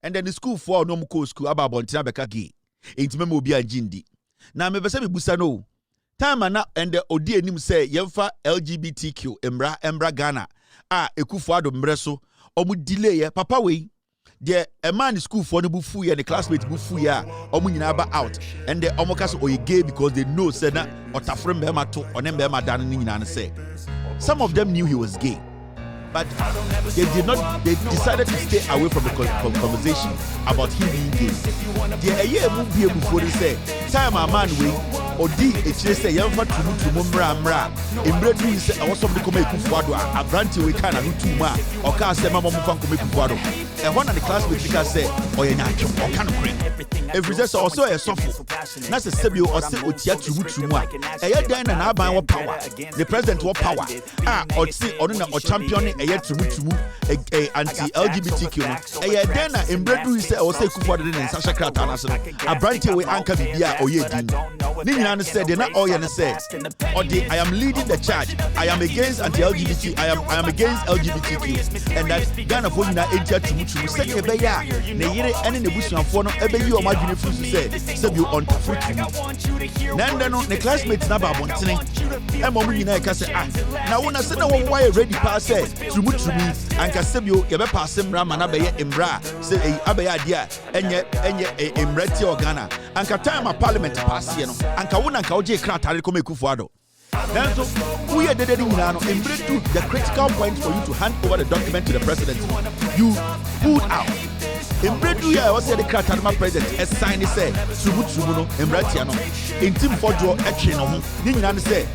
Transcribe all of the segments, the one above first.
And then the school for no more school about Bontina Beka gay. Ain't me be a jindi. Now me bese me busa no. Time and the odi enim say yemfa LGBTQ embra Ghana. Ekufuado mreso. Omu delay papa we. There a man in school for the bufu and the classmates bufu ya. Omu nyina out. And the omokas or gay because they know said that or tafrem bema to or nem bema dan nyina say. Some of them knew he was gay. But they did not. They decided to stay away from the conversation about him being gay. The year moved here before they say, "Time a man we or di eche say yamfa tumu mra. Imbredu is say I was somebody come ekufuado a branch we can anu tuma or ka say mama mfa come ekufuado." And one of the classmates say, "Oh yeah, or can agree." Every day also a suffer. Na se sebio or say otia tumu a. Eya den na aban wo power. The president wo power. Or say or na or champion tumu anti-LGBTQ no then na embredu say o say kufuado den nsasha krata na so a branch we anka bibia oye din ni nyina no say de na oye no say I am leading the charge. I am against anti-LGBT. I am against LGBTQ and that Ghana for nyina entia tumu say e be ya na yire ene ne busuafo no e be yi o madwene fu say you on tafu then no the classmates na ba bontene e mo nyina e ka say na wona say na wo why ready pass say tumu anka sebio ye be pass mra mana be ye mra say abe ya dia enye mra ti organa anka time a parliament pass ye no anka wona anka oje kratare ko mekufuado then so we are dead nyina no mra to the critical point for you to hand over the document to the president you pulled out Embredu ya was the Kratanma president as sign say Subutu no Embratia no in team for draw action no Ninan say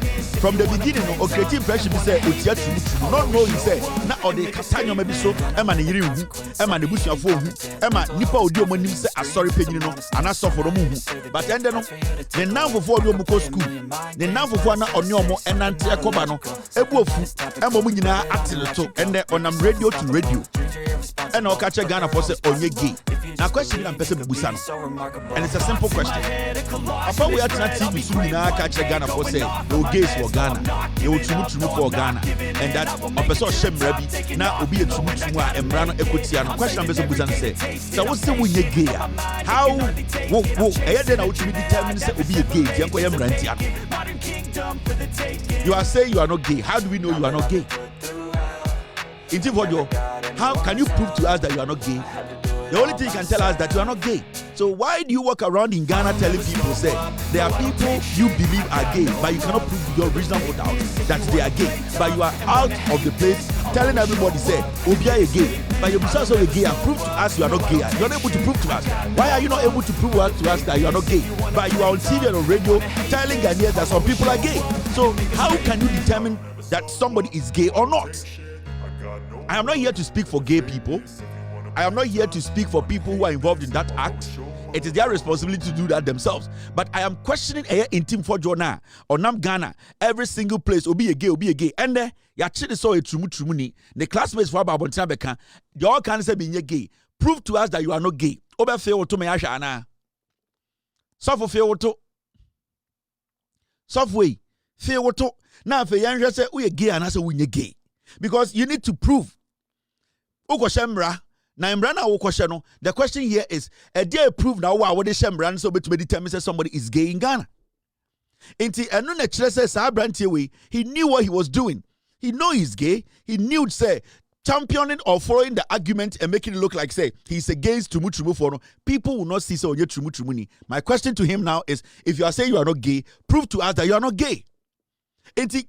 from the beginning no or creative pressure be say Utia Subutu not know he say na or the Catania maybe so Emma Yiri Emma the Bush of Emma Nipa Odio Monim say a sorry penny no and I saw for the move but then no the now for Muko school the now for one on your more and Nantia Cobano Ebufu Emma Munina Attilato and then on radio to radio and I'll catch a Ghana for say onye gay. Now question I'm person busan. And it's a simple question. Upon we are trying to TV soon now catch a Ghana for say no gays for Ghana. You will tumu for Ghana. And that a person shem rebi now will be a tumu and run equity and question person busan say. So what's the way you gay? How then I would be determined to be a gay. You are saying you are not gay. How do we know you are not gay? How can you prove to us that you are not gay? The only thing you can tell us that you are not gay. So why do you walk around in Ghana telling people, say, there are people you believe are gay, but you cannot prove your reasonable doubt that they are gay. But you are out of the place telling everybody, say, Obia is gay. But you also are gay and prove to us you are not gay. You are not able to prove to us. Why are you not able to prove to us that you are not gay? But you are on TV and on radio telling Ghanaians that some people are gay. So how can you determine that somebody is gay or not? I am not here to speak for gay people. I am not here to speak for people who are involved in that act. It is their responsibility to do that themselves. But I am questioning in team for Jonah or Nam Ghana. Every single place will be a gay. And there, ya chidi saw a trumuni. The classmates for Babon Tabeka, they all can say being gay. Prove to us that you are not gay. Oba feo to me ashana. Suffer feo to. Softway. Feo to. Now if a young say we are gay and I say we are gay. Because you need to prove. Ukoshemra. Now, the question here is, a day prove now what the Shembran so to determine that somebody is gay in Ghana. He knew what he was doing. He know he's gay. He knew, say, championing or following the argument and making it look like, say, he's against Tumutumu for no. People will not see so Tumutumuni. My question to him now is, if you are saying you are not gay, prove to us that you are not gay.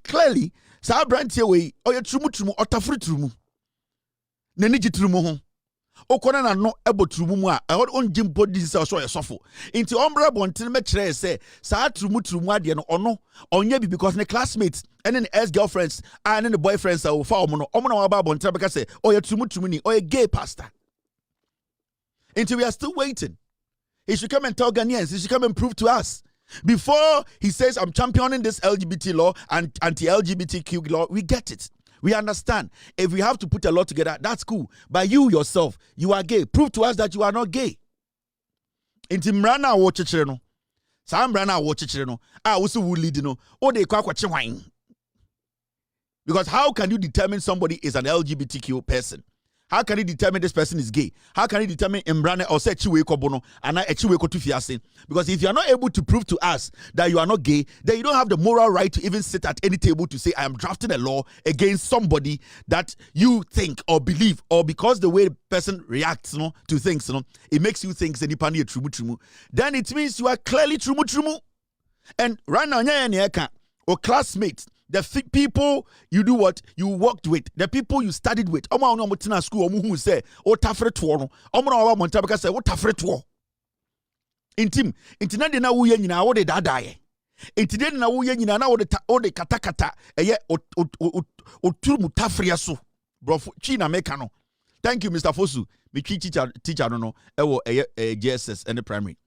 Clearly, Sabranti way or your Tumutumu or Tafritumu. Nenijitrumu. Okona na no ebo trumu a ehod onjim body se so yesofo inti ombra bontin me kire se sa trumu ade no ono onye bi because ne classmates and the ex girlfriends and the boyfriends are fa omo no wa ba bontin be ka say oye trumu ni oye gay pastor inti we are still waiting. He should come and tell Ghanaians. He should come and prove to us before he says I'm championing this LGBT law and anti-LGBTQ law. We get it. We understand. If we have to put a lot together, that's cool. But you yourself, you are gay. Prove to us that you are not gay. Inti mrana wo chechire no. Sa mrana wo chechire no. Also will lead no. O de kwa wine. Because how can you determine somebody is an LGBTQ person? How can he determine this person is gay? How can he determine Imbrane or say Chiwe Kobono and Chiwe Kotufiase? Because if you are not able to prove to us that you are not gay, then you don't have the moral right to even sit at any table to say, I am drafting a law against somebody that you think or believe, or because the way the person reacts to things, it makes you think then it means you are clearly trumu. And right now, or classmates, the people you do what you worked with, the people you studied with. Oma ono mutina school omu hu say o tafre to no. Oma na wa monta beka say o tafre to. Intim intina de na wo ye nyina wo de dadaye. Intide na wo ye nyina na wo de katakata eye o turu mu tafre so. Bro chi na meka no. Thank you Mr. Fosu. Me teacher no ewo eye JSS and the primary.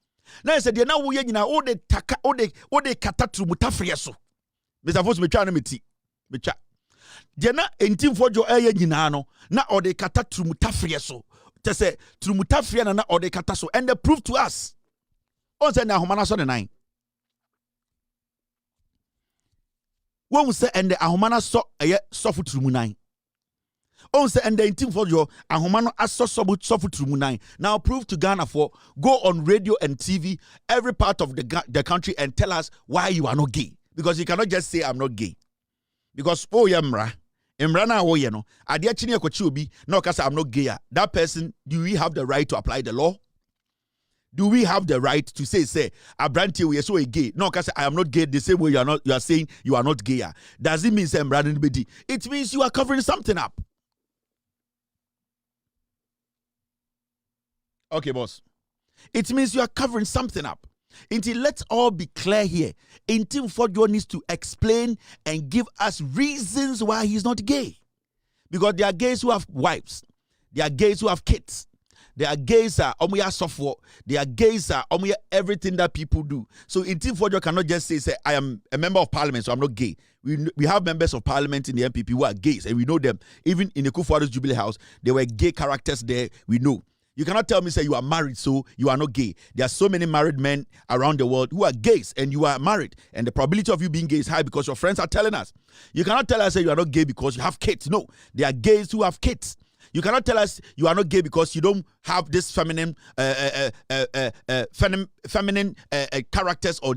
Na say de na wo ye nyina o de taka o de kata turu mu tafre so. Mr. Fosu metwa na meti metwa de na entimfo jo eye nyina no na ode kata trumutafre so te se trumutafre na ode kata so, and the proof to us on say na ahomana so ne nan won say and the ahomana so eye sofu trumunan on say and the entimfo jo ahomana aso sofu trumunan. Now prove to Ghana for go on radio and TV every part of the country and tell us why you are not gay. Because you cannot just say I'm not gay. Because Imra na wo ye no ade akini ekwachi obi na okasa I'm not gay. That person, do we have the right to apply the law? Do we have the right to say Abranti we so gay? No, okasa I am not gay the same way you are saying you are not gay. Does it mean say Imra nbedi? It means you are covering something up. Okay, boss. It means you are covering something up. Until let's all be clear here. Until Fodio needs to explain and give us reasons why he's not gay. Because there are gays who have wives. There are gays who have kids. There are gays that software. There are gays that everything that people do. So Until Fodio cannot just say I am a member of parliament, so I'm not gay. We have members of parliament in the MPP who are gays, and we know them. Even in the Kufuor's Jubilee House, there were gay characters there. We know. You cannot tell me, say, you are married, so you are not gay. There are so many married men around the world who are gays, and you are married. And the probability of you being gay is high because your friends are telling us. You cannot tell us, say, you are not gay because you have kids. No, there are gays who have kids. You cannot tell us you are not gay because you don't have this feminine characters or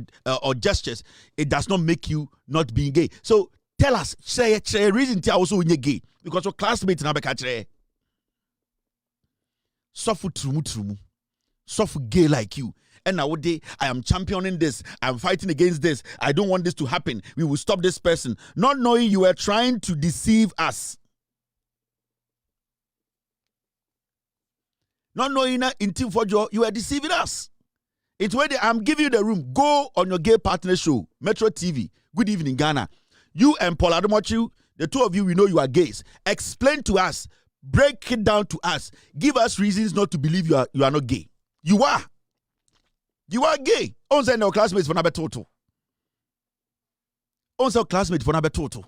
gestures. It does not make you not being gay. So tell us, say a reason to also when you're gay. Because your classmates now become Sofu trumu. Sofu gay like you. And nowadays, I am championing this. I am fighting against this. I don't want this to happen. We will stop this person. Not knowing you are trying to deceive us. Not knowing that in Team Fojo, you are deceiving us. It's where I'm giving you the room. Go on your gay partner show, Metro TV. Good evening, Ghana. You and Paul Ademochu, the two of you, we know you are gays. Explain to us. Break it down to us. Give us reasons not to believe you are not gay. You are. You are gay. Onse no classmates for na betoto. Onse classmates for na betoto.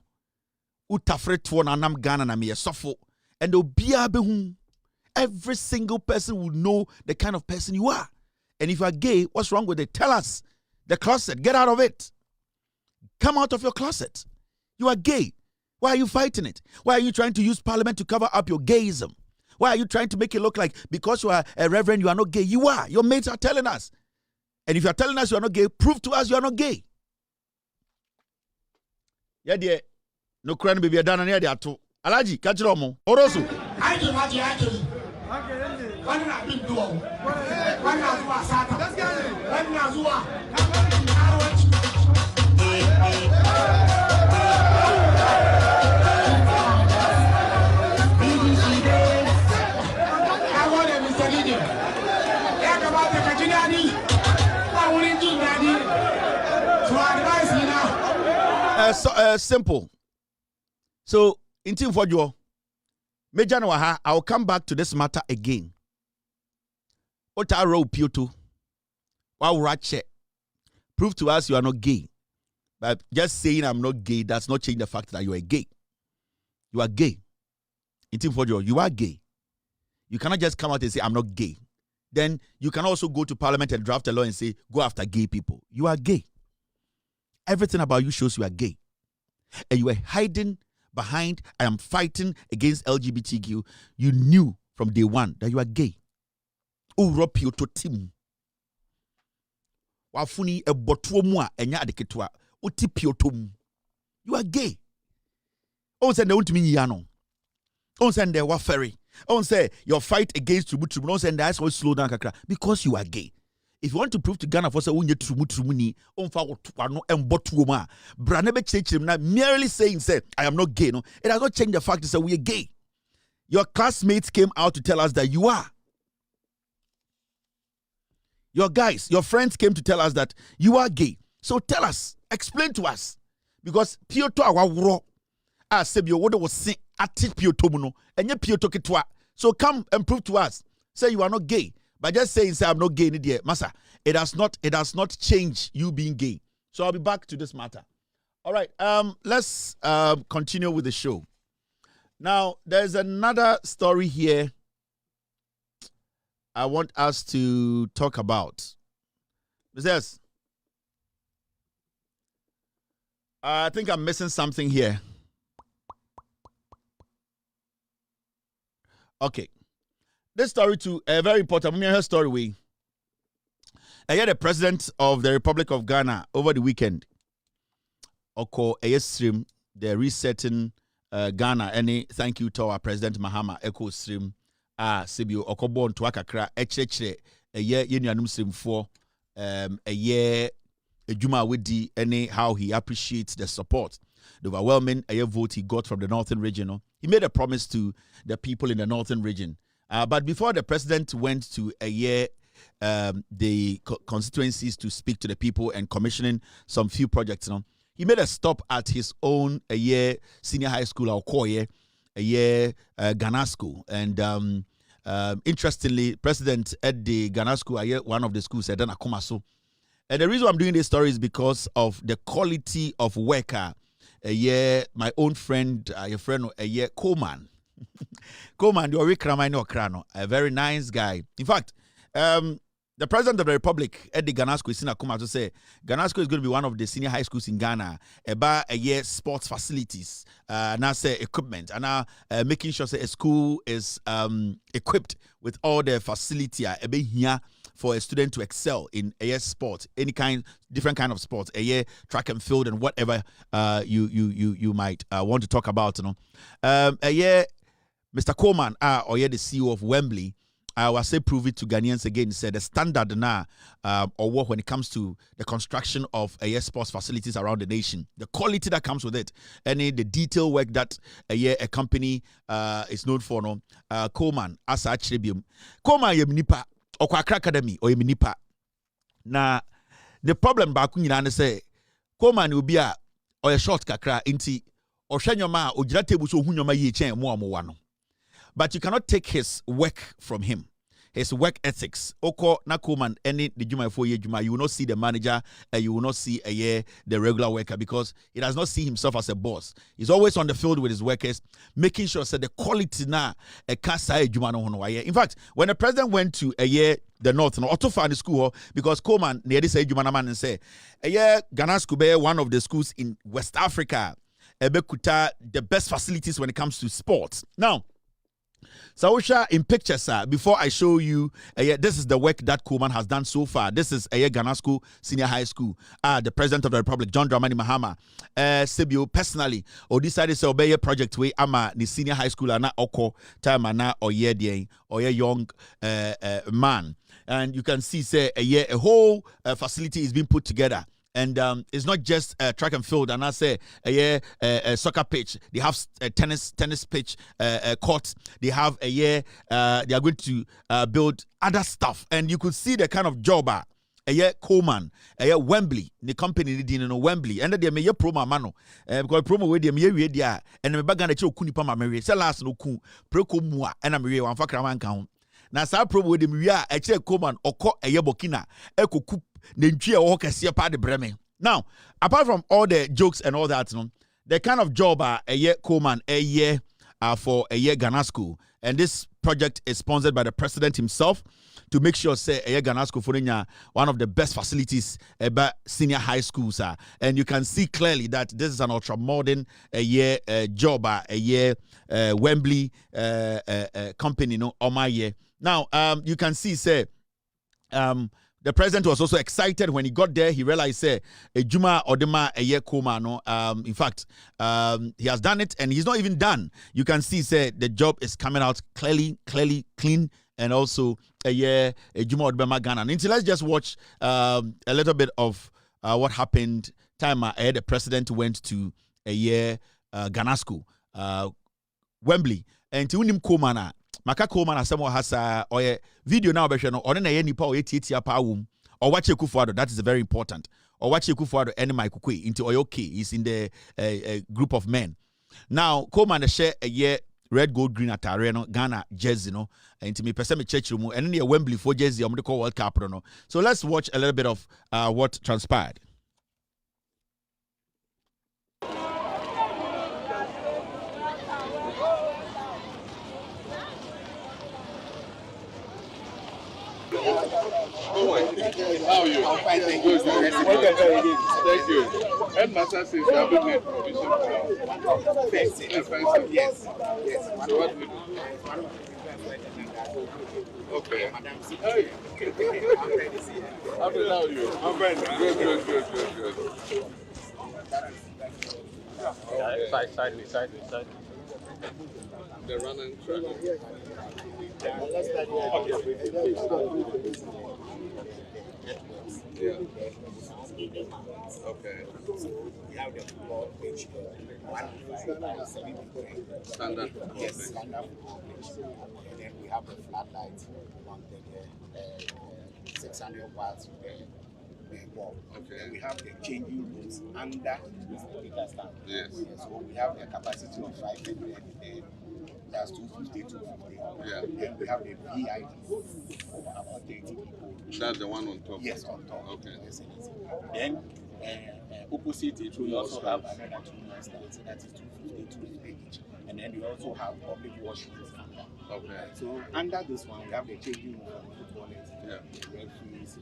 Utafre to na nam Ghana na me sofo. And obia behu. Every single person will know the kind of person you are. And if you are gay, what's wrong with it? Tell us. The closet. Get out of it. Come out of your closet. You are gay. Why are you fighting it? Why are you trying to use parliament to cover up your gayism? Why are you trying to make it look like because you are a reverend, you are not gay? You are. Your mates are telling us. And if you are telling us you are not gay, prove to us you are not gay. Yeah, dear. No crying, baby. Done and yeah, too. Alaji, catch it on. Orosu. I do. Simple. So, in team for you, Major Noaha, I'll come back to this matter again. Ota Pioto, Rache, prove to us you are not gay. But just saying I'm not gay does not change the fact that you are gay. You are gay. In team for you are gay. You cannot just come out and say I'm not gay. Then you can also go to parliament and draft a law and say go after gay people. You are gay. Everything about you shows you are gay. And you are hiding behind I am fighting against LGBTQ, you knew from day one that you are gay. Europio to team. Wafuni e botuo mu a enya adeketwa otipio tom. You are gay. On say they want me yano. On say they were ferry. On say your fight against trumu. On say that's why slow down kakra because you are gay. If you want to prove to Ghana for say unye trumu ni on fa no embotuo mu a bra na be chechim na merely saying say I am not gay no. It has not changed the fact that we are gay. Your classmates came out to tell us that you are. Your guys, your friends came to tell us that you are gay. So tell us, explain to us. Because Piyoto awawro sebio wodo was sin ati Piyoto muno enye Piyoto ketwa. So come and prove to us. Say you are not gay. But just saying say I'm not gay ni dear, massa. It has not changed you being gay. So I'll be back to this matter. All right. Let's continue with the show. Now, there's another story here I want us to talk about. Yes. I think I'm missing something here. Okay. This story too, very important. I'm hear story. I heard the president of the Republic of Ghana over the weekend. Oko stream the resetting Ghana. Any thank you to our President Mahama Echo stream. Sibio Okobon to Akakra Echre a year Yenyanum stream for a year Juma Widi any how he appreciates the support. The overwhelming vote he got from the northern region. He made a promise to the people in the northern region. But before the president went to the constituencies to speak to the people and commissioning some few projects, he made a stop at his own senior high school, Okoye, Ghana school. And interestingly, President at the Ghana school, one of the schools said, Akumaso. And the reason I'm doing this story is because of the quality of worker. My own friend, Coleman. Coleman, a very nice guy. In fact, the president of the republic, Eddie Ganasco, is in Akuma to say Ganasco is going to be one of the senior high schools in Ghana about sports facilities, now say equipment, and now making sure say a school is equipped with all the facility here for a student to excel in sport, any kind, different kind of sports, track and field and whatever you might want to talk about. Mr. Coleman, the CEO of Wembley, I will say prove it to Ghanaians again. Said the standard now, or what when it comes to the construction of sports facilities around the nation, the quality that comes with it, and the detailed work that a company is known for. No, Coleman as a tribune, Coleman yemnipa or academy or yemnipa. Na the problem back when you say Coleman will be a short kakra inti or shanyoma or jiratebu so hunyoma ye chen mo wano. But you cannot take his work from him. His work ethics. Oko Nakuman any the Juma 4 year Juma, you will not see the manager and you will not see the regular worker because he does not see himself as a boss. He's always on the field with his workers, making sure that the quality na a kasa Juma no hono. In fact, when the president went to the north, no auto find the school because Coleman near this Juma man and say Ghana school be one of the schools in West Africa. Ebekuta the best facilities when it comes to sports. Now, Saosha in pictures, before I show you, this is the work that Coleman has done so far. This is Ghana School, Senior High School. The President of the Republic, John Dramani Mahama, Sibio, personally, or decided to obey a project where ama the Senior High School na oko time na or young man. And you can see, say, a whole facility is being put together. And it's not just track and field, and I say a soccer pitch. They have a tennis pitch, court. They have they are going to build other stuff, and you could see the kind of job Coleman, Wembley, the company did Wembley, and they may promo mano because promo with them here, and the bagana kuni pama mary last no ku preko mua and I'm one for craman count. Now, sa promo with them we are Coleman or Bokina, Eko Coop. Now, apart from all the jokes and all that, the kind of job Coleman for Ghana school, And this project is sponsored by the president himself to make sure say Ghana School for one of the best facilities about senior high schools. And you can see clearly that this is an ultra modern job, Wembley company, no, on my year. Now, you can see, say, the president was also excited when he got there. He realized, say, Juma Odema Eye Koma, no. In fact, he has done it, and he's not even done. You can see, say, the job is coming out clearly clean, and also Juma Odema Ghana. And let's just watch a little bit of what happened. Time the president went to Ghana School, Wembley, and to him Koma. Maka Coleman asemo hasa oye video na obehwe no one na ye nipa oye tietia pa awum or watch Ekufuado. That is very important. Or watch Ekufuado and my kukwe into oye okay. He's in the group of men. Now Coleman share a year red gold green attire no Ghana jersey no into me person me church room and then Wembley for jersey I'm call World Cup no. So let's watch a little bit of what transpired. How are you? I'm fine, thank you. Thank you. Headmaster says you have been provision. Yes. So what do we do? Okay. How are you? I'm fine. Good. Okay. Side. They're running track. Yeah. Okay. We have the football pitch, 1.7. Standard. Yes, standard football pitch. And then we have the floodlights mounted here, 600 watts ball. Okay. And we have the changing rooms under the speaker stand. Yes. So we have the capacity of 500. That's 250. Yeah. Then we have the VIP for about 30 people. That's the one on top? Yes, on top. Okay. Yes. Then opposite it, we also have another 2 more stands. That is 250 each. And then we also have public washrooms under. Okay. So under this one, we have the changing room for the footballers, Yeah. the referees,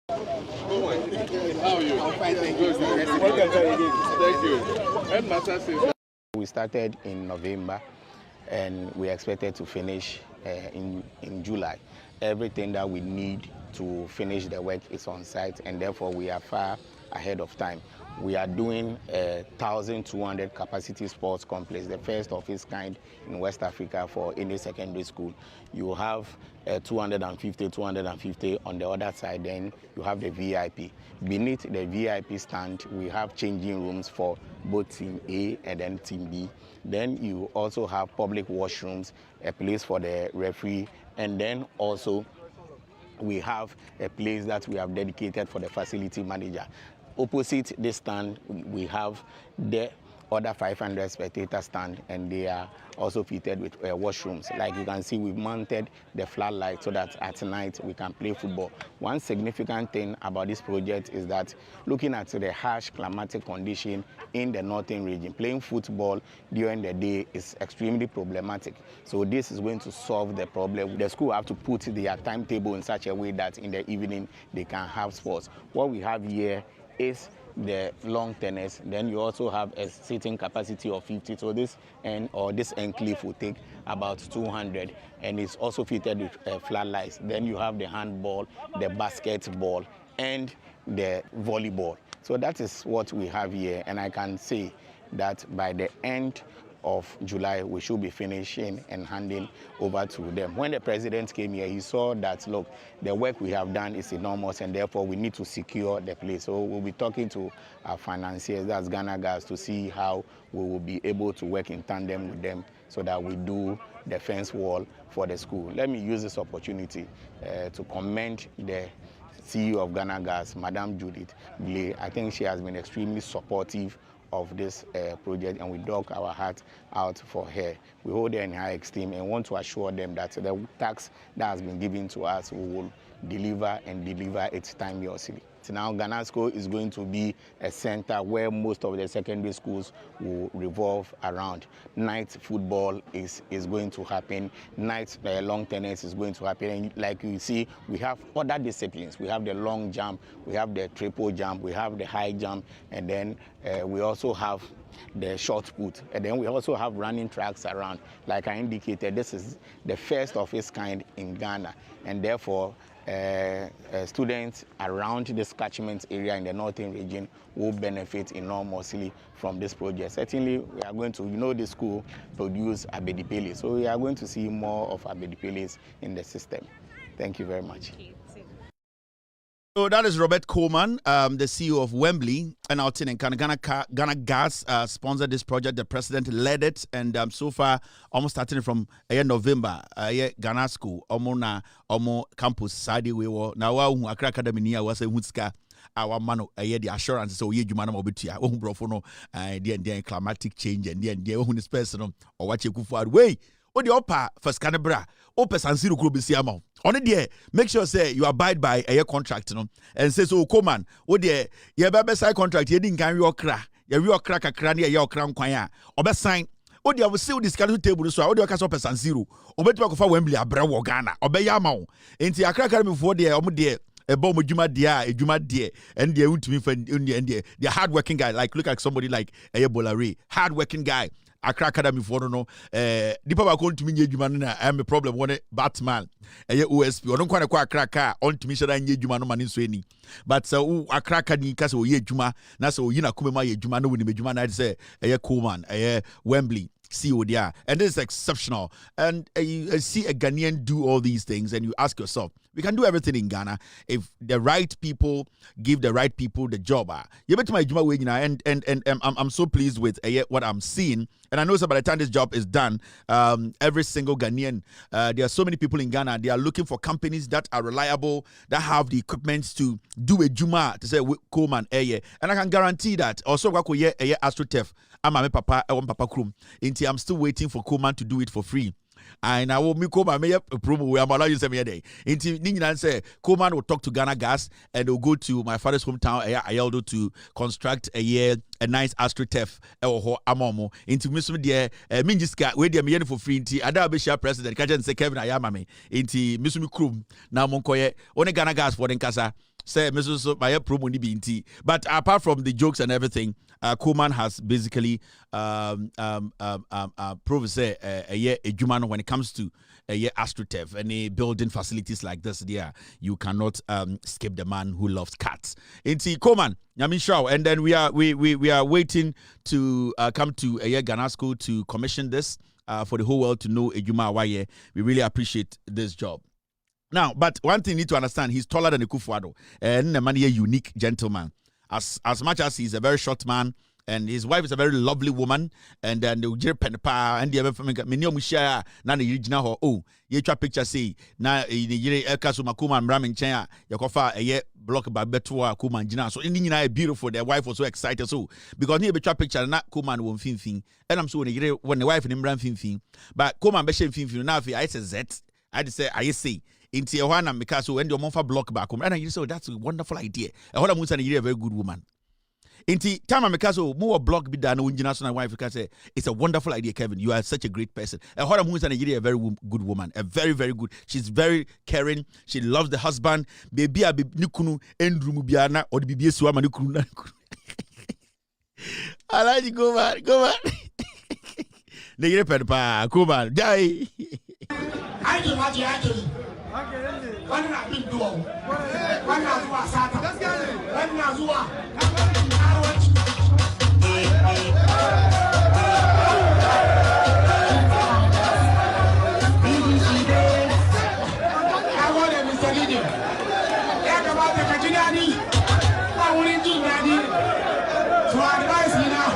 How are you? I'm fine, thank you. Thank you. Headmaster says We started in November and we expected to finish in July. Everything that we need to finish the work is on site, and therefore we are far ahead of time. We are doing a 1,200 capacity sports complex, the first of its kind in West Africa for any secondary school. You have 250 on the other side, then you have the VIP. Beneath the VIP stand, we have changing rooms for both Team A and then Team B. Then you also have public washrooms, a place for the referee, and then also we have a place that we have dedicated for the facility manager. Opposite this stand, we have the other 500 spectator stand, and they are also fitted with washrooms. Like you can see, we've mounted the floodlight so that at night we can play football. One significant thing about this project is that looking at the harsh climatic condition in the northern region, playing football during the day is extremely problematic. So this is going to solve the problem. The school have to put their timetable in such a way that in the evening they can have sports. What we have here is the long tennis. Then you also have a seating capacity of 50. So this enclave will take about 200, and it's also fitted with floodlights. Then you have the handball, the basketball, and the volleyball. So that is what we have here, and I can say that by the end of July, we should be finishing and handing over to them. When the president came here, he saw that, look, the work we have done is enormous, and therefore we need to secure the place. So we'll be talking to our financiers, that's Ghana Gas, to see how we will be able to work in tandem with them so that we do the fence wall for the school. Let me use this opportunity to commend the CEO of Ghana Gas, Madam Judith Blay. I think she has been extremely supportive of this project, and we dug our heart out for her. We hold her in high esteem and want to assure them that the task that has been given to us, we will deliver and deliver it timeously. Now Ghana School is going to be a center where most of the secondary schools will revolve around. Night football is going to happen. Night long tennis is going to happen. And like you see, we have other disciplines. We have the long jump, we have the triple jump, we have the high jump, and then we also have the short put, and then we also have running tracks around. Like I indicated, this is the first of its kind in Ghana, and therefore students around this catchment area in the northern region will benefit enormously from this project. Certainly, we are going to, the school produce abedipeles, so we are going to see more of abedipeles in the system. Thank you very much. So that is Robert Coleman, the CEO of Wembley, and out in Ghana Gas sponsored this project. The president led it, and so far, almost starting from November, Ghana School, Omo campus, Sadi Wewo, now Accra Academy near was a Woodska. Our man, the assurance so ye jumana mobitia, oh brofono, the climatic change, and the own is personal, or what you could for way. O the upper first canabra, open San Siro Group Siamo. On it, dear, make sure say you abide by a year contract, and say so, come on, oh dear, your baby side contract, you didn't carry your crack, your crack a cranny, your crown choir, or best sign. Oh dear, we see this kind of table, so I would cast up a San Siro, or better for Wembley, a Brawo Ghana, or Bayamo, into a cracker before dear, dear. A bomb Juma dear, and they would to me for the hardworking guy, like look at somebody like a Bolare, hardworking guy. Accra Academy for no the people are going to me Juma I am a problem one Batman a OSP or don't quite a cracker on to me should I Juma no man in Sweeney. But so a cracker ni case or ye Juma, Naso Yina Kuma Juma no when Juma I'd say a Coleman, a Wembley. CEO there, and this is exceptional. And you see a Ghanaian do all these things, and you ask yourself, we can do everything in Ghana if the right people give the right people the job. You bet my Juma way, and I'm so pleased with what I'm seeing, and I know so by the time this job is done, every single Ghanaian, there are so many people in Ghana, they are looking for companies that are reliable, that have the equipment to do a Juma to say Coleman and I can guarantee that also AstroTurf. I'm a papa, I want Papa Krum. I'm still waiting for Coleman to do it for free. And I will make Coleman make a promo where I'm allowed you 7 day. Until Ninjan say Coleman will talk to Ghana Gas and they'll go to my father's hometown, Ayaldo, to construct a nice AstroTurf or Amomo. Into Miss Media, Minjiska, where they're meaning for free. Into Adabisha president, Kajan say Kevin Ayamame. Into Miss Krum, now Monkoye, only Ghana Gas for Nkasa. Say Mrs. My promo ni binti. But apart from the jokes and everything, Coleman has basically proved say a year a Jumano when it comes to a year AstroTurf and building facilities like this. There, you cannot skip the man who loves cats. Inti Coleman, Yamin Shao, and then we are waiting to come to a year Ghana School to commission this for the whole world to know a Juma Awaye. We really appreciate this job. Now, but one thing you need to understand, he's taller than a Kufuado, and the man is a unique gentleman. As much as he's a very short man, and his wife is a very lovely woman, and then the Penpa and the other family, Miniomushia, Nana Yijina, oh, you try picture say, na the Elkasuma Kuman Bramin Chaya, Yakofa, a year block by Betua Kuman Jina. So Indian beautiful, their wife was so excited, so because near the picture, not Kuman won't fin, and I'm so when the wife and him ran fin, but Kuman Beshan fin, now I say Z, I say, I say. In Tijuana, because when the Monfa block back home, and I say, that's a wonderful idea. And what I'm saying, a very good woman. In Tama Mikaso, more block be done when national wife because it's a wonderful idea, Kevin. You are such a great person. And what I'm saying, a very good woman, a very, very good. She's very caring. She loves the husband. Baby, I be Nikunu, Andrew Mubiana, or the BBS Swama Nikunu. I like you, go man. The Yerepa, come on, die. I do what you actually. One not big door. One not what Satan. One not what. I want him, Mr. Gideon. Talk about the Kajinani. I want to do that. To advise me now.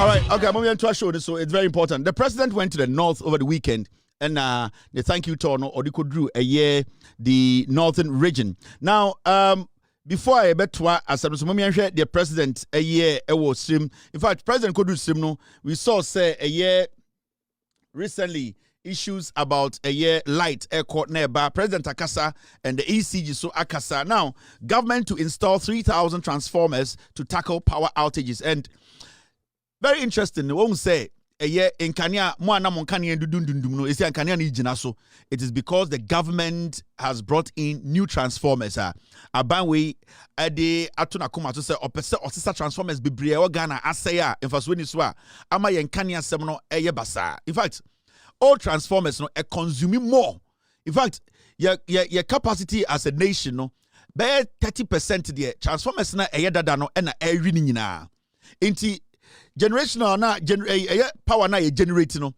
All right, okay, I'm going to show this, so it's very important. The president went to the north over the weekend, and the thank you to Odiko Drew, the northern region. Now, before I bet to as the president a year was stream. In fact, President Kodu stream no, we saw say a year recently issues about a year light air court nearby President Akasa and the ECG so Akasa. Now, government to install 3,000 transformers to tackle power outages. And very interesting, they won't say a year in Kenya, it is because the government has brought in new transformers. Abanwe ade atuna kuma to say opese osisa transformers bebre e Ghana asaya infasweni so ama yen Kenya asem no eye basa. In fact, all transformers no e consuming more. In fact, your capacity as a nation no be 30% the transformers na eye dada no e na e wi ni nyina. Enti generational na power na ye generate no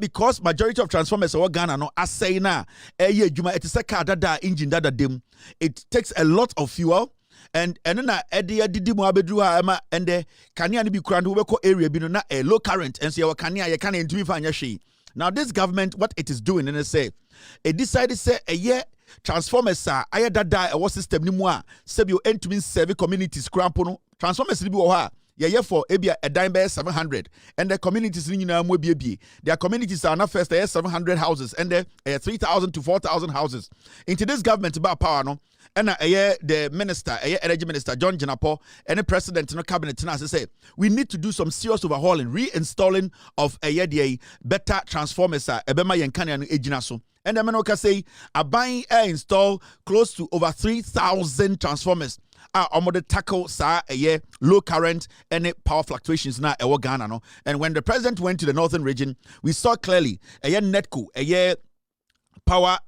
because majority of transformers over Ghana no asay na adwuma it is a car dada engine dada dem. It takes a lot of fuel and na didi mu abedru ha ma and the kania ni bi kura no wobeko area bi no na a low current and so your kania ye kan entumi fa anya hwe. Now this government what it is doing and say it decided say transformers are aya dada e system ni mu a sebio entumi serve communities krampo no transformers ni bi wo ha. Yeah, for ebia a dime by 700, and the communities in their communities are not first 700 houses, and there 3,000 to 4,000 houses. Into this government about power no, and the minister, energy minister John Jinapo, and the president no cabinet now say we need to do some serious overhauling, reinstalling of the better transformers. Ebema yenkanya no ejina so. And the menoka say a buying install close to over 3,000 transformers. The tackle low current and power fluctuations na ewo Ghana no. And when the president went to the northern region, we saw clearly netco power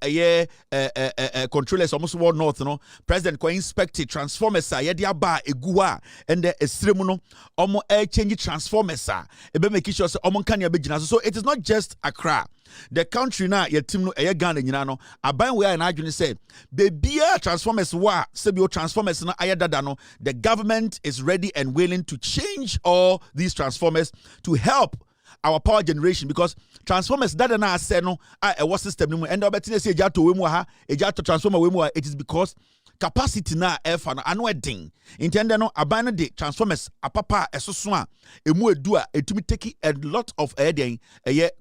controllers almost world north no. President ko inspected transformers dia ba egua and the esremu no omo change transformers ebe make sure say omo kan ya be gina so it is not just Accra. The country na your team no Ghana nyina no aban we na adwene say bebia transformers wa sebio transformers na ayadada no the government is ready and willing to change all these transformers to help our power generation because transformers that na say no was system no and obetine say eja to we mu ha eja to transformer we mu it is because capacity na efa no ano edin intende no aban no de transformers apapa esoso a emu edu a etumi take a lot of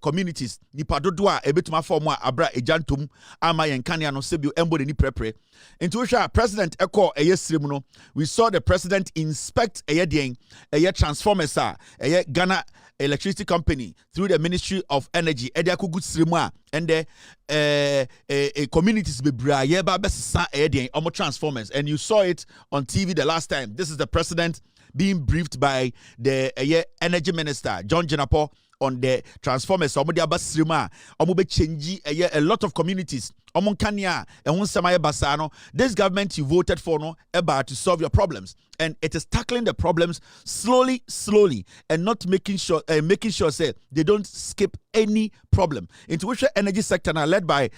communities nipa dodo a ebetuma form a abra ejantom ama yenkania no sebio embo de ni prepare into hwa president eko sirem no we saw the president inspect transformers Ghana Electricity Company through the Ministry of Energy ediakugu siremu and the communities be bra yeba besa omo transformers and you saw it on TV the last time. This is the president being briefed by the energy minister John Jinapo on the transformers omo dia basirema omo be change a lot of communities omo kania ehun semaye basano. This government you voted for no about to solve your problems and it is tackling the problems slowly and not making sure say they don't skip any problem. Into which the energy sector now led by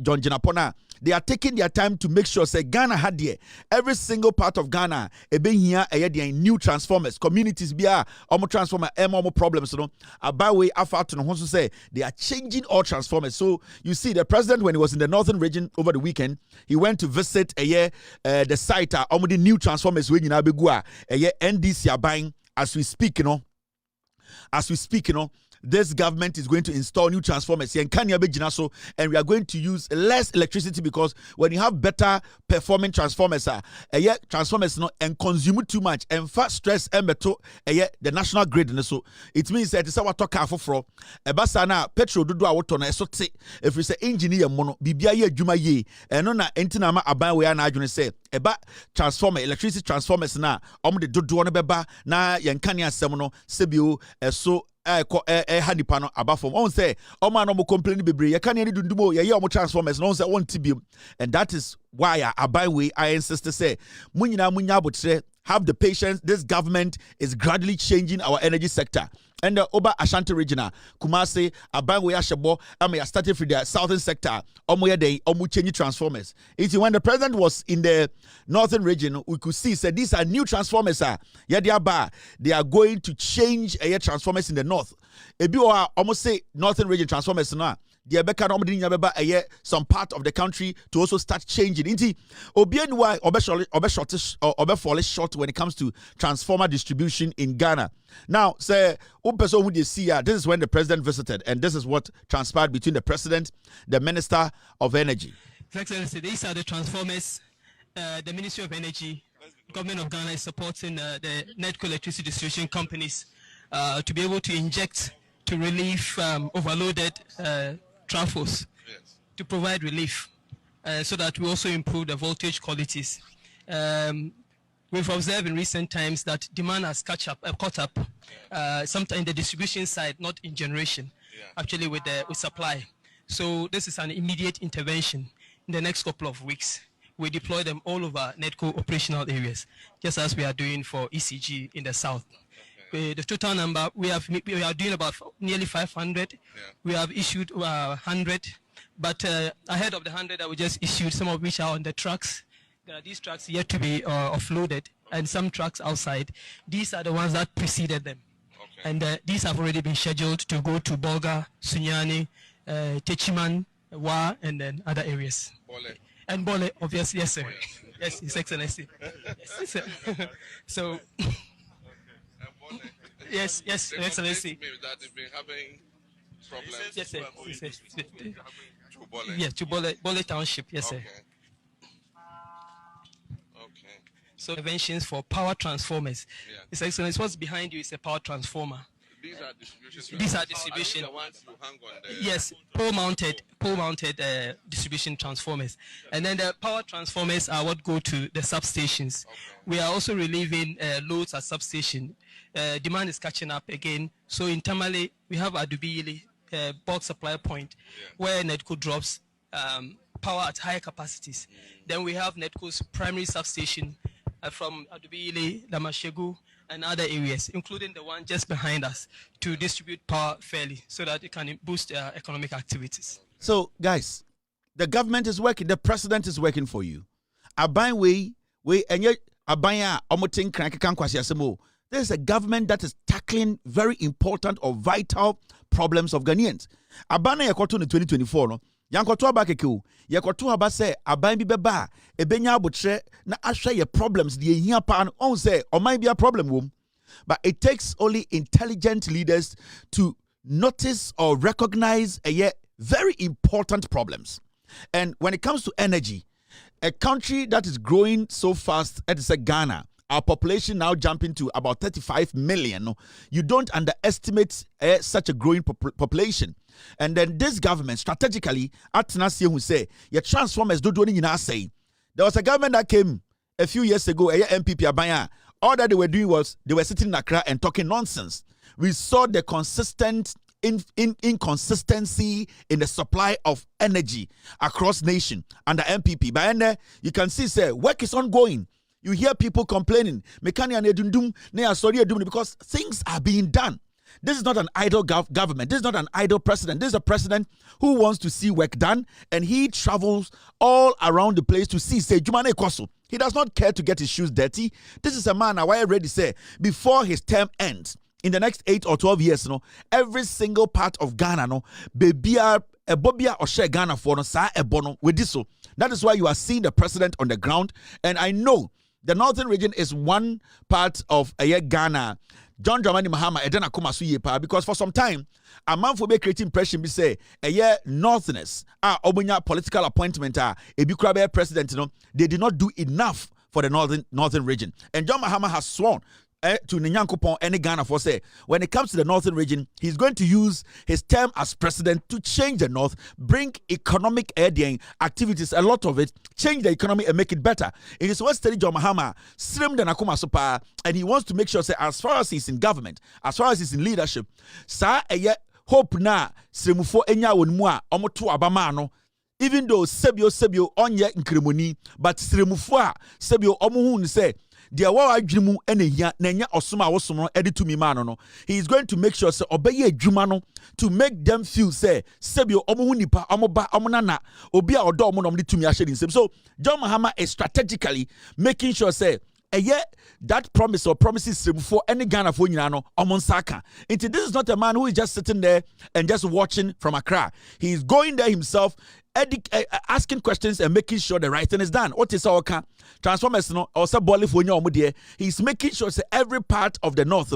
John Jinapona, they are taking their time to make sure say Ghana had there every single part of Ghana been here new transformers communities be omo transformer omo problems no about way after to no say they are changing all transformers. So you see the president when he was in the northern region over the weekend he went to visit the site omo the new transformers when you know begua NDC are buying as we speak you know this government is going to install new transformers here in Kenya Bejinaso, and we are going to use less electricity because when you have better performing transformers, transformers no and consume too much and fast stress and metal the national grid. So it means that it's our talk for Ebasana petrol do water na so if we say engineer mono bibia ye adwuma ye eno na entina ma aban we na adwene say eba transformer electricity transformers na de dodo no beba na yenkane asem no sebio so hanipano abafom on say o man no complain bebre ye kan any dundumo ye omo transformers no say won tibium and that is why I insist to say have the patience. This government is gradually changing our energy sector. And the Oba Ashanti region, Kumasi, Abangwe Ashabo, I started from the southern sector, changing transformers. It's when the president was in the northern region, we could see said these are new transformers. They are going to change transformers in the north. If you are almost say northern region transformers now. Some part of the country to also start changing. Inti obianwa obe short when it comes to transformer distribution in Ghana. Now, say this is when the president visited, and this is what transpired between the president, the Minister of Energy. Excellency, these are the transformers. The Ministry of Energy, Government of Ghana is supporting the NEDCO electricity distribution companies to be able to inject to relieve overloaded trafos, to provide relief so that we also improve the voltage qualities. We've observed in recent times that demand has caught up sometimes in the distribution side, not in generation, actually with supply. So this is an immediate intervention. In the next couple of weeks, we deploy them all over NEDCO operational areas, just as we are doing for ECG in the south. The total number, we are doing about nearly 500. We have issued 100, but ahead of the 100 that we just issued, some of which are on the trucks. There are these trucks yet to be offloaded, and some trucks outside. These are the ones that preceded them. And these have already been scheduled to go to Bolga, Sunyani, Techiman, Wa, and then other areas. Bole. And Bole, obviously, yes, sir. Yes, His Excellency. Yes, sir. So... Yes, Your Excellency. That they've been having problems. Yes, sir. Yes, to Bole Township. Yes, sir. Okay. So interventions for power transformers. His Excellency, what's behind you is a power transformer. These are distribution. These are distribution. The ones you hang on there. Yes, pole-mounted distribution transformers, and then the power transformers are what go to the substations. We are also relieving loads at substation. Demand is catching up again. So internally, we have Adubili bulk supply point where NEDCO drops power at higher capacities. Then we have NEDCO's primary substation from Adubili, Lamashegu, and other areas, including the one just behind us, to distribute power fairly so that it can boost economic activities. So, guys, the government is working, the president is working for you. There's a government that is tackling very important or vital problems of Ghanaians. Abana yakoto in 2024 no. Yankoto abakeke yakoto abase aban bi beba ebenya abotre na ahwe ye problems de ehia pa no on say o might be a problem wom. But it takes only intelligent leaders to notice or recognize very important problems. And when it comes to energy, a country that is growing so fast as Ghana, our population now jumping to about 35 million. You don't underestimate such a growing population. And then this government strategically, who say, your transformers don't do anything. Say there was a government that came a few years ago, MPP Abaya. All that they were doing was they were sitting in Accra and talking nonsense. We saw the consistent inconsistency in the supply of energy across nation under MPP. But then you can see, say, work is ongoing. You hear people complaining, because things are being done. This is not an idle government. This is not an idle president. This is a president who wants to see work done, and he travels all around the place to see, say, Jumane Koso. He does not care to get his shoes dirty. This is a man, I already say, before his term ends, in the next 8 or 12 years, every single part of Ghana, bebia, ebobia or share Ghana for no sa ebono with this. So that is why you are seeing the president on the ground, and I know the northern region is one part of Ghana. John Dramani Mahama edena kuma so yepa, because for some time a man for be creating impression be say northerners obunya political appointment ebi kura be president they did not do enough for the northern region, and John Mahama has sworn to Nyankopon any Ghana for say when it comes to the northern region, he's going to use his term as president to change the north, bring economic activities, a lot of it, change the economy and make it better. It is what study John Mahama slim the nakuma sopa, and he wants to make sure say as far as he's in government, as far as he's in leadership, sa hope na srimufo enya wonmu a omoto abama no even though sebio onye nkremoni, but sremufo a sebio omo hu say dia wa adwemu ene hia na nya osoma wosom no ede to mi ma no. He is going to make sure say obeye adwuma no to make them feel say sebio omo hu nipa omo ba omo nana obi a odo omo no de to mi ahye din. So John Mahama is strategically making sure say that promise or promises for any Ghana for Nyano Omon Saka. This is not a man who is just sitting there and just watching from Accra. He is going there himself, asking questions and making sure the right thing is done. What is our transformers? No, or he's making sure that every part of the north,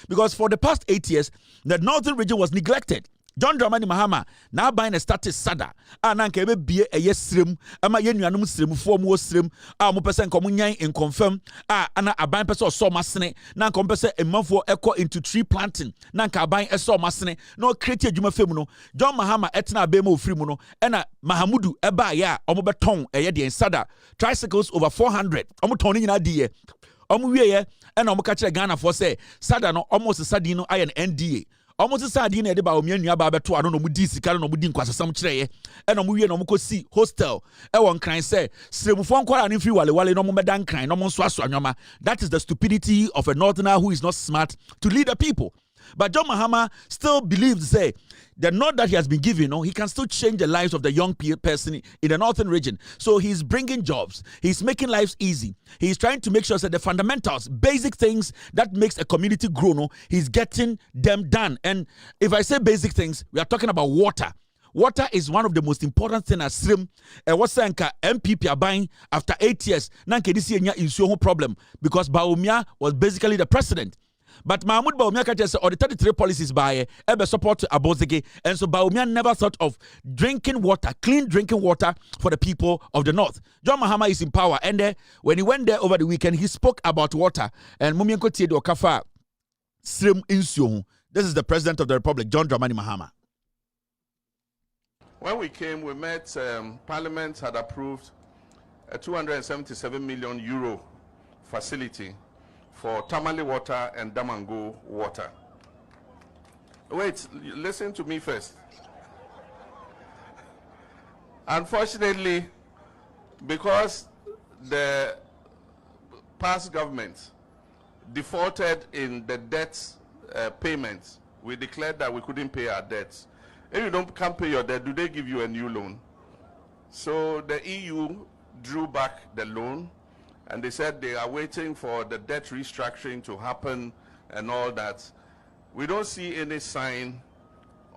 because for the past 8 years, the northern region was neglected. John Dramani Mahama now buying a status sada ananka ebe bie eye srem ama ye nuanom srem fo mo srem a mo pese nko nyan in confirm ana aban pese so masene na nko pese emafo ekọ into tree planting na nka aban eso masene no create adwuma fem no John Mahama etna abe ma ofiri mu no ena Mahamudu eba ya omo beton eye de sada tricycles over 400 omo ton nyina di ye omo wie ye ena omo ka kire Ghana for say sada no almost sadin no aye NDA almost sadi na de ba omia nua ba beto ano no mudi sika no mudi nkwasasam kireye e no mo wie no mo kosi hostel e won kran say sremufo nkwara ne free wale no mo medan kran no mo nso aso anwoma. That is the stupidity of a northerner who is not smart to lead the people. But John Mahama still believes, say, the note that he has been given, he can still change the lives of the young person in the northern region. So he's bringing jobs. He's making lives easy. He's trying to make sure that the fundamentals, basic things that makes a community grow, he's getting them done. And if I say basic things, we are talking about water. Water is one of the most important things as Srim. What's Sanka MPP are buying after 8 years? Nanke this year is your problem because Baumia was basically the president. But Mahmoud Baumia said, or the 33 policies by ebe support to Abozege, and so Baumia never thought of drinking water, clean drinking water for the people of the north. John Mahama is in power, and when he went there over the weekend, he spoke about water. And Mumienko Tiedo Kafa Srim Insuo. This is the president of the Republic, John Dramani Mahama. When we came, we met. Parliament had approved a 277 million euro facility for Tamale water and Damango water. Wait, listen to me first. Unfortunately, because the past government defaulted in the debt payments, we declared that we couldn't pay our debts. If you can't pay your debt, do they give you a new loan? So the EU drew back the loan, and they said they are waiting for the debt restructuring to happen and all that. We don't see any sign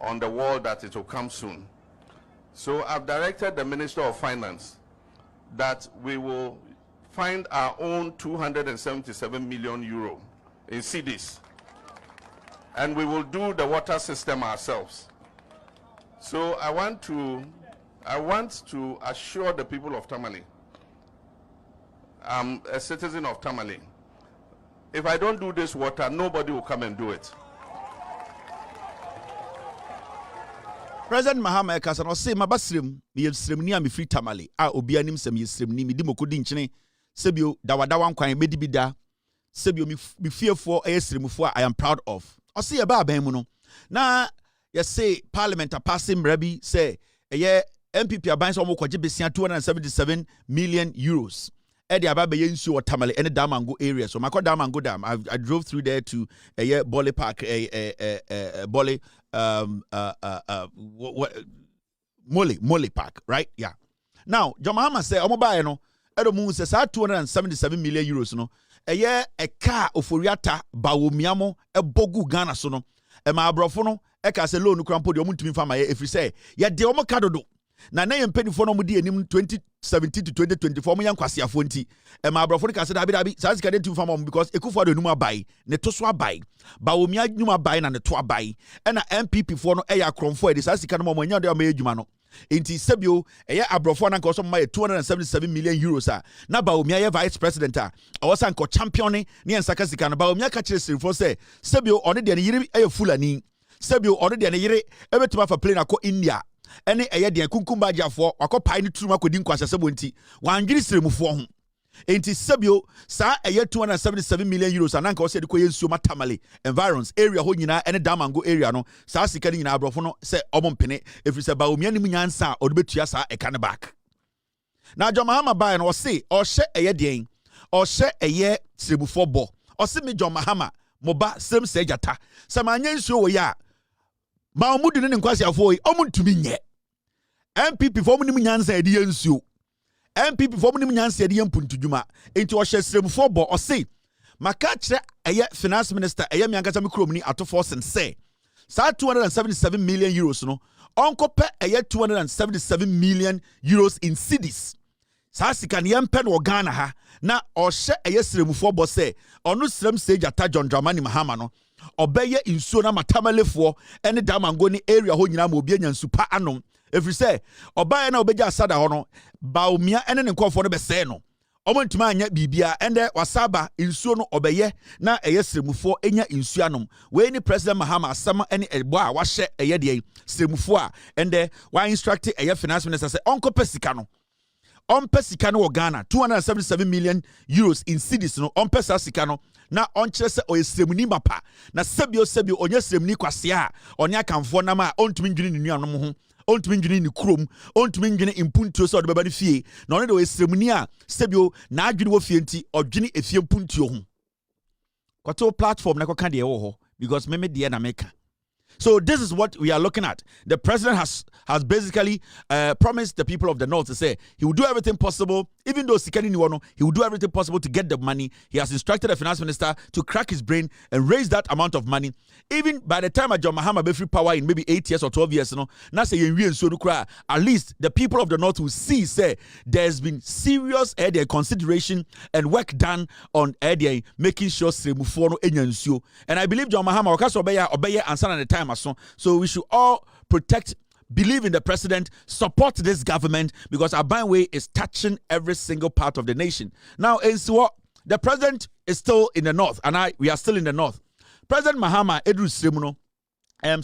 on the wall that it will come soon. So I've directed the Minister of Finance that we will find our own 277 million euro in cedis, and we will do the water system ourselves. So I want to assure the people of Tamale, I'm a citizen of Tamale. If I don't do this water, nobody will come and do it. President Mahama Kasano say mabasrim mi yesrem ni am free Tamale a obi anim sem yesrem ni mi di mokodi nkyene sebio dawadawan kwan medi bi da sebio mi fearful yesremfo I am proud of. O say e ba ban mu no na say parliament a passing rabi say eye MPP aban so mo kwaje besia 277 million euros. Edi ababe yensu Tamale any Damango area. So mako Damango Dam. I drove through there to Bole Park, Bole Mole Park, right? Yeah. Now, John Mahama say omoba no edo mu say 277 million euros no. A car oforiata bawomiamo ebogu Ghana so no. E ma abrofo no e ka say loan krampo de omuntumi fa ma ye efri say ye de omo kadodo. Na na yempeni no mudi enim 2017 to 2024 mo yankwasiafo nti e ma abrofo ka se dabi sa sika de tu fam because ekufo do num abai ne to so abai ba omi anum abai na ne to abai e na MPP fo no e ya kromfo e de sa sika no mo nya de ma edwuma no nti sebio e ya abrofo na nka so ma 277 million euros a na ba omi ya vice president a o sa nko champion ne nsaka sika no ba omi aka kire sirifo se sebio one de ne yiri e fulani sebio one de ne yiri e betuma fa plane akọ India ene eye de kunkumba jafo wakopai ni turuma kodi nkwasase bonti wanwiri siremufo ho Enti sebio sa eye 277 million euros ananka o se de koye nsuo matamale environs area ho nyina ene Damango area no sa sika ni nyina abrofo no se omompene efri se ba omia nim nyansa o de betua sa eka ne back. Na John Mahama ba no o se o hye eye den o hye eye srebufo bo o se me John Mahama moba sem se jata se manya nsuo wo ya ma omudu ne nkwasi afo yi omuntumi nye MPP fo nim nyansa edi nsuo MPP for many years said yam puntujuma into a share for bo or say Makachre a finance minister a yamiankasami kromni at force and say sa 277 million euros no uncle pe a 277 million euros in cedis. Sa sikan yam pen or Ghana ha na or share a yesrem for bo say or no srem stage at John Dramani Mahama no obeye in sona matamale for any Damangoni area ho nyina mo obi anyan super anom. If you say, Obaya na obeja asada hono, baumia ene nkofo no bese no. Omo ntuma anya bibia ende wasaba insuo no obeye na sremufo enya insuo anom. We ni President Mahama asama ene ebo a wahye de sremufo a ende wa instruct finance minister say onko pesika no. On pesika no Ghana 277 million euros in cedis no on pesa sika no na on kyerɛ sɛ ɔyɛ sremuni mapa na sebio ɔnyɛ sremuni kwase a ɔne akamfo nam a ɔntumi ndwene ne nuanom ho ontumi ndwene ne krom ontumi ndwene impuntuo so de beba ne fie na one de we sremuni a sebio na adwene wo fie nti odwene efie impuntuo ho kwato platform na koka de wo ho because meme de na meka. So this is what we are looking at. The president has basically promised the people of the north to say he will do everything possible, even though Sikani Niwono, he will do everything possible to get the money. He has instructed the finance minister to crack his brain and raise that amount of money. Even by the time John Mahama be free power in maybe 8 years or 12 years, now say at least the people of the north will see say there's been serious consideration and work done on making sure Sremufono enyansuo. And I believe John Mahama obeye answer at the time. So we should all believe in the president, support this government because Abanwe is touching every single part of the nation. Now, the president is still in the north, and we are still in the north. President Mahama Edru Sremuno,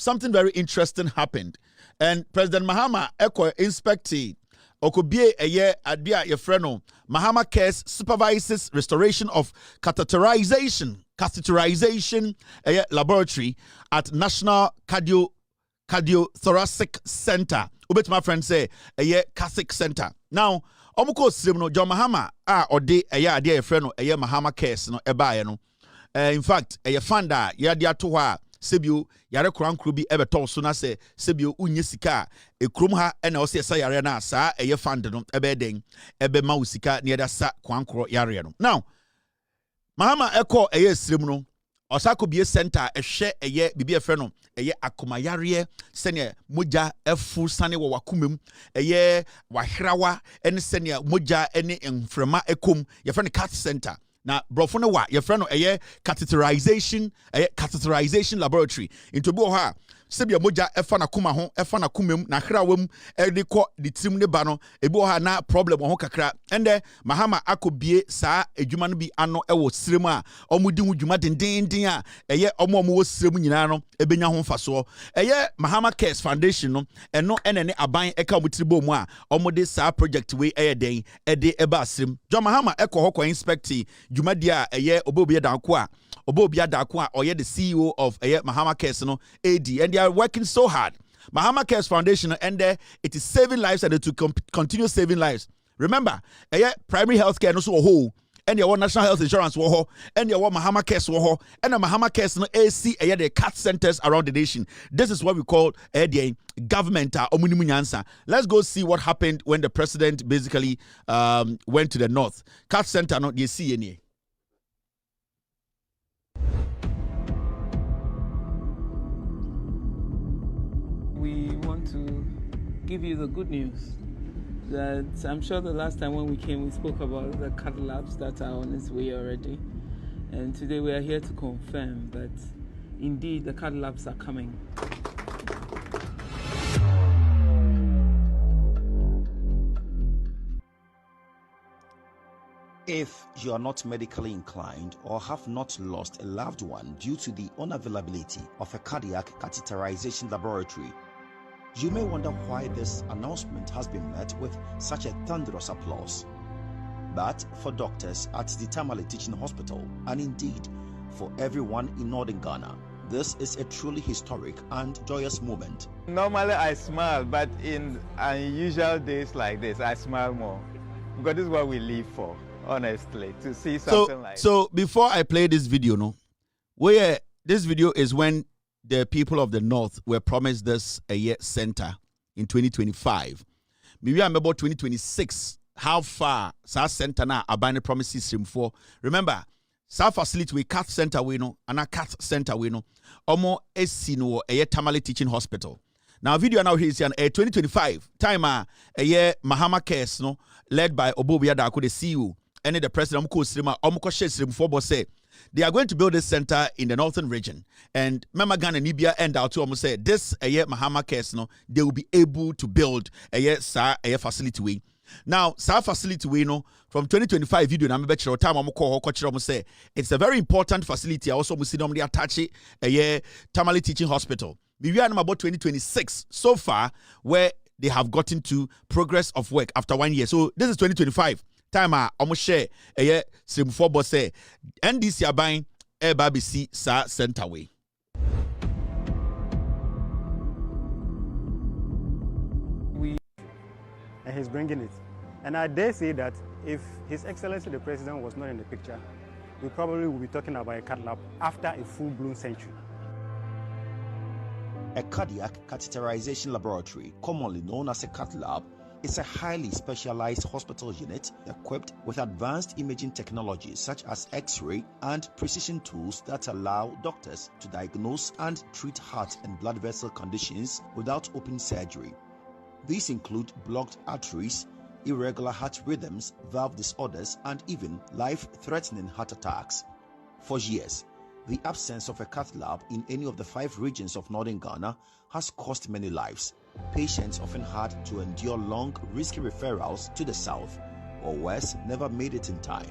something very interesting happened, and President Mahama inspected Okobie eye adia yefreno Mahama Cares supervises restoration of catheterization laboratory at National Cardiothoracic Center. Ubet my friend say Catholic Center. Now, omuko sremno John Mahama ode adia yefreno Mahama Cares no ebaye no. In fact, fanda yadia to ha sebio yare krankro bi ebeto so na se sebio unye sika ekrom ha na o se yare na sa fanda no ebeden ebe ma usika ne da sa krankro yare no. Now Mahama srem no osako bie center ehwe bibi efre no akoma yare sene moja efu sane wo wakumem wahrawa ene sene moja ene enfrema ekom yefre no cat center. Na brofo no wa ye friend no catheterization laboratory into bo ha sebia moja efa na kuma ho efa na kumem na hrawam de ko de tim ne ba no ebo ha na problem ho kakra ende Mahama akobie saa adwuma no bi ano ewo srem a omudi hu dwuma dendenden a omo wo srem nyina no ebenya ho mfaso Mahama Cares Foundation no eno enene aban eka omutiribo mu a omode saa project we den ede eba srem John Mahama hoko inspect dwuma dia obobia danko a oye the CEO of Mahama Cares no AD, and they are working so hard. Mahama Cares Foundation and it is saving lives and it will continue saving lives. Remember, primary health care no so whole and your national health insurance wo and your Mahama Cares wo and the Mahama Cares no AC the cat centers around the nation. This is what we call the government omunimunyansa. Let's go see what happened when the president basically went to the north. Cat center no you see any. We want to give you the good news that I'm sure the last time when we came, we spoke about the cat labs that are on its way already. And today we are here to confirm that indeed the cat labs are coming. If you are not medically inclined or have not lost a loved one due to the unavailability of a cardiac catheterization laboratory, you may wonder why this announcement has been met with such a thunderous applause. but for doctors at the Tamale Teaching Hospital, and indeed for everyone in northern Ghana, this is a truly historic and joyous moment. Normally I smile, but in unusual days like this, I smile more. Because this is what we live for, honestly, to see something like So before I play this video, this video is when the people of the North were promised this a year center in 2025. Maybe I'm about 2026. How far South Center now abandoned promises him for? Remember, South facility we cat center we know, and a cat center we know. Omo esino a Tamale Teaching Hospital. Now video now here is an 2025 time a year Mahama case no led by Obobia Dako the CEO and the president Omko Srima Omko Shesrim for say they are going to build this center in the northern region. And Mama Ghana and Libya end out to almost say this a year Mahama case no they will be able to build a year facility way. Now, South facility we know from 2025 video na me time I'm call say it's a very important facility. I also must see them attach it a year Tamale Teaching Hospital. We are about 2026 so far where they have gotten to progress of work after 1 year. So this is 2025. Time I almost share a year sim for boss say NDC are buying a BBC Sa Center way. And he's bringing it. And I dare say that if His Excellency the President was not in the picture, we probably will be talking about a cath lab after a full-blown century. A cardiac catheterization laboratory, commonly known as a cath lab, is a highly specialized hospital unit equipped with advanced imaging technologies such as X-ray and precision tools that allow doctors to diagnose and treat heart and blood vessel conditions without open surgery. These include blocked arteries, irregular heart rhythms, valve disorders, and even life-threatening heart attacks. For years, the absence of a cath lab in any of the 5 regions of northern Ghana has cost many lives. Patients often had to endure long, risky referrals to the south, or worse, never made it in time.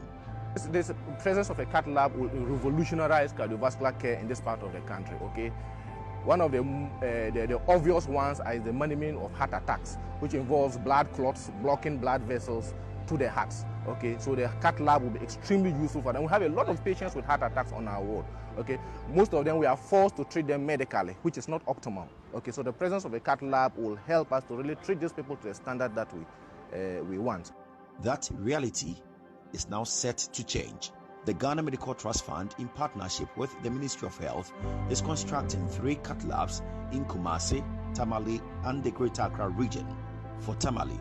This presence of a cath lab will revolutionize cardiovascular care in this part of the country, okay? One of the obvious ones is the management of heart attacks, which involves blood clots, blocking blood vessels to the hearts. Okay, so the cath lab will be extremely useful for them. We have a lot of patients with heart attacks on our ward. Okay, most of them we are forced to treat them medically, which is not optimal. Okay, so the presence of a cath lab will help us to really treat these people to the standard that we want. That reality is now set to change. The Ghana Medical Trust Fund, in partnership with the Ministry of Health, is constructing 3 cath labs in Kumasi, Tamale, and the Greater Accra region. For Tamale,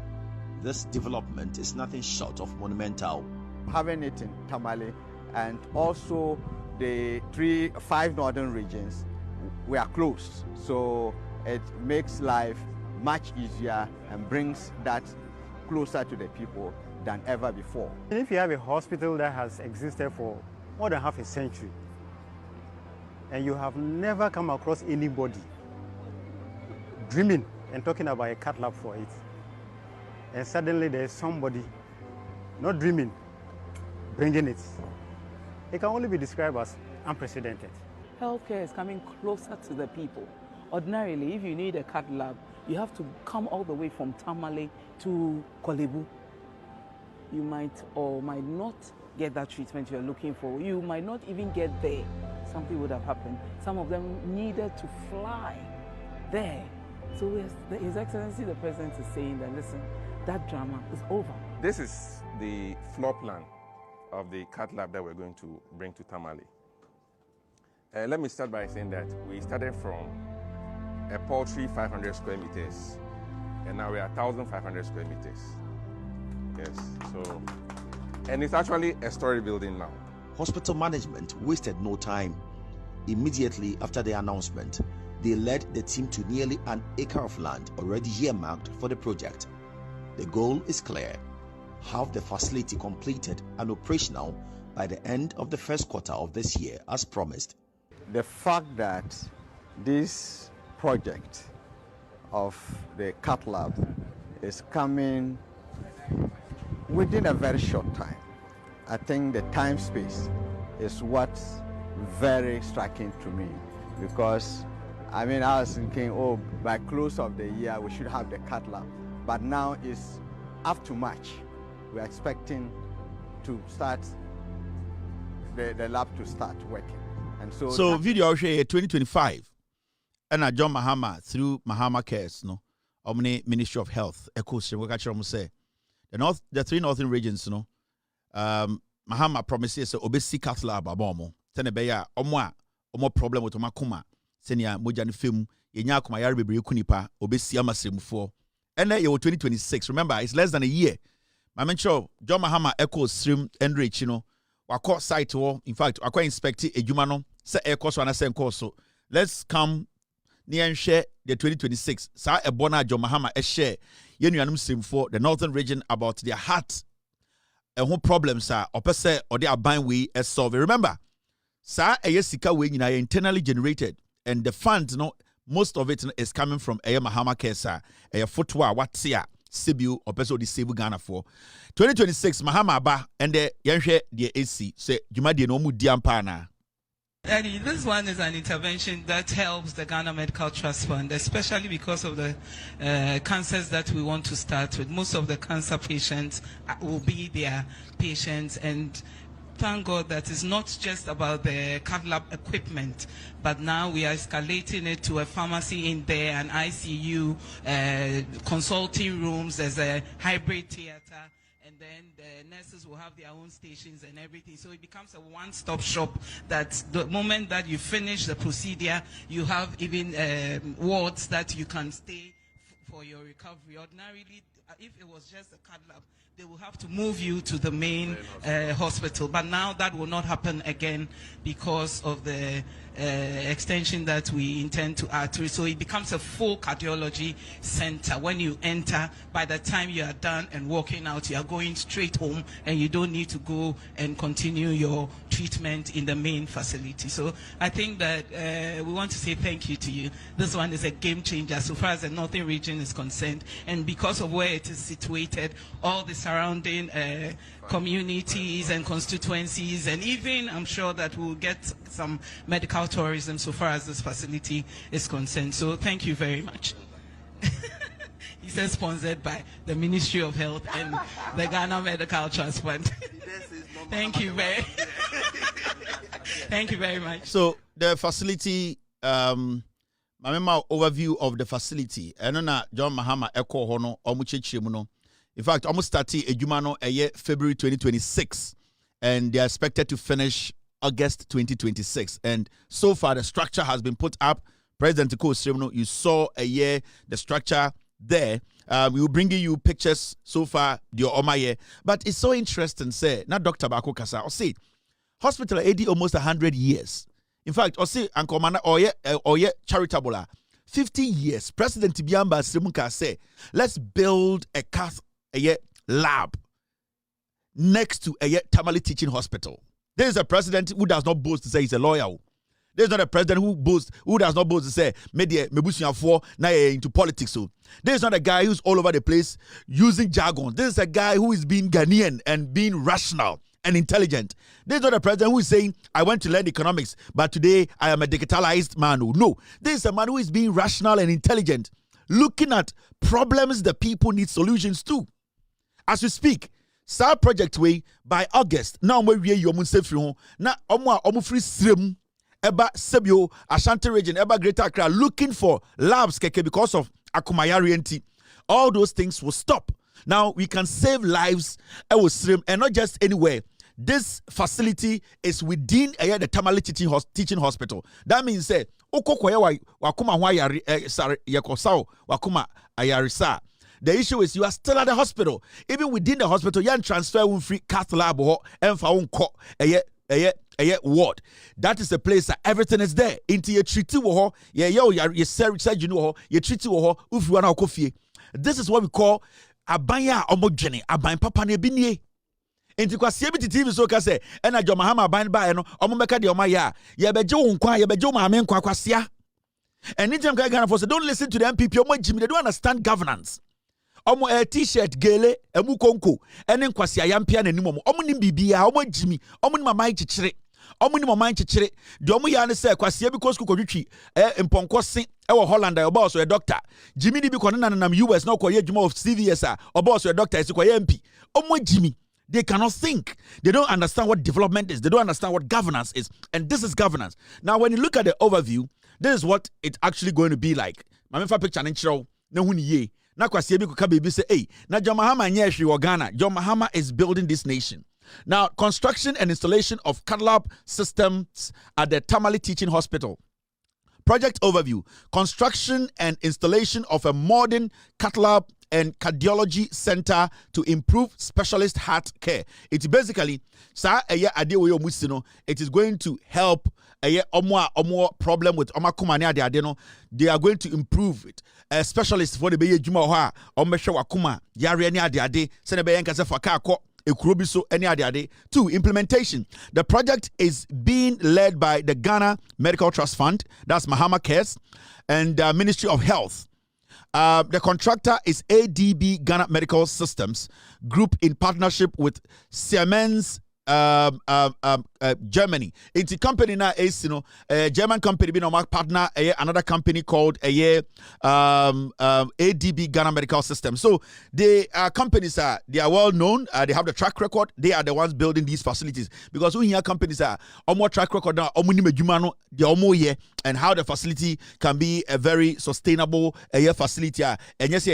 this development is nothing short of monumental. Having it in Tamale and also the 5 northern regions, we are close, so it makes life much easier and brings that closer to the people than ever before. If you have a hospital that has existed for more than half a century and you have never come across anybody dreaming and talking about a cath lab for it, and suddenly there's somebody not dreaming, bringing it, it can only be described as unprecedented. Healthcare is coming closer to the people. Ordinarily, if you need a cath lab, you have to come all the way from Tamale to Kolebu. You might or might not get that treatment you're looking for. You might not even get there. Something would have happened. Some of them needed to fly there. So His Excellency the President is saying that, listen, that drama is over. This is the floor plan of the cath lab that we're going to bring to Tamale. Let me start by saying that we started from a paltry 500 square meters, and now we are 1,500 square meters. Yes, so, and it's actually a story building now. Hospital management wasted no time. Immediately after the announcement, they led the team to nearly an acre of land already earmarked for the project. The goal is clear: have the facility completed and operational by the end of the first quarter of this year as promised. The fact that this project of the cath lab is coming within a very short time, I think the time space is what's very striking to me, because I mean, I was thinking, oh, by close of the year we should have the cath lab, but now it's up to March. We're expecting to start the lab to start working. And so video share 2025 and John Mahama through Mahama Cares no Omni Ministry of Health echo stream we catch say the three northern regions no Mahama promises obesi cat lab abomo tene be ya omo problem with omakoma senia moja ne fem yenya akoma yare bebre kunipa obesi amasremfo and then 2026 remember it's less than a year my mention John Mahama echo stream enrich wako site wo in fact wako inspect ejuma no se ekoso na se nkoso let's come near share the 2026 sa ebona John Mahama share yenuanum simfo the northern region about their heart and who problems are opese or they are buying we solve. Remember sa sika we nyina internally generated and the funds most of it is coming from Mahama Kesa footwear watia Sibiu opeso di save Ghana for 2026 Mahama ba and the yenhwe the AC say jumadi no mu diampa na. Daddy, this one is an intervention that helps the Ghana Medical Trust Fund, especially because of the cancers that we want to start with. Most of the cancer patients will be their patients, and thank God that it's not just about the cath lab equipment, but now we are escalating it to a pharmacy in there, an ICU, consulting rooms, there's a hybrid theater. And then the nurses will have their own stations and everything. So it becomes a one-stop shop that the moment that you finish the procedure, you have even wards that you can stay for your recovery. Ordinarily, if it was just a cath lab, they will have to move you to the main hospital. But now that will not happen again because of the extension that we intend to add to it. So it becomes a full cardiology center. When you enter, by the time you are done and walking out, you are going straight home and you don't need to go and continue your treatment in the main facility. So I think that we want to say thank you to you. This one is a game changer so far as the northern region is concerned. And because of where it is situated, all the surrounding communities and constituencies, and even I'm sure that we'll get some medical tourism so far as this facility is concerned. So thank you very much. He says sponsored by the Ministry of Health and the Ghana Medical Trust Fund. Thank you very thank you very much. So the facility my overview of the facility and na John Mahama Eko Hono Omuchechimuno. In fact, almost starting Ejumano a year February 2026, and they are expected to finish August 2026. And so far, the structure has been put up. President Ko, you saw a year the structure there. We will bring you pictures so far, your Omaye. But it's so interesting, say, not Dr. Bako Kasa, or say, hospital AD almost 100 years. In fact, or say, Uncle Mana, or charitable, 50 years. President Tibiamba Srimunka say, let's build a lab next to a Tamale Teaching Hospital. There is a president who does not boast to say he's a lawyer. There is not a president who does not boast to say media mebusiafo na into politics. So there is not a guy who's all over the place using jargon. This is a guy who is being Ghanaian and being rational and intelligent. This is not a president who is saying, I went to learn economics, but today I am a digitalized man. No, this is a man who is being rational and intelligent, looking at problems that people need solutions to. As we speak, SAR project way by August. Now we you free na omu free srem eba Sebio Ashanti region eba Greater Accra looking for labs keke because of Akumayari NT. All those things will stop. Now we can save lives and not just anywhere. This facility is within the Tamale Teaching Hospital. That means say wakuma wakuma ayarisa. The issue is you are still at the hospital. Even within the hospital, you can transfer free cath lab and ward. That is the place that everything is there. Into your treaty this is what we call abaya homogeny, aban papa ne binie. Into kwasi bi TV so ka say na John Mahama aban ba no omomeka de omaya ye beje wo nkwa ye beje wo maame nkwa kwasia. And anytime Ghana for say don't listen to the MPP omojimi, they don't understand governance. Omo t-shirt gele emu konko ene nkwasi ayampia na nimu omo nim bibia omo jimi omo nim aman chichire omo nim aman chichire de omo ya ne se kwasi bi kosko kodwitwi mponko se e wo Holland e boss e doctor jimi ni bi kono na nam US na koye dwuma of CVS a o boss e doctor e koye MP omo jimi They cannot think. They don't understand what development is. They don't understand what governance is. And this is governance. Now, when you look at the overview, this is what it's actually going to be like. Mamifa picture in Chiro, no huni ye. Na kwasi ebi kuka baby say, hey, na John Mahama nyeshi wa Ghana. John Mahama is building this nation. Now, construction and installation of cath lab systems at the Tamale Teaching Hospital. Project overview: construction and installation of a modern cath lab and cardiology center to improve specialist heart care. It's basically, it is going to help omo problem with oma. They are going to improve it. A specialist for the beye juma ha omeshe wakuma yare ni ade sene be yanka se faka akọ ekrobiso any ade. 2. Implementation. The project is being led by the Ghana Medical Trust Fund, that's Mahama Cares, and Ministry of Health. The contractor is ADB Ghana Medical Systems Group in partnership with Siemens Germany. It's a company now is German company being a partner another company called ADB Ghana Medical Systems. So they are companies they are well known. They have the track record. They are the ones building these facilities because we hear companies are more track record now. And how the facility can be a very sustainable facility. And yes,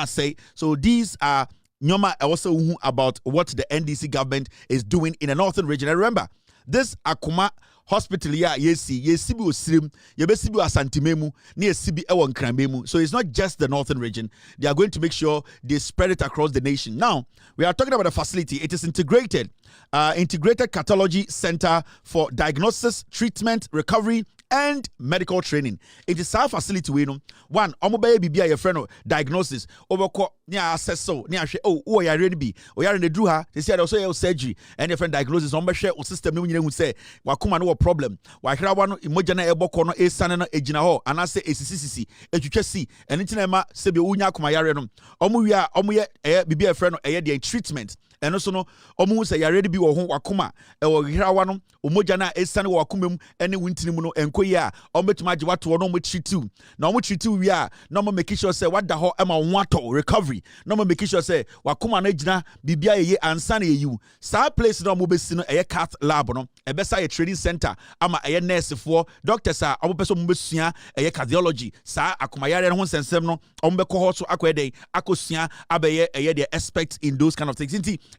say so. These are Nyoma also about what the NDC government is doing in the northern region. And remember, this Akuma hospital yesibi osrim yebesibi asantimemu ni yesibi ewon kranbemu. So it's not just the northern region. They are going to make sure they spread it across the nation. Now, we are talking about a facility. It is integrated pathology center for diagnosis, treatment, recovery, and medical training. It is our facility we know. One, omobaye bibia your friend diagnosis. Oboko ni assess so ni ahwe oh ya ready be. O ya re dru ha. They say also your surgery and your friend diagnosis ombehwe o system no nyina hu say wakoma no problem. Wa hira wa no emoja na eboko no esane no ejina ho anase esisisi etwetwa si. Eni tina ma sebe unya akoma yare no. Omo wi a omo ye bibia your friend no the treatment. And also no omo say ya ready be wo ho wakoma e wo hira wa no omoja na esane wo wakoma mu ene wuntini mu no enkoyi a ometuma age wato no mo treatu na omo treatu wi a na omo make sure say wada ho ema wato recovery na omo make sure say wakoma na gina bibia ye ansa na yeyu sa place na omo besi no cath lab no ebesa ye training center ama nurse for doctors a omo peso omo besua cardiology sa akomayare ho sensem no omo be ko so akwede akosua abaye the experts in those kind of things.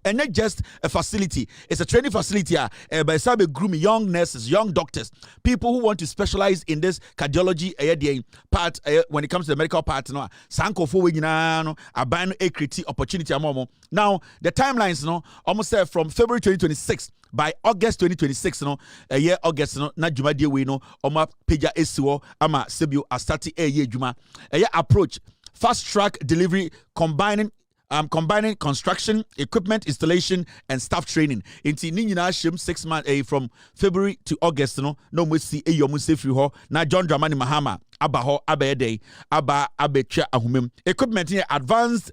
And not just a facility, it's a training facility by Sabe groom young nurses, young doctors, people who want to specialize in this cardiology part when it comes to the medical part. No, sanko for no aban equity opportunity amomo. Now the timelines almost from February 2026 by August 2026 August na juma die we oma peja esiwo ama sebio astati juma approach fast track delivery combining construction, equipment installation, and staff training. Inti ni nyina shim 6 months from February to August no mo si yomu sefri ho na John Dramani Mahama aba ho abede aba abetwa ahumem. Equipment here advanced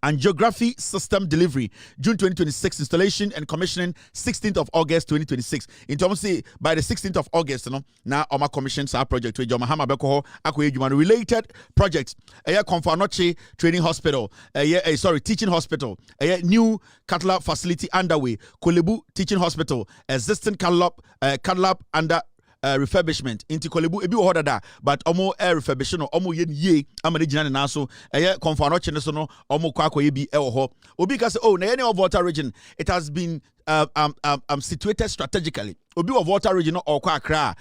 and geography system delivery June 2026 installation and commissioning 16th of August 2026 in terms of by the 16th of August now Oma commissions our project with John Mahama Beko Akoyejuman related projects Konfanoche training hospital teaching hospital new cath lab facility underway Kolebu teaching hospital existing cath lab under refurbishment into Kolebu ebi wo da but omo refurbishment omo ye amane gina na so confirm no chene so no omo kwa akoye bi ho obi ka say oh na any of Volta region it has been situated strategically obi of Volta region or kwa Accra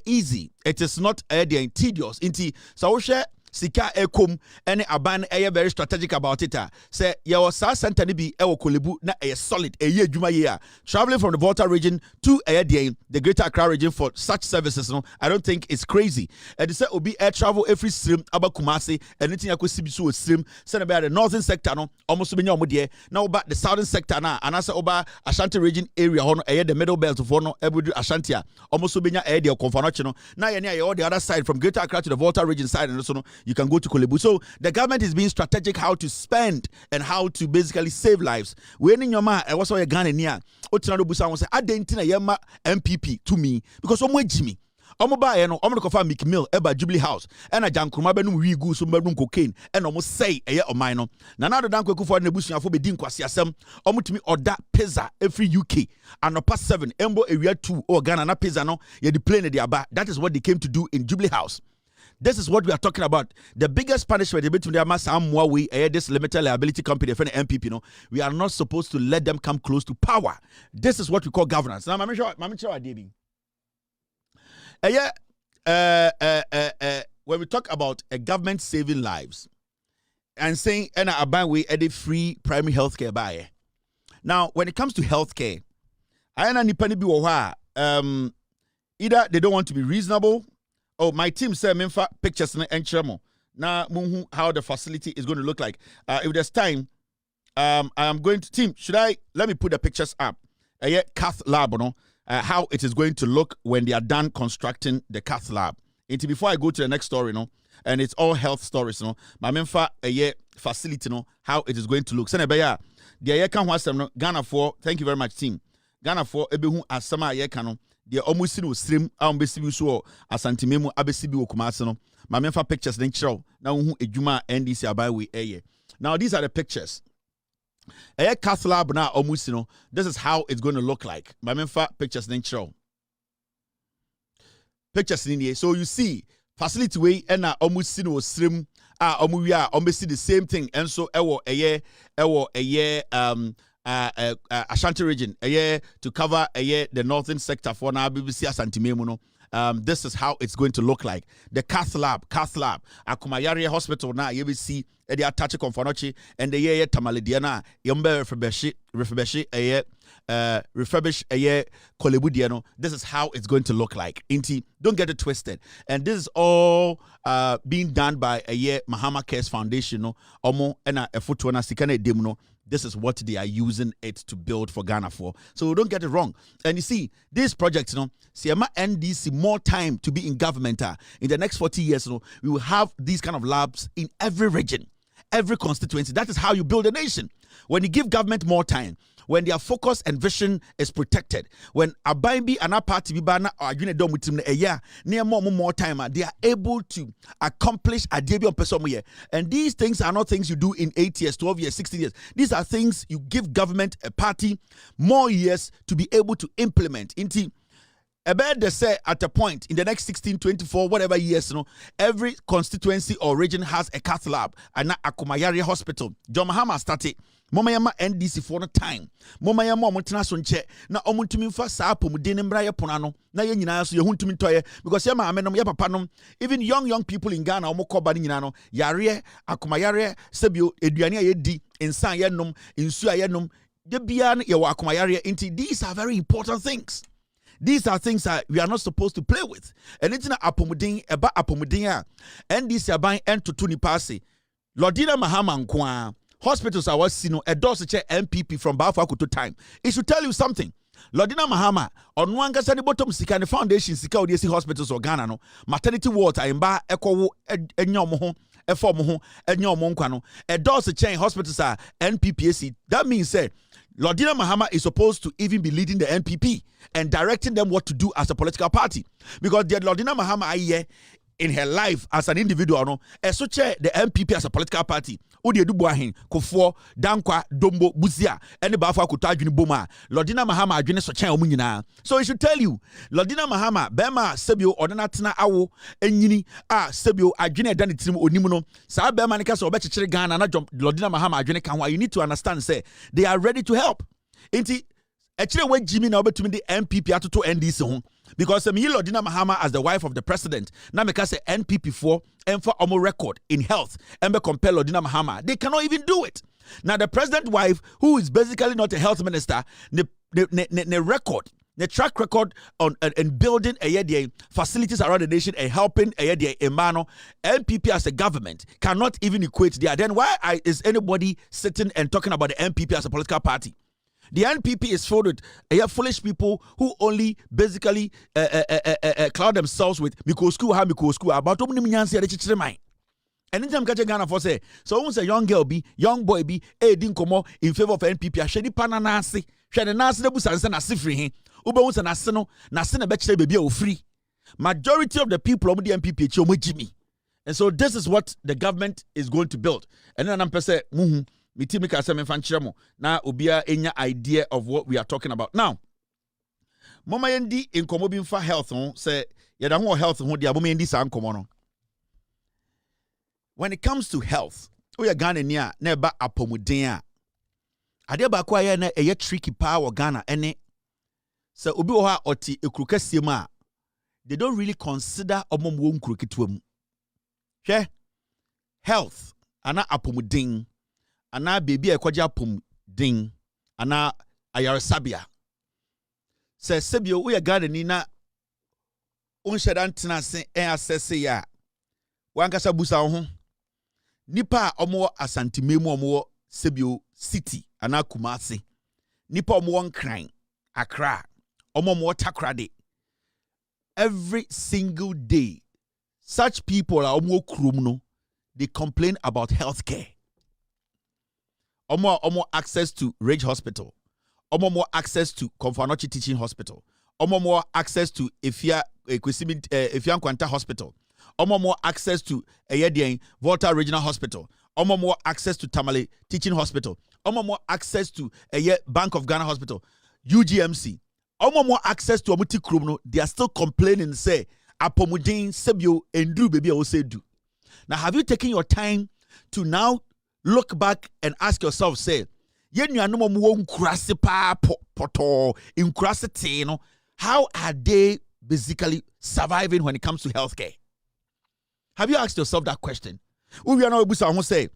easy it is not tedious inti so wo hwe sika ekom ene aban very strategic about it say your center ni bi Kolebu na solid adwuma ye traveling from the Volta region to the Greater Accra region for such services I don't think it's crazy and say obi air travel every stream aba Kumasi anything akosi bi so stream say na be the northern sector no almost be nyom de now about the southern sector na and say oba Ashanti region area ho no the middle belt for no ebudu Ashanti almost be nya the Konfanoche no na ye the other side from Greater Accra to the Volta region side and so no you can go to Kolebu. So the government is being strategic how to spend and how to basically save lives. When in your man, I was a Ghanaian, Otinado Busan was say, I didn't yema MPP to me because I'm Jimmy. Omo ba no omo kofa Mick Mill eba Jubilee House ena jankroma benum wi gu so benum cocaine ena omo say eye oman no na na dodan kwekufo na busuafo be di nkwase asem omo tumi order pizza every UK anopa 7 embo ewia 2 o Ghana na pizza no ye di plane de aba. That is what they came to do in Jubilee House. This is what we are talking about. The biggest punishment between the Amasa we this limited liability company, the MPP, no, we are not supposed to let them come close to power. This is what we call governance. Now, when we talk about a government saving lives and saying we a free primary health care buy. Now, when it comes to health care, either they don't want to be reasonable. Oh, my team said Memphis pictures and Chermo. Now, how the facility is going to look like. If there's time, I am going to team. Let me put the pictures up. Cath lab, how it is going to look when they are done constructing the cath lab. Until before I go to the next story, and it's all health stories, my Memphis facility, how it is going to look. Senebeya, the Ghana for. Thank you very much, team. Ghana for Ebehu Asama Yekano. The almost no stream besibi so asantimemu abesibi okumase no ma memfa pictures den chiro na hu edwuma NDC abai we eye. Now these are the pictures. Cath lab na almost this is how it's going to look like. Ma memfa pictures den chiro. Pictures in here. So you see facility way na almost no stream omuwia ombesi the same thing and so ewo Ashanti region to cover the northern sector for now BBC Asante Memu. This is how it's going to look like. The cath lab Akumayari Hospital na YBC the Atache Konfanochi and the ye Tamalidiana Yombe refurbish Kolebudiano. This is how it's going to look like. Inti, don't get it twisted. And this is all being done by Mahama Cares Foundation, Omo and a Futuana Sikane Demno. This is what they are using it to build for Ghana for. So don't get it wrong. And you see, this project, Siama NDC more time to be in government. In the next 40 years, we will have these kind of labs in every region, every constituency. That is how you build a nation. When you give government more time, when their focus and vision is protected, when Abaimbi and a party bibana or unit done with a year near more time, they are able to accomplish a debut on person. And these things are not things you do in 8 years, 12 years, 16 years. These are things you give government, a party, more years to be able to implement. Into about they say at a point in the next 16, 24, whatever years, every constituency or region has a cath lab and a Akumayari hospital. John Mahama started. Mama yama NDC for no time. Mama yama omotena so nche na omuntumi mfa saa pomuden mbra ye ponano na ye nyina so ye huntumi toye because yama amenom ye papa nom even young people in Ghana omokoba ni nyina no yare akoma yare sebio eduane ye di ensan ye nom ensu ye nom de bia ye wa akoma yare nti. These are very important things. These are things that we are not supposed to play with. And it's na apomuden eba apomuden a NDC aban entoto ni pase Lordina Mahama nkwa hospitals are seen a dosage MPP from Bafaku to time. It should tell you something. Lordina Mahama on one gas and bottom sika and foundation sika odc hospitals or Ghana no maternity ward imba echo enyomo efomo enyomo nkwano a dosage hospitals are NPPAC. That means say Lordina Mahama is supposed to even be leading the NPP and directing them what to do as a political party, because the Lordina Mahama in her life as an individual, no, such the MPP as a political party. Odi edubuahin kofo dankwa dombo buzia ene bafa kutadwini boma Lordina Mahama adwene so chan omu nyina. So it should tell you Lordina Mahama bema sebio odena tena awo enyini sebio adwene eda ne tirim onimu no saa bema ne kase obekekere Ghana na Lordina Mahama adwene kan wa. You need to understand say they are ready to help. Enti ekire we Jimmy na obetumi the MPP atoto NDC ho, because Lordina Mahama as the wife of the president na meka say NPP for and for omo record in health and be compare Lordina Mahama, they cannot even do it. Now the president wife, who is basically not a health minister, the record, the track record on and building facilities around the nation and helping Emano NPP as a government cannot even equate there. Then why is anybody sitting and talking about the NPP as a political party? The NPP is filled with foolish people who only basically cloud themselves with Mikosku about and anytime catch Ghana for say, so once a young girl be, young boy be, didn't come in favor of NPP, a shady pananasi, shady nasi the bus and send a free. Uba was an asino, Nasina betche baby free. majority of the people omo di MPP echi omo jimi. And so this is what the government is going to build. And then I'm say miti mi ka se me fan kire mo na obia enya idea of what we are talking about. Now, mama yendi inkomo bi mfa health ho say yeda ho health ho dia mama yendi sa nkomo no. When it comes to health, we are Ghana nia na eba apomuden a. Ade ba kwa ye na eye tricky pa wo Ghana ene. So obi wo ha oti ekurukasiem a they don't really consider omomwo nkuruketwam. Hwe health ana apomuden ana baby ekwaje apomuden ana ayaresabia. Se sebio we are Ghana ni na unhyedan tena se assess ya. Wankasa busa ho nipa omo asantimemu omo sebio city ana Kumasi nipa omo nkran Accra omo takrade every single day such people are omo krum no they complain about healthcare. Omo access to Rage Hospital, omo access to Komfanochi Teaching Hospital, omo access to Efia Nkwanta Hospital, omo access to Eyedien Volta Regional Hospital, omo access to Tamale Teaching Hospital, omo access to Bank of Ghana Hospital, UGMC, omo access to Omuti Krumno. They are still complaining, say apomudin sebio endru baby o say do. Now have you taken your time to now look back and ask yourself, say, how are they basically surviving when it comes to healthcare? Have you asked yourself that question? We are not able to say,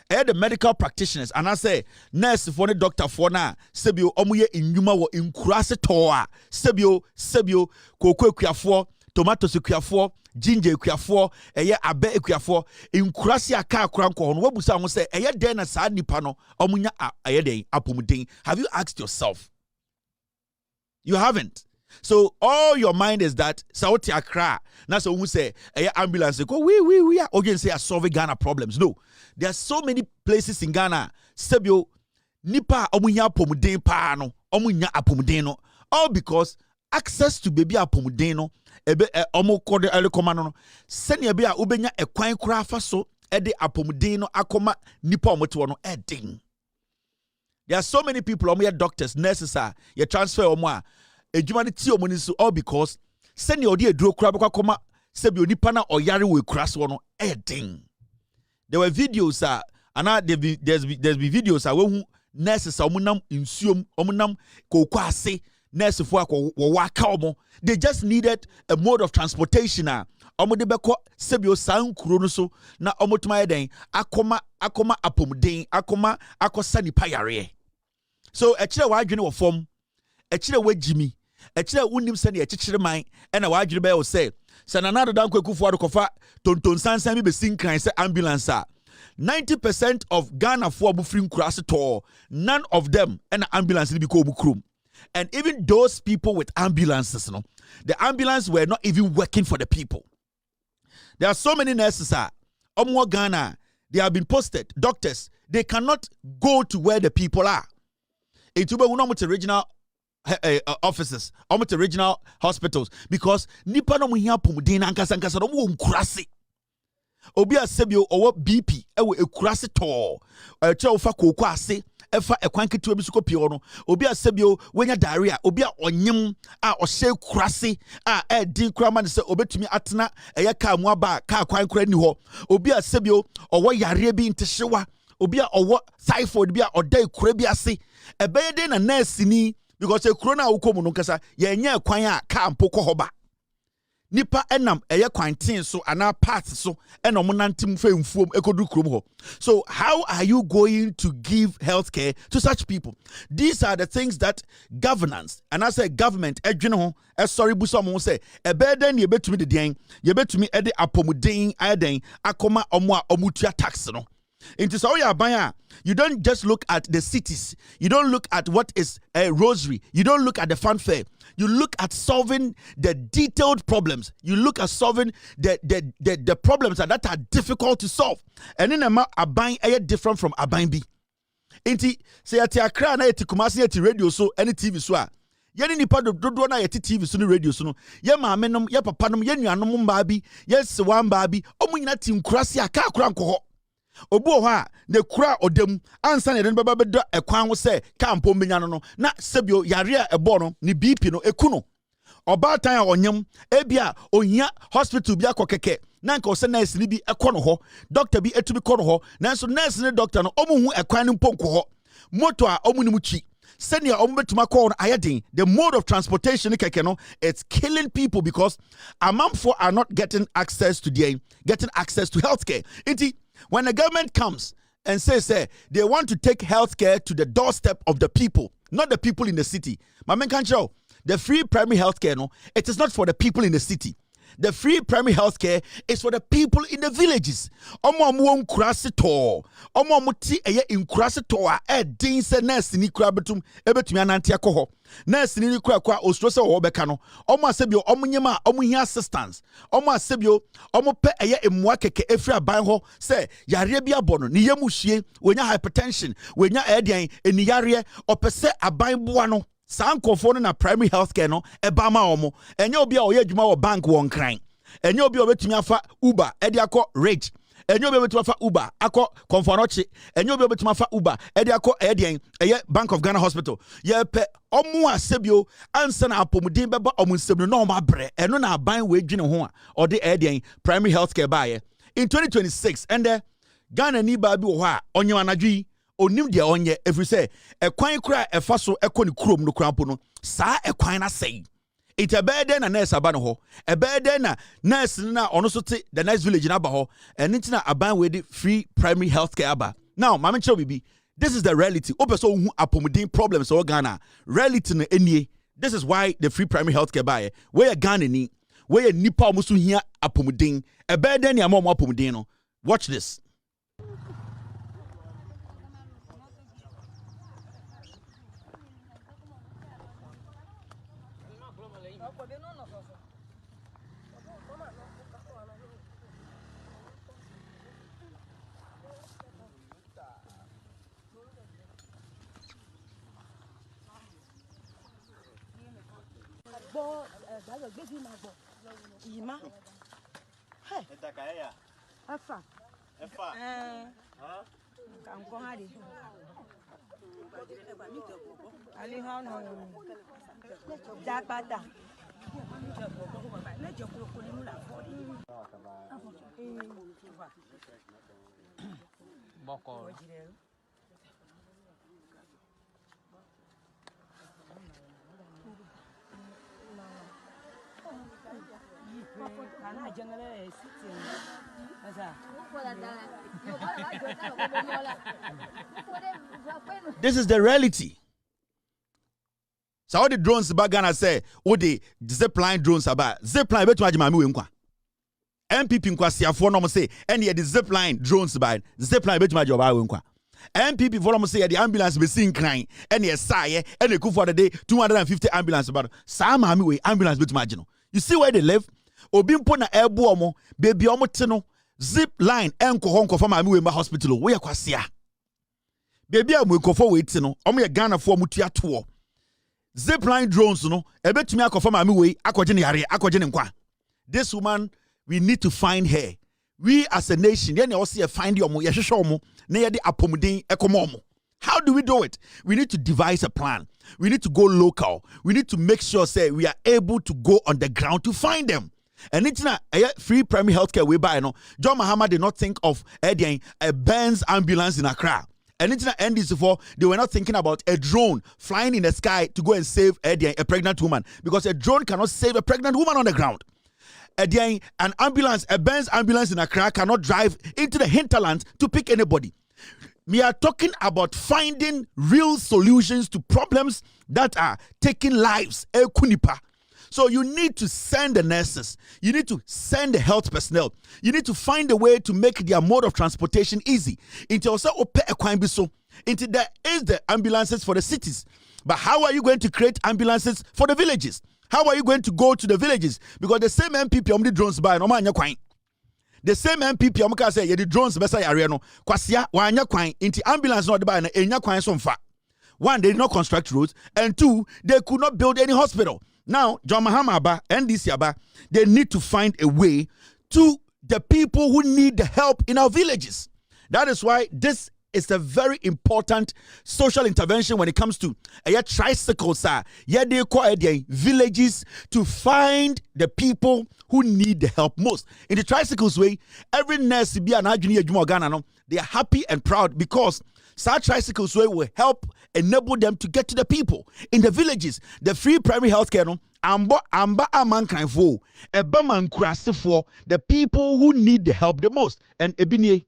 the medical practitioners, and I say, nurse for the doctor for na, sebio omuye inyuma wo inkurase toa, sebio koko ekuafo, tomatoes ekuafo, ginger ekuafo, abe ekuafo, inkurase aka akranko hono wabusa ho say, den na saa nipa no, omunya den apomuden. Have you asked yourself? You haven't. So all your mind is that Saudi Accra, na so who say ambulance go we are again say solve Ghana problems. No, there are so many places in Ghana. Sebio nipa omunya apomuden pa no, omunya apomuden no, all because access to baby apomuden no ebe omo kode elekoma no sene be a ubenya ekwan kura fa so ede apomuden no akoma nipa omoto no edin. There are so many people omo doctors, nurses are you transfer omo a ejumani ti omoni so all because send your dear dro kura bekwa koma sebi onipa na oyare we kura so no edin. There were videos there's been videos when nurses omunam insuom omunam kokwa ase nurse fo waka omo they just needed a mode of transportation omo de beko sebio san kuro no so na omo tuma eden akoma apomden akoma akosa nipa yare. So ekire wa adwene wo fom ekire wa jimi ekire unim se na ekikire man na wa adwene be wo say sanana do dan kwekufo adokofa tonton sansan bi be sinkran se ambulance 90% of Ghana for bufrin kurase to none of them and ambulance bi ko bukrum. And even those people with ambulances, the ambulance were not even working for the people. There are so many nurses Omo Ghana, they have been posted. Doctors, they cannot go to where the people are. It will be regional offices, regional hospitals, because nipa no muhia pomudin ankasa no mu nkurase. Obi asebio owo BP ewo ekurase to che ofa koko ase efa ekwan ketewa bi suko pie no obi asebio wenya diarrhea obi a onyem a ohye kurase a din kura ma ne se obetumi atena eye ka mu aba ka kwan kura ni ho obi asebio owo yare bi ntehyewa obi a owo typhoid bi a odai kura bi ase ebeye den na nurse ni because e kuro na ukomu no nkasa ye nya kwan a ka mpo ko hoba nipa enam eye kwantin so ana part so eno monantim femfuom ekodu krom ho. So how are you going to give healthcare to such people? These are the things that governance and I say government edwene ho sorry buso mo say ebeden ye betumi de den ye betumi ede apomuden aden akoma omo a omutua tax no. Into so you don't just look at the cities. You don't look at what is a rosary. You don't look at the fanfare. You look at solving the detailed problems. You look at solving the problems that are difficult to solve. And in a buying a different from a buying B. Inti say at Accra na eti Kumasi eti radio so any TV so Yɛne nipa dodo na yɛte TV so no radio so no. Yɛ maame nom, yɛ papa nom, yɛ nuanom mbaa bi, yɛ sewa mbaa bi. Omo nyina ti nkurase aka akora nkɔ hɔ. Obu ho a ne kura odem ansa ne den baba beda ekwan wo se kampo menya no na sebio yare a ebo no ne BP no eku no oba tan a onyam ebia ohia hospital bi akokeke na nka ose nurse ni bi ekɔ no ho doctor bi etubi kɔ no ho nanso nurse ne doctor no omu hu ekwan no ponko ho moto a omu ni mu twi senior omu betuma kɔ no ayedin the mode of transportation keke no it's killing people because amamfo are not getting access to healthcare. When the government comes and says they want to take healthcare to the doorstep of the people, not the people in the city. Mamen can show the free primary healthcare, no, it is not for the people in the city. The free primary healthcare is for the people in the villages. Omo amu nkurase omo amuti eye nkurase to a din se nurse ni kura betum ebetumi anante akɔ nurse ni kura kwa ostro se wo beka no omo asebio omo nyema omo hia assistance omo asebio omo pe eye emua keke efri aban ho se yare bia bono ni yemu hwie wonya hypertension wonya edian eni yare opese aban boa no sankofo no na primary healthcare no eba ma omo enye obi a oye adwuma wo bank won kran enye obi a obetumi afa Uber edi akɔ rate enye obi obetumi afa Uber akɔ Komfanochi enye obi obetumi afa Uber edi akɔ edian eye Bank of Ghana Hospital ye pe omo asebio ansa na apomudin beba omo nsebno na omo abre eno na aban we dwene ho a odi edian primary healthcare baaye in 2026 and Ghana ni ba bi wo ha onye anadwi onim dia onye every say ekwan kura efa so ekɔ ne kurom no krampo no saa ekwan na sei it ebeden na nurse aba no ho ebeden na nurse na ono so te the next village na aba ho eni tina aban we the free primary healthcare aba now mama nche bibi this is the reality opeso hu apomudin problems o Ghana reality no enie this is why the free primary healthcare buy where Ghana ni where nipa omusu hia apomudin ebeden ya mo apomudin no watch this. This is the reality. So all the drones about Ghana say, what the zipline drones about zipline betu ajimami we nkwa. MPP nkwa siafo no mo say, and the zipline drones by zipline betu ajimami we nkwa. MPP follow say the ambulance be seen crying and the say and the for the day 250 ambulance about sa mami we ambulance betu ajino. You see where they live? Obi mpo na ebo omo baby omo te no zip line enko ho nko fa mami we ma hospital we yakwasia. Baby am we ko for we te no omo ye Ghana for mutua to. Zipline drones no ebetumi akofa mami we akogye ne yare akogye ne nkwa. This woman we need to find her. We as a nation then also find your ye hwehwe omo na ye de apomuden ekomo omo. How do we do it? We need to devise a plan. We need to go local. We need to make sure say we are able to go on the ground to find them. And it's not a free primary healthcare we buy no. John Mahama did not think of a Benz ambulance in Accra. And it's not NDC for they were not thinking about a drone flying in the sky to go and save a pregnant woman because a drone cannot save a pregnant woman on the ground. An ambulance, a Benz ambulance in Accra cannot drive into the hinterland to pick anybody. We are talking about finding real solutions to problems that are taking lives. So you need to send the nurses. You need to send the health personnel. You need to find a way to make their mode of transportation easy. Into also into there is the ambulances for the cities. But how are you going to create ambulances for the villages? How are you going to go to the villages? Because the same MPP the drones by no man the same MPP can say the drones besa yare no kwasia wanya kwan into ambulance no de by na enya kwan so mfa One, they did not construct roads, and two, they could not build any hospital. Now, John Mahama Aba and this Yaba, they need to find a way to the people who need the help in our villages. That is why this is a very important social intervention when it comes to tricycles. They call villages to find the people who need the help most. In the tricycles way, every nurse be an Ghana, they are happy and proud because such tricycles way will help enable them to get to the people in the villages. The free primary health care, amba amankan for ebaman krasi for the people who need the help the most. And ebini.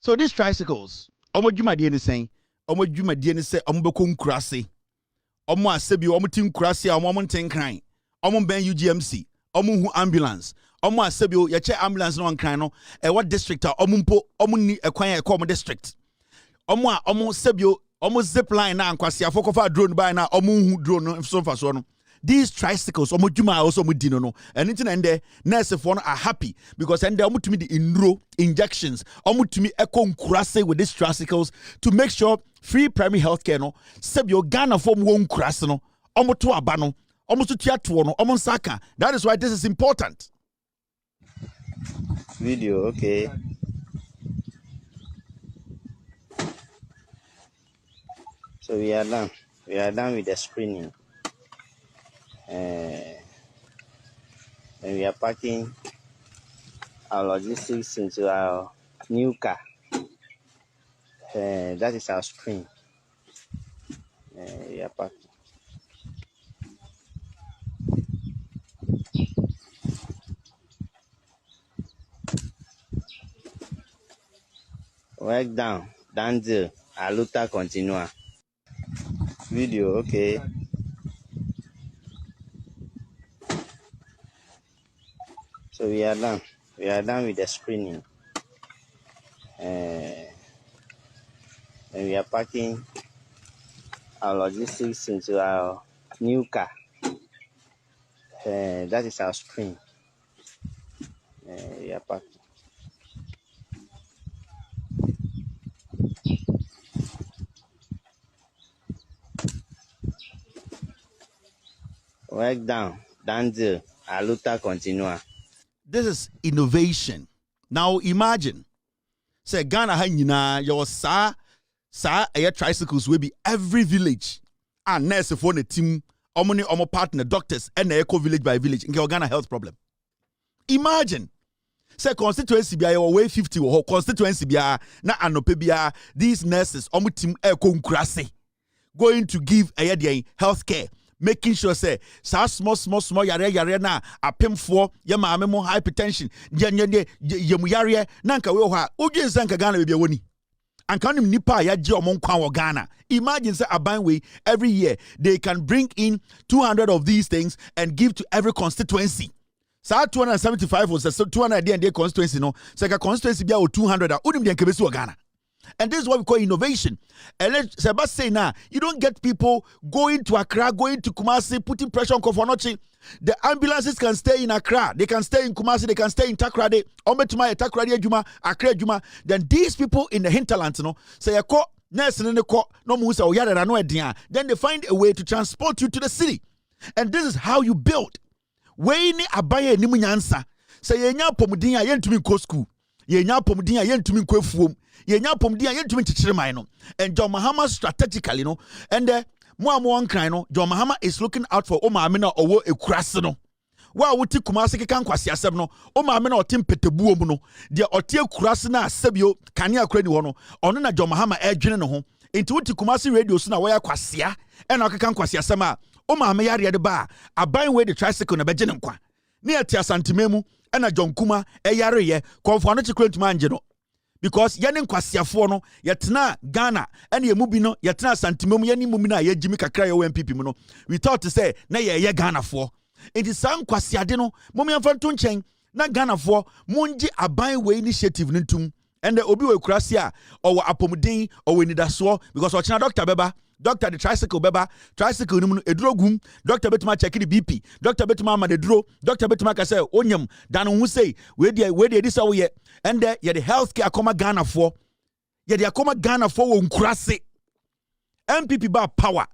So these tricycles, omo dwuma de ni sen, omo dwuma de ni se omo beko nkurase. Omo asebi omo tin nkurase a omo nten kran. Omo ben UGMC, omo hu ambulance. Omo asebi ye che ambulance no kran no e what district a omo mpo omo ni ekwan e ko omo district. Omo sebio omo zip line na ankwase afokofa drone by na omo hu drone no so fa so no. These tricycles, omo juma also mudino no, and it's and the nurse for are happy because and they to me the inro injections, omo to me echo nkurase with these tricycles to make sure free primary health care no, sebio Ghana form one nkurase no, omo to abano, omo to tiatu no, omo saka. That is why this is important. Video, okay. So we are done. We are done with the screening. And we are packing our logistics into our new car. That is our screen. We are packing. Work down. Danzo. A luta continua. Video, okay. So we are done. We are done with the screening. And we are packing our logistics into our new car. That is our screen. We are packing. Work down. Danzo. A luta continua. This is innovation. Now imagine, say Ghana ha your sa air tricycles will be every village and nurse for the team, omo partner doctors and eco village by village in your Ghana health problem. Imagine, say constituency be your way 50 or constituency be na anope be these nurses omo team eco nkurase going to give health care. Making sure say small yare na apem for ya maame mo hypertension yemu yare na nka we ho a odwen sanka Ghana be woni anka nim nipa ya je omon kwan wo Ghana. Imagine say aban we every year they can bring in 200 of these things and give to every constituency. Sa 275 was so 200 and constituency no say ka constituency be o 200 a odim de nkebesi wo Ghana. And this is what we call innovation. And let's say now, you don't get people going to Accra, going to Kumasi, putting pressure on Kofonochi. The ambulances can stay in Accra, they can stay in Kumasi, they can stay in Takrade, Takrade Juma, Accra Juma. Then these people in the hinterland, say nurse in the court, no musa or yada no idea. Then they find a way to transport you to the city. And this is how you build. When abaye ni munyansa, say yenya pomudin a yentumi ko school. Yenya pomudin a yentumi ko efuom. Yenya pomudin a yentumi chichiremai no. And John Mahama strategically and mo nkran no John Mahama is looking out for maame na owo ekurase no. Wa wuti Kumasi kekan kwase asem no maame na otim petebuo mu no de otie kurase na asebio kane akra ni ho no ono na John Mahama edwene ne ho. Enti wuti Kumasi radio so na wo ya kwasea e na kekan kwase asem a maame yare de ba aban we the tricycle na beje ne nkwa. Ne atia santimemu e na John Kuma yare ye konfo no chikura ntuma anje no. Because yene nkwasiafo no yetena Ghana ene yemu bi no yetena santimemu yene mu na yegimi kakra ye MPP mu no we thought to say na ye Ghana fo it is san kwasiade no mom yamfa nto nchen na Ghana fo munji aban we initiative ntum and obi we kurase a owo apomuden owo nidaso because ochina doctor beba doctor the tricycle beba tricycle ni mu edurogum doctor betuma check the BP doctor betuma ama the duro doctor betuma ka say onyam dan hu say we dey this how ye and ye the healthcare akoma Ghana for ye the akoma Ghana for wo nkurase MPP ba power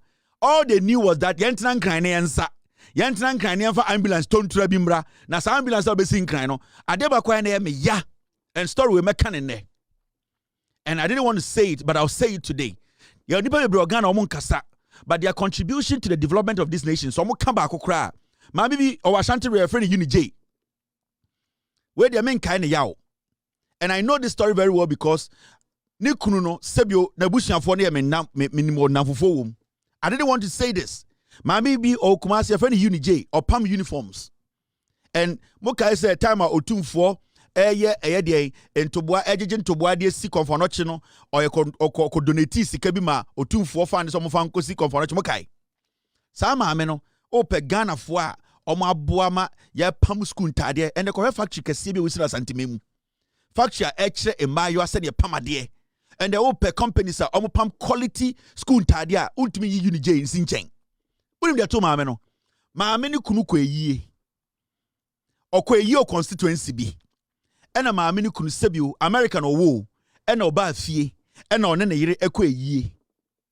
all they knew was that yentran kran ne ensa yentran kran ne fa ambulance tontura bimbra na sa ambulance ba sin kran no adeba kwa na me ya and story we make ne and I didn't want to say it but I'll say it today. But their contribution to the development of this nation, so come back okra. Maybe or Ashanti referring to Uni where the men kind of yaw. And I know this story very well because Nikuno Sebio Nabusian for minimum Nafufo. I didn't want to say this. Maybe or Kumasi friend Uni or Pam uniforms. And Moka said time or 2 4. Day and Toboa agent Toboa de si confornochino or a donati sikabima or 2 4 fund some fanco si confornochmokai. Sama ameno o pe Ghana foa or ma boama ya pamuskun tadia and the correct factory casibi with santimim. Factory extra in Mayo said your pamade and the ope companies are pam quality school tadia ultimately unij in Sincheng. What if two mameno? Ma many kunuko ye or kwe yo constituency be. Ena maame ni kunu sebio American owo ena oba fie ena one na yire ekwa yie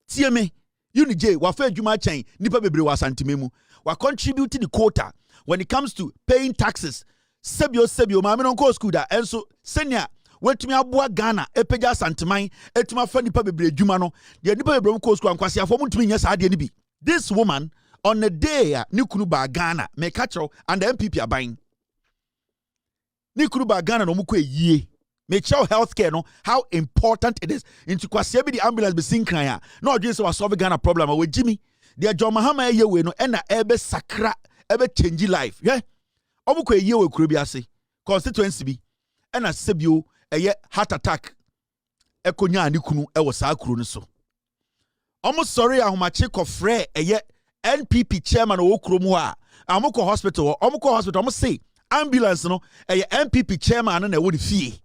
tie me unij wa fa adwuma chen nipa bebre wa santimemu wa contribute the quota when it comes to paying taxes sebio maame no go school da enso senior wetumi aboa Ghana epeja santiman etuma fa nipa bebre adwuma no de nipa bebre go school ankwase afo mutumi nya sa de ni bi. This woman on the day ni kunu ba Ghana me catcho and the MPP aban Nikuruba Ghana no mukwe ye. Make sure healthcare no how important it is. Into kwase bi the ambulance be sin kran ya. No odwen se wa solve Ghana problem we Jimmy. The John Mahama ye we no e na ebe sakra ebe change life. Yeah. Omukwe ye we kuro bi ase. Constituency bi. E na sebio eye heart attack. Ekonya anikunu e wo saa kuro no so. Omo sorry ahomache kofre eye NPP chairman o kuro mu a. Amoko hospital omo say ambulance no MPP chairman na wo the fee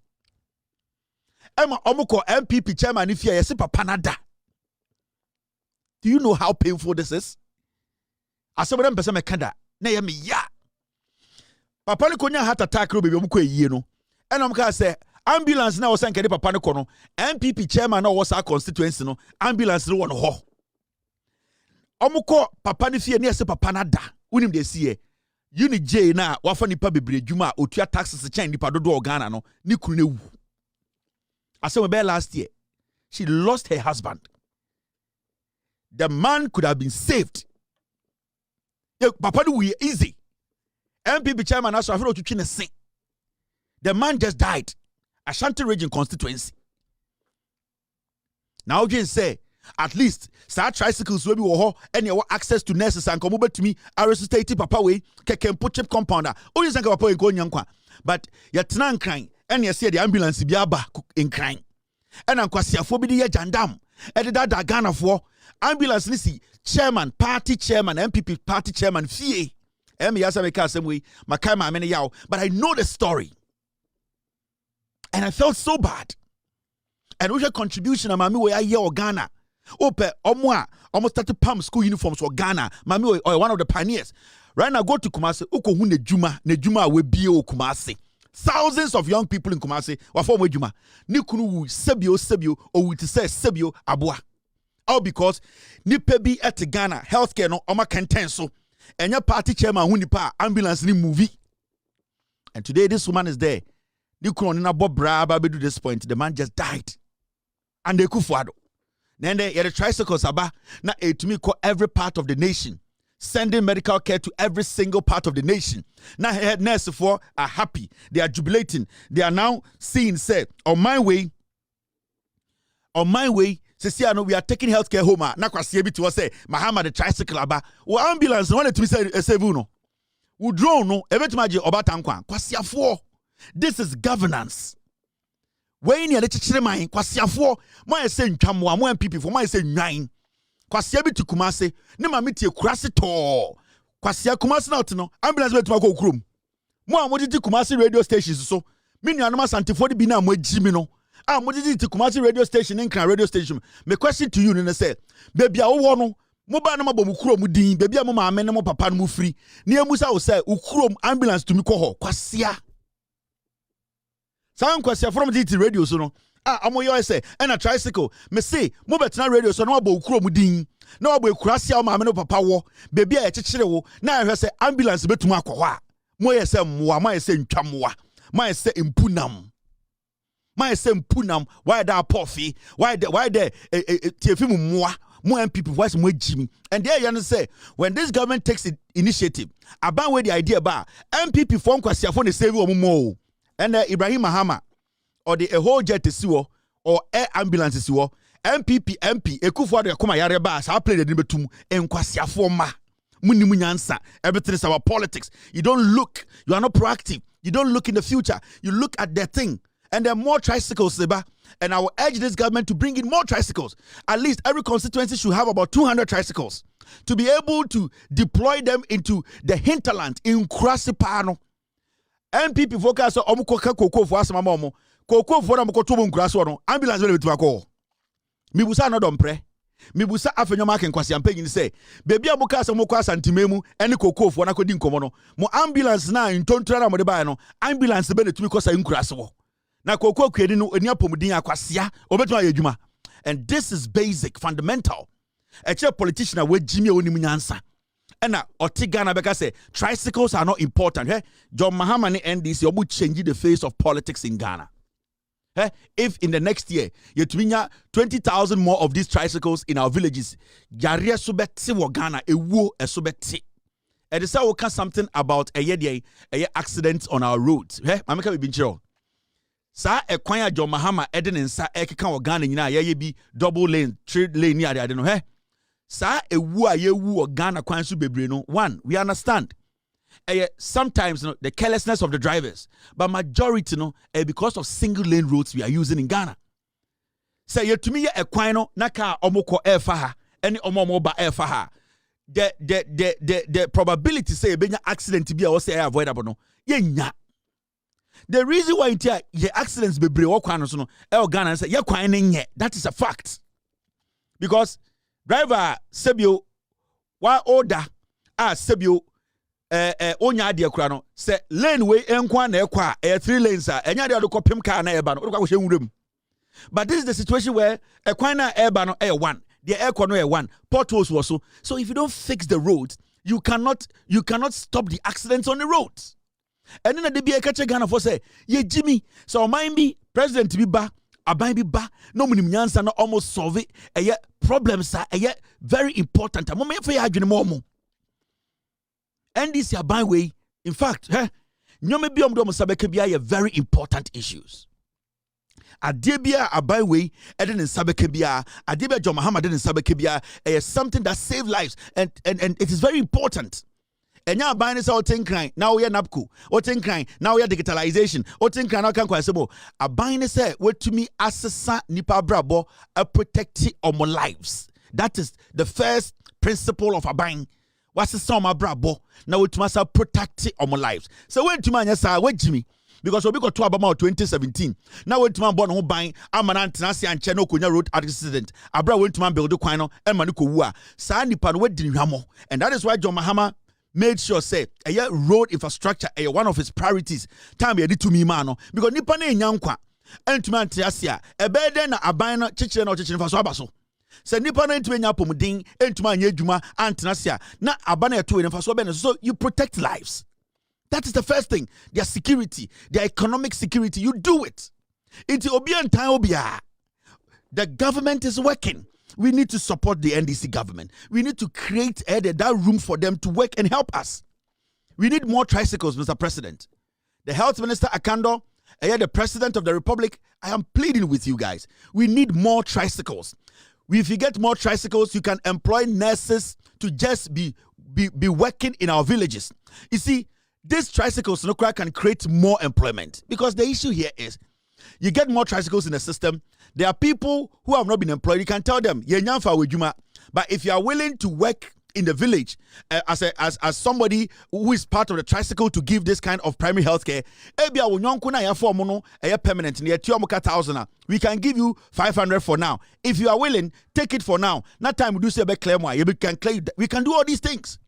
ema omuko MPP chairman ni fee yesi papa nada. Do you know how painful this is? Asebere mpese mekada na ye me ya papa ni konya heart attack ro bebi omuko yie no ena omka say ambulance na wo sankede papa ni ko no MPP chairman na wo sa constituency no ambulance no wo no ho omuko papa ni fee na yesi papa nada unim de sie Unij na wafa nipa bebre dwuma otua taxes chen nipa dodo Ghana no ni kunu newu. Asem be last year she lost her husband. The man could have been saved. Papa do we easy. MPP chairman aso afro tutwi ne sin. The man just died. Ashanti region constituency. Now you say at least start tricycles will be wo and you access to nurses and come to me I resuscitate papa way can put chip compounder only sanka papa en ko nyankwa but ya tena nkran and you see the ambulance bi aba in crime and ankwasiafo bi de jandam e da Ghana for ambulance ni si chairman party chairman MPP party chairman fie em ya say ka same way makai ma me yaw but I know the story and I felt so bad And we contribution a mami we are here or Ghana. Ope omwa almost started pam school uniforms for Ghana. Mami we one of the pioneers. Right now go to Kumasi. Uko hu nejuma we bio Kumasi. Thousands of young people in Kumasi wafo mejuma. Ni kunu sebio or we to say sebio abua. All because ni pebi at Ghana healthcare no oma kentenso. And your party chairman who nipa ambulance ni movie. And today this woman is there. Ni kunu na bob braba be do this point. The man just died. And they kufuado. Then they the tricycles aba na to me call every part of the nation, sending medical care to every single part of the nation. Now head nurse for are happy, they are jubilating, they are now seeing say on my way. Say we are taking healthcare home. Na kwasi ebi to say Mahama the tricycle aba. O ambulance no let me say save no. We drone no ebetumaje obatankwa kwasi afo. This is governance. When you are the man, Kwasiafo, my say Chamwa, more people for my say nine. Kwasia be to Kumase, Nema meet a crassito. Kwasia Kumasi not no, ambulance to my room. More what did Kumasi radio stations so? Many animals anti 40 bina mo Jimino. What did to Kumasi radio station in radio station? My question to you, and say, baby, I want Moba no mabomukuro mudin, baby, a mama men no papa mu free. Near Musa will say, Ukuro ambulance to Mikoho, Kwasia. Some question from the radio so no. Amoyo say and a tricycle. Me say mo betina radio so no abo ukuro mudin. Na abo ekurase ma me no papa wo. Baby a chechire wo. Na ehwe say ambulance betuma akwa a. Mo ye say moa, mo ye say ntwamoa. Mo ye say impunam. Mo ye say impunam. Why that pofi? Why the tiefimu moa? More people what's more Jimmy. And there you say when this government takes initiative about where the idea about MPP form kwasiafo ne save wo mo. And Ibrahim Mahama or the whole jet siwo or air ambulance siwo MPP MP ekufu ado yakoma yare ba sa play the betum enkwasiafo ma muni munyansa. Everything is about politics. You are not proactive. You don't look in the future. You look at their thing. And there are more tricycles, Seba. And I will urge this government to bring in more tricycles. At least every constituency should have about 200 tricycles to be able to deploy them into the hinterland in Krasipano. MPP focus on omukoka koko for asama momo. Koko for na mkoto bo nkraso no. Ambulance be betu akọ. Mibusa no dompre. Mibusa afenyo ma kenkwasi ampanyin say, baby amuka asamo kwa santimemu ene koko for na kodi nkomo no. Mo ambulance na ntontra na mo de ba no. Ambulance be netumi kosa nkraso. Na koko kwedi no eni apomudin akwasia obetu ayedwuma. And this is basic, fundamental. A politician we Jimmy onim nyansa. And Otigana Beka say tricycles are not important. Hey, John Mahama and NDC will change the face of politics in Ghana. Hey, if in the next year you have 20,000 more of these tricycles in our villages, Yaria subeti wo Ghana ewo esubeti. And this will something about a accidents on our roads. Hey, Mamaka be binchiro. Sa ekwanya John Mahama eden nsa ekeka wo Ghana nyina ye bi double lane, 3 lane ni ade no. Hey. Sa ewu a yewu o Ghana kwan so bebre no. One, we understand. Sometimes the carelessness of the drivers, but majority because of single lane roads we are using in Ghana. Say you to me a kwan no na car omoko efa ha, any omomo ba efa ha. The probability say benya accident bi a say avoidable no. Ye nya. The reason why ye accidents bebre wo kwan so no e Ghana say ye kwan nye. That is a fact. Because driver sebio wa order sebio onya ade akura no se lane way enkwa na ekwa 3 lanes enya de odokopem car na eba no odokwa hwe nwuram. But this is the situation where ekwan na eba no 1 the ekwa no 1 potholes was so if you don't fix the roads you cannot stop the accidents on the roads. And then the be catch Ghana for say ye Jimmy so mind be president bi ba aban bi ba no munim nyansa na almost solve it problems are very important. Mo me for ya adwene mo and this aban way in fact nyome bi omdo mo sabeka bia ye very important issues. Adebia aban way eden in sabeka bia adebia John Mahama eden in sabeka bia something that save lives and it is very important. Enya aban is all think crying now we are napco o think crying now we are digitalization o think crying now kan kwasebo aban say we to me assessa nipa brabo protect our lives. That is the first principle of aban. What's the sum brabo now we to must protect our lives. So when to man yes we Jimmy because obi got to about 2017. Now went to man born who buying amana tenasi and cheno kunya road accident. Abra went to man build the kwano and manuko wua. Sa nipa no wedi hamo. And that is why John Mahama made sure say a road infrastructure one of his priorities. Time ye di to me mano because nipa ne nyankwa. And to man tiasia a beden na abina chichen or chichen faso abaso. Say nipa na ntwe nya pomudin entuma nya adwuma antenasia na abana eto en faso be so you protect lives. That is the first thing. Their security, their economic security, you do it. It's obi antan obia. The government is working. We need to support the NDC government. We need to create that room for them to work and help us. We need more tricycles, Mr. President. The Health Minister Akando, the President of the Republic, I am pleading with you guys. We need more tricycles. If you get more tricycles, you can employ nurses to just be working in our villages. You see, these tricycles can create more employment because the issue here is you get more tricycles in the system. There are people who have not been employed. You can tell them, but if you are willing to work in the village as somebody who is part of the tricycle to give this kind of primary health care, permanent, we can give you 500 for now. If you are willing, take it for now. Not time we do say claim we can do all these things.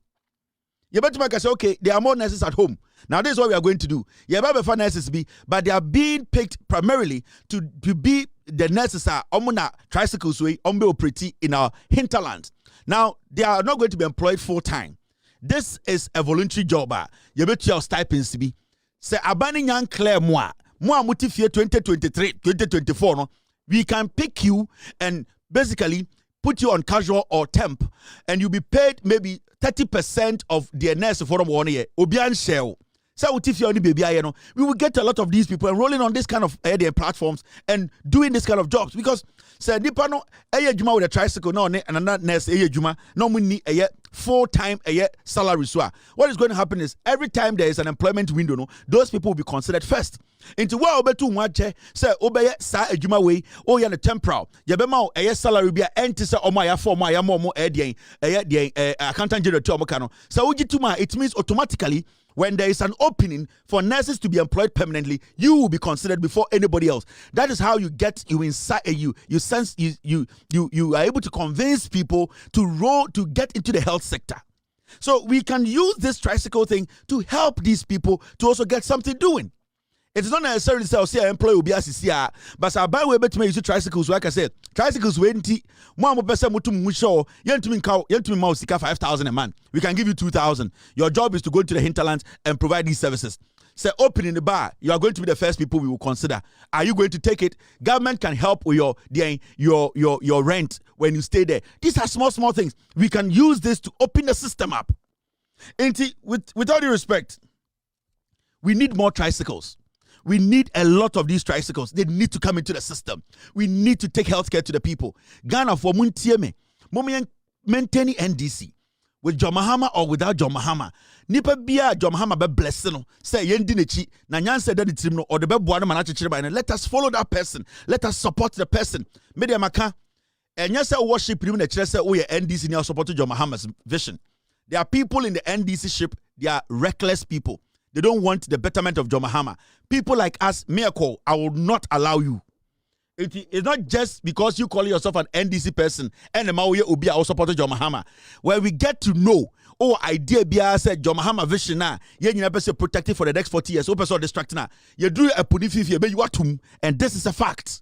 You better make us say, okay, there are more nurses at home. Now this is what we are going to do. Nurses but they are being picked primarily to be the nurses are tricycles way pretty in our hinterland. Now, they are not going to be employed full time. This is a voluntary job. You bet your stipends to be. Say, abani yang clear moi mutifie 2023, 2024. No, we can pick you and basically put you on casual or temp, and you'll be paid maybe 30% of the nurse for 1 year. Obian shell. So we will get a lot of these people enrolling on this kind of platforms and doing this kind of jobs because say nipa no juma with a tricycle no and another nurse juma no money full-time salary so what is going to happen is every time there is an employment window no those people will be considered first into what obetu nwache say obeye sa adwuma we o ya no temporal ye be ma salary bia enti say omo ya form ya mo accountant general to omo kano so ugituma it means automatically when there is an opening for nurses to be employed permanently, you will be considered before anybody else. That is how you get you inside you are able to convince people to get into the health sector. So we can use this tricycle thing to help these people to also get something doing. It is not necessarily say an employee will be assisted, but I buy way better use tricycles. Like I said, tricycles 20. One person mutum show yentumin mouse 5,000 a month. We can give you 2,000. Your job is to go to the hinterlands and provide these services. Say opening the bar, you are going to be the first people we will consider. Are you going to take it? Government can help with your rent when you stay there. These are small things. We can use this to open the system up. With all due respect, we need more tricycles. We need a lot of these tricycles. They need to come into the system. We need to take healthcare to the people. Ghana for Muntieme, maintaining NDC with John Mahama or without John Mahama. Nipa bia John Mahama be blessing. Say yendi nechi na nyanse da ditim no or the be boa na manachichire ba. Let us follow that person. Let us support the person. Media maka enya say worship him na chire say we NDC ni support John Mahama's vision. There are people in the NDC ship. They are reckless people. They don't want the betterment of John Mahama. People like us, Miracle, I will not allow you. It's not just because you call yourself an NDC person and the Maui Ubi also support John Mahama. Where we get to know, idea Bia said John Mahama vision na, you never say protected for the next 40 years. Open so distracting na. You do a punifi you watum, and this is a fact.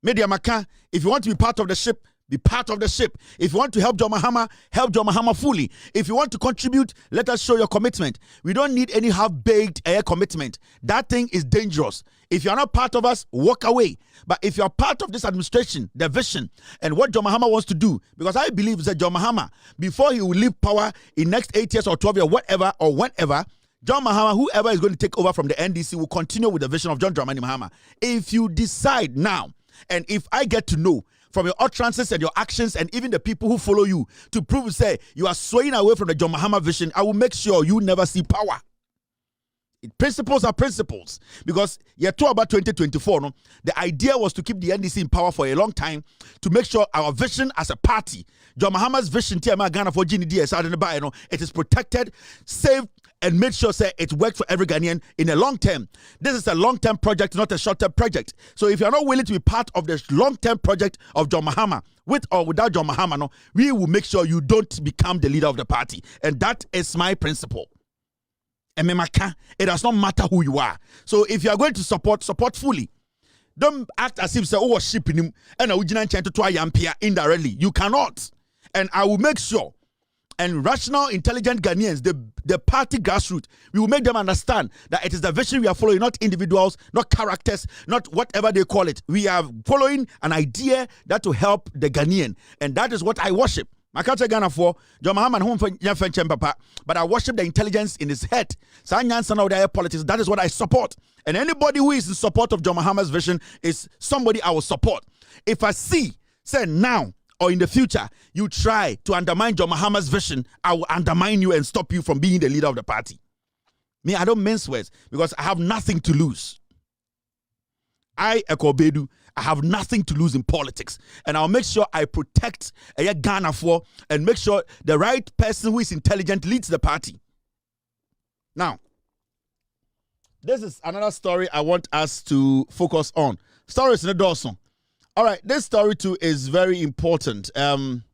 Media Maka, if you want to be part of the ship, be part of the ship. If you want to help John Mahama fully. If you want to contribute, let us show your commitment. We don't need any half-baked commitment. That thing is dangerous. If you are not part of us, walk away. But if you are part of this administration, the vision, and what John Mahama wants to do, because I believe that John Mahama, before he will leave power in next 8 years or 12 years, whatever or whenever, John Mahama, whoever is going to take over from the NDC, will continue with the vision of John Dramani Mahama. If you decide now, and if I get to know from your utterances and your actions and even the people who follow you to prove, say, you are swaying away from the John Mahama vision, I will make sure you never see power. Principles are principles. Because you're talking about 2024, no? The idea was to keep the NDC in power for a long time to make sure our vision as a party, John Mahama's vision, Ghana for it is protected, saved, and make sure say it works for every Ghanaian in a long term. This is a long-term project, not a short-term project. So if you're not willing to be part of the long-term project of John Mahama, with or without John Mahama, no, we will make sure you don't become the leader of the party. And that is my principle. It does not matter who you are. So if you are going to support fully. Don't act as if say, oh, shipping him and I would to try yampia indirectly. You cannot. And I will make sure, and rational, intelligent Ghanaians, the party grassroots, we will make them understand that it is the vision we are following, not individuals, not characters, not whatever they call it. We are following an idea that will help the Ghanaian. And that is what I worship. I can't say Ghana for John Mahama home for Papa, but I worship the intelligence in his head. Politics, that is what I support. And anybody who is in support of John Mahama's vision is somebody I will support. If I see, say now or in the future, you try to undermine John Mahama's vision, I will undermine you and stop you from being the leader of the party. Me, I don't mince words because I have nothing to lose. I have nothing to lose in politics. And I'll make sure I protect Ghana for and make sure the right person who is intelligent leads the party. Now, this is another story I want us to focus on. Stories in the Dawson. All right, this story too is very important. Mahamudu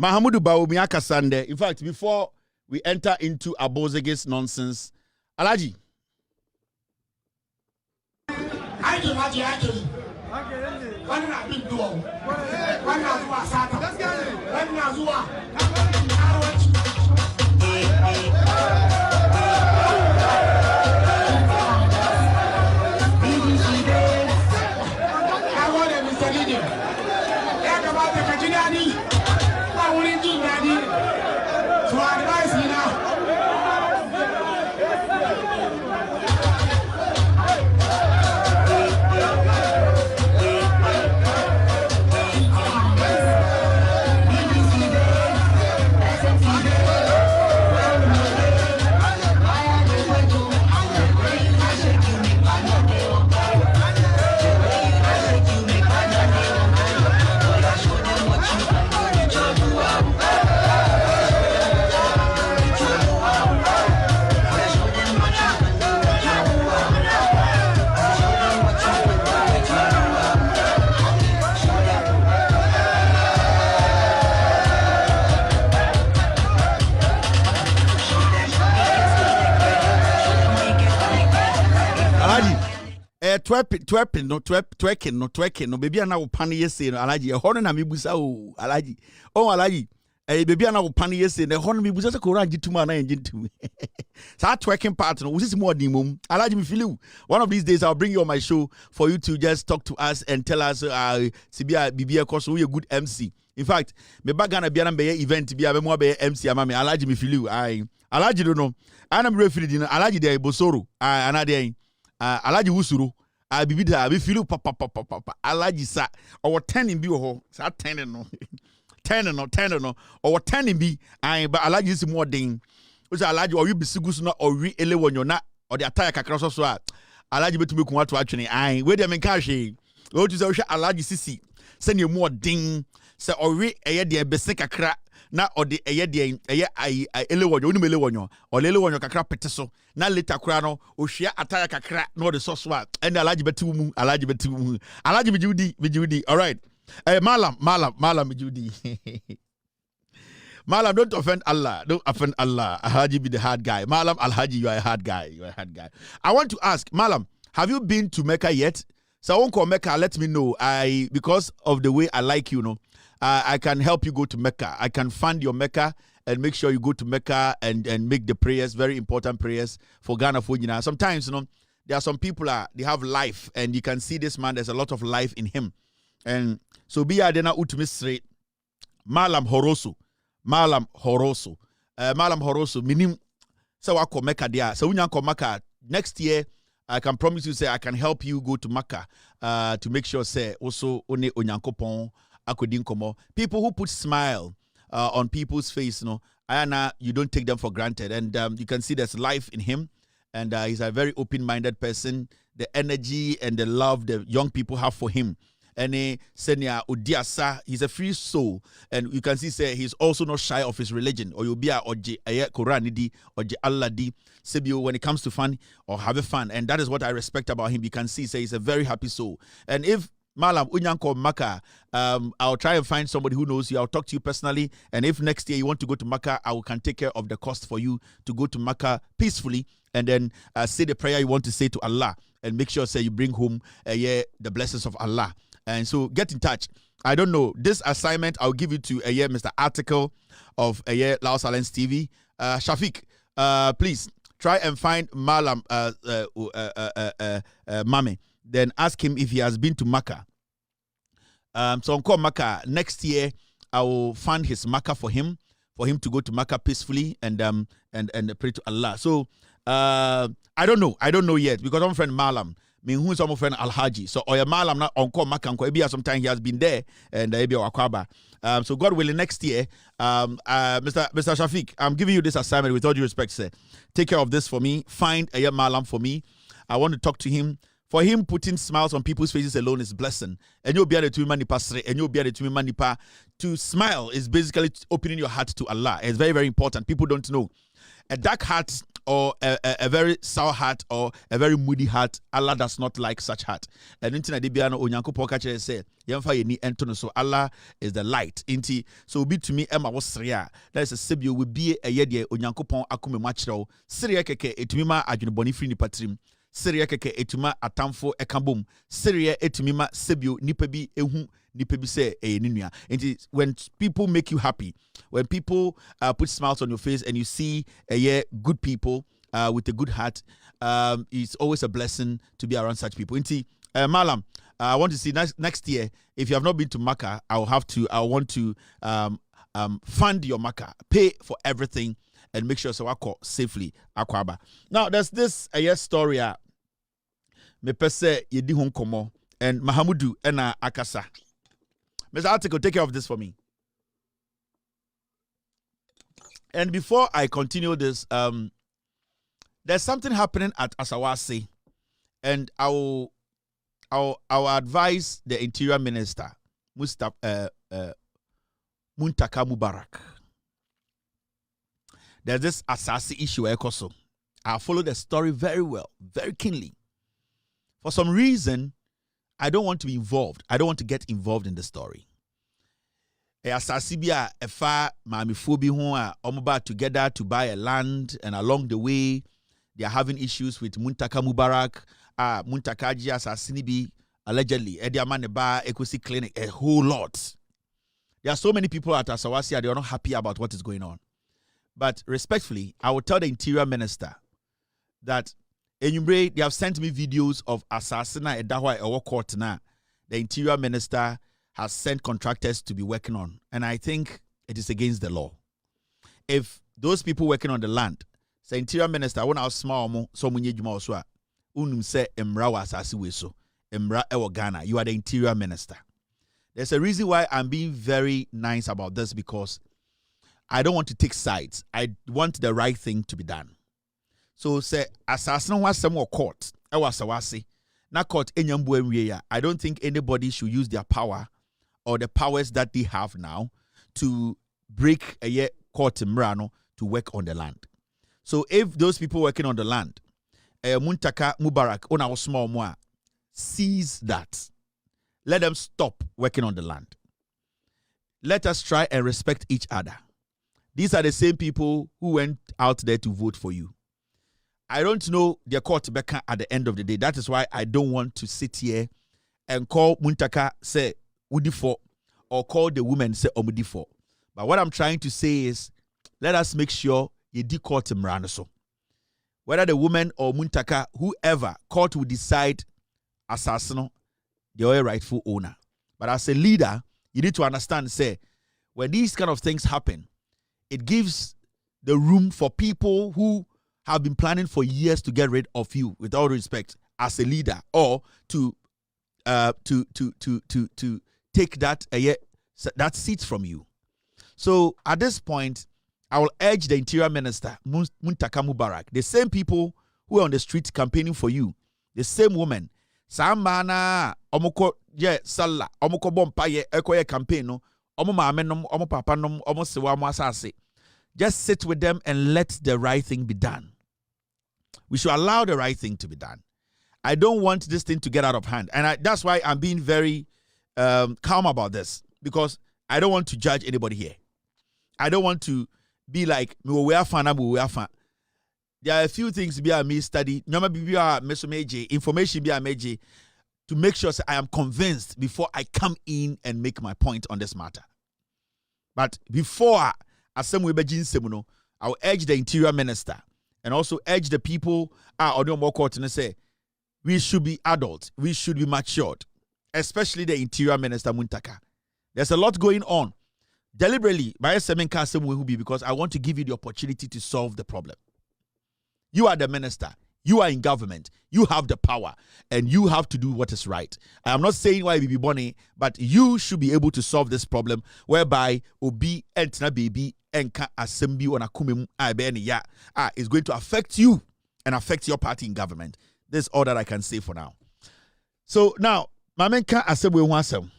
Bawumia Kasande. In fact, before we enter into Abozege's nonsense, Alaji. Twerking no baby na wo pan yesi no alaji e hono na mebusa o alaji baby na wo pan yesi na hono mebusa se ko ran gituma na ngitumi sa twerking part no usisi mo odin mom alaji me feel you. One of these days I'll bring you on my show for you to just talk to us and tell us sibia bibia koso we a good MC. In fact, me bagana bia na be event bia be mo be MC ama me alaji me feel you. Alaji do no ana me referee din alaji dey bosoro ana dey alaji wusuru bibi da be feel papa alaji sa or 10 bi ho sa 10 no 10 no or 10 bi but alaji is more den o say alaji or you bisigu na or wi ele wonyo na or the attire kakra so a alaji betumi ku ato atwene we dem nka hwe o tu say o hwe alaji sisi se ne more den se or wi eye de bese kakra na ode eye de eye ele wonyo oni mele wonyo o lele wonyo kakra pete so na later kura no o hwea ataya kakra na ode so so a and alaji betimu alaji bijudi all right malam bijudi malam don't offend Allah Alhaji be the hard guy. Malam Alhaji, you are a hard guy I want to ask Malam, have you been to Mecca yet? So I won't call Mecca, let me know. Because of the way I like you know, I can help you go to Mecca. I can fund your Mecca and make sure you go to Mecca and make the prayers, very important prayers for Ghana for you. Sometimes, you know, there are some people they have life and you can see this man, there's a lot of life in him. And so be adena utumisre Malam Horoso, minim so wako Mecca there. So unyanko Mecca next year, I can promise you say I can help you go to Mecca to make sure say also one onyankopon akodinkomo. People who put smile on people's face, you know, Ayana, you don't take them for granted. And you can see there's life in him. And he's a very open-minded person. The energy and the love the young people have for him. Any senia odiasa, he's a free soul, and you can see say he's also not shy of his religion. Or you'll be a oje Quran di oje Allah di sebio when it comes to fun or have a fun, and that is what I respect about him. You can see say he's a very happy soul, and if Malam Unyanko Maka, I'll try and find somebody who knows you. I'll talk to you personally. And if next year you want to go to Makkah, can take care of the cost for you to go to Makkah peacefully and then say the prayer you want to say to Allah and make sure say you bring home the blessings of Allah. And so get in touch. I don't know. This assignment I'll give it to Mr. Article of Laos Silence TV. Shafiq, please try and find Malam Mame. Then ask him if he has been to Makkah. So on call Makkah next year, I will fund his Makkah for him to go to Makkah peacefully and pray to Allah. So I don't know yet because I'm friend Malam. Who is my friend Al Haji. So Oya Malam na on call Makkah. Sometimes he has been there and Wakwaba. So God willing, next year, Mr. Shafiq, I'm giving you this assignment with all due respect, sir. Take care of this for me. Find Oya Malam for me. I want to talk to him. For him, putting smiles on people's faces alone is blessing. And you'll be able to manipasre, and you'll be able to manipa. To smile is basically opening your heart to Allah. It's very, very important. People don't know. A dark heart or a very sour heart or a very moody heart, Allah does not like such heart. And intina de biano onyanko pokache say, yemfa ye ni entono, so Allah is the light. Inti so be to me Emma was sria. That is a sebio will be a yedie onyanko pon akume machro. Sria keke etumima ajuniboni free ni patrim. Syria keke etuma atamfo ekabom. Syria etumima sebio nipebi ehu nipebi se ninua. And when people make you happy, when people put smiles on your face and you see good people with a good heart, it's always a blessing to be around such people. Malam, I want to see next year, if you have not been to Makkah, I want to fund your Makkah, pay for everything, and make sure so I call safely Akwaba. Now there's this story me pese yedi hon komo and Mahamudu ena akasa. Mr. Article, take care of this for me. And before I continue this, there's something happening at Asawase, and I will advise the Interior Minister, Muntaka Mubarak. There's this Asasi issue, Ekoso. I follow the story very well, very keenly. For some reason, I don't want to be involved. I don't want to get involved in the story. Asasi bia efa mamifobi ho a omoba together to buy a land, and along the way they are having issues with Muntaka Mubarak. Muntaka ji asasi bi allegedly Ediamane ba Equity Clinic, a whole lot. There are so many people at Asawasi, they are not happy about what is going on. But respectfully, I will tell the Interior Minister that they have sent me videos of Asasina Edahwa Ewo Court now. The Interior Minister has sent contractors to be working on. And I think it is against the law. If those people working on the land, the Interior Minister, when I was small, so many Juma unum say Emra wa Asasi weso, Emra Ewo Ghana, you are the Interior Minister. There's a reason why I'm being very nice about this, because I don't want to take sides. I want the right thing to be done. So say assassin was some court. I was Sawasi. Na court enyambu. I don't think anybody should use their power or the powers that they have now to break a court Mrano to work on the land. So if those people working on the land, Muntaka Mubarak on our small moa, sees that, let them stop working on the land. Let us try and respect each other. These are the same people who went out there to vote for you. I don't know their court Becca at the end of the day. That is why I don't want to sit here and call Muntaka say Udifo or call the woman say Omudifo. But what I'm trying to say is, let us make sure you de court Mranaso. Whether the woman or Muntaka, whoever, court will decide assassin, the rightful owner. But as a leader, you need to understand, say, when these kind of things happen, it gives the room for people who have been planning for years to get rid of you, with all respect, as a leader, or to take that seat from you. So at this point, I will urge the Interior Minister, Muntaka Mubarak, the same people who are on the street campaigning for you, the same woman, Samana omoko ye sala omoko bompa ye ekoye campaign no omo maame nom omo papa nom omo sewa mo asase. Just sit with them and let the right thing be done. We should allow the right thing to be done. I don't want this thing to get out of hand. And that's why I'm being very calm about this. Because I don't want to judge anybody here. I don't want to be like, we are fan. There are a few things be a me study. Information be a major to make sure I am convinced before I come in and make my point on this matter. But before I'll urge the Interior Minister and also urge the people and say we should be adults, we should be matured, especially the Interior Minister Muntaka. There's a lot going on. Deliberately, because I want to give you the opportunity to solve the problem. You are the minister. You are in government. You have the power. And you have to do what is right. I am not saying why Bibi Bonnie, but you should be able to solve this problem whereby Obi Entna Baby Enka Assembly on Akumem ya is going to affect you and affect your party in government. This is all that I can say for now. So now, Mamenka Assembly Wasem.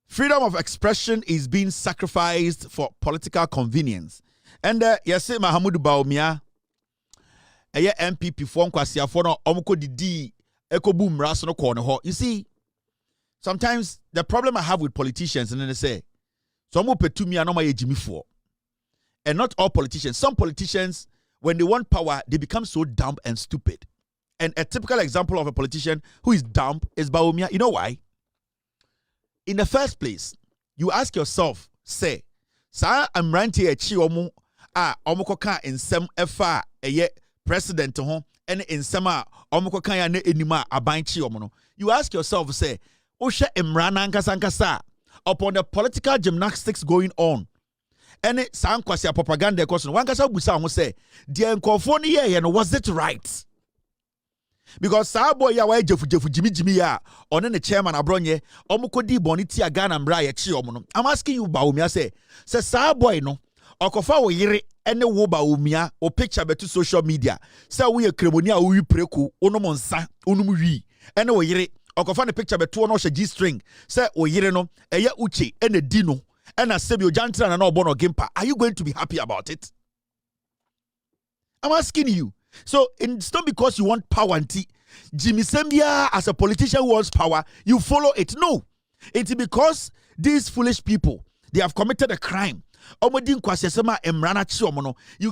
Freedom of expression is being sacrificed for political convenience. And yes, Mahamudu Baumia, a MPP for Kwasiafono, Omko Didi, Eko Boom Rasono Corner. You see, sometimes the problem I have with politicians, and then they say, some will pay to me and no my Jimmy for. And not all politicians. Some politicians, when they want power, they become so dumb and stupid. And a typical example of a politician who is dumb is Baumia. You know why? In the first place, you ask yourself, say, Sa I'm ranting a chi omu omukoka in sem efa eye president ho and in sema omukoka ya ne enima aban chi omu no. You ask yourself, say, Osha Imrana Nkasa upon the political gymnastics going on. And it sound kwasi propaganda question. One kasa busa mo say, the enkofo ni ye no, was it right? Because sa boy ya wa jefu jimi ya on the chairman abronye omuko di boniti Ghana mbra ye chi omo no. I'm asking you Baumia say sa boy no okofa wo yire ene wo Baumia o picture betu social media say we e kremoni a wo wi preku onom nsa onum wi ene wo yire okofa ne picture betu no hye G string say o yire no eye uche ene di no ena sebi o jantra na obo no gimpa. Are you going to be happy about it? I'm asking you. So it's not because you want power and Jimmy Sambia as a politician who wants power, you follow it. No. It's because these foolish people, they have committed a crime. You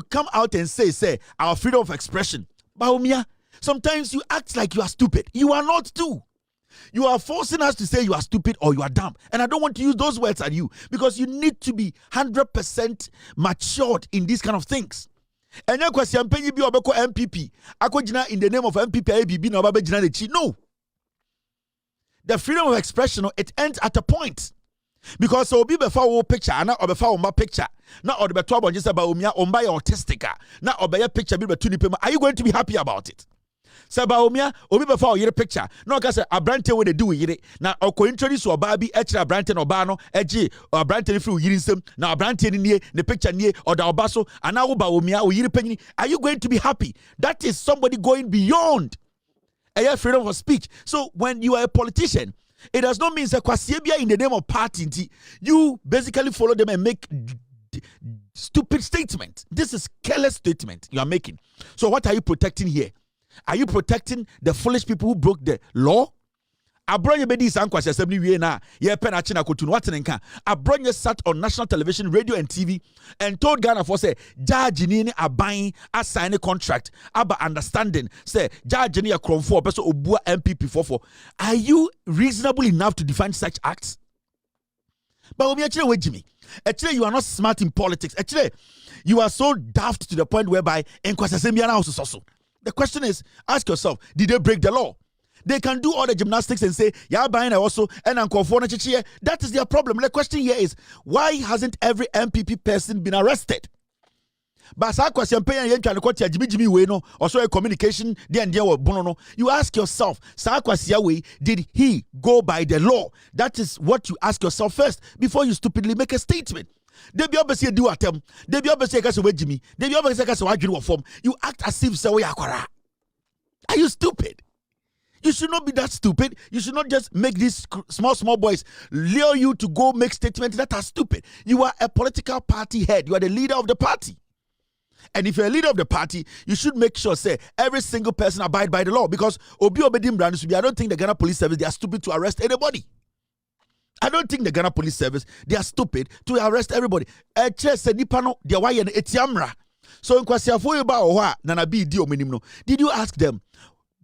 come out and say, our freedom of expression. Baumia, sometimes you act like you are stupid. You are not too. You are forcing us to say you are stupid or you are dumb. And I don't want to use those words at you because you need to be 100% matured in these kind of things. And your question, Penny be obeko MPP. Akojina in the name of MPP, ABB, no babejina the chi. No. The freedom of expression, it ends at a point. Because so be before wo picture, na obefa oma picture. Na obeto abon just about umia omba ya autistic. Na obaya picture be betu ni pema. Are you going to be happy about it? Sabaumia, obi before your picture. No, cause a brante when they do it. Now, or introduce or baby, extra brante or bano, edgy, or brante through yirism. Now, brante near the picture near or the obaso, and now Baumia or Yiripenny. Are you going to be happy? That is somebody going beyond a freedom of speech. So, when you are a politician, it does not mean that Kwasiebia in the name of party, you basically follow them and make stupid statement. This is careless statement you are making. So, what are you protecting here? Are you protecting the foolish people who broke the law? Abronye bedi sankwasi assembly we na ye pen achi na kotunu watenenka. Abronye sat on national television, radio and TV and told Ghana for say judge ni aban assign a contract aba understanding say judge ni akromfo person obua MPP for. Are you reasonable enough to defend such acts? But actually you are not smart in politics. Actually you are so daft to the point whereby enkwasi assembly na also. The question is, ask yourself, did they break the law? They can do all the gymnastics and say, yeah, buying also, and that is their problem. The question here is, why hasn't every MPP person been arrested? But also a communication, you ask yourself, did he go by the law? That is what you ask yourself first before you stupidly make a statement. They be obviously do atem. They be obviously kase we Jimmy. They be obviously kase we adwene wo form. You act as if say we akwara. Are you stupid? You should not be that stupid. You should not just make these small boys lure you to go make statements that are stupid. You are a political party head. You are the leader of the party. And if you're a leader of the party, you should make sure, say, every single person abide by the law. Because Obi Obedim Brand, I don't think the Ghana Police Service, they are stupid to arrest anybody. I don't think the Ghana Police Service, they are stupid to arrest everybody. So, did you ask them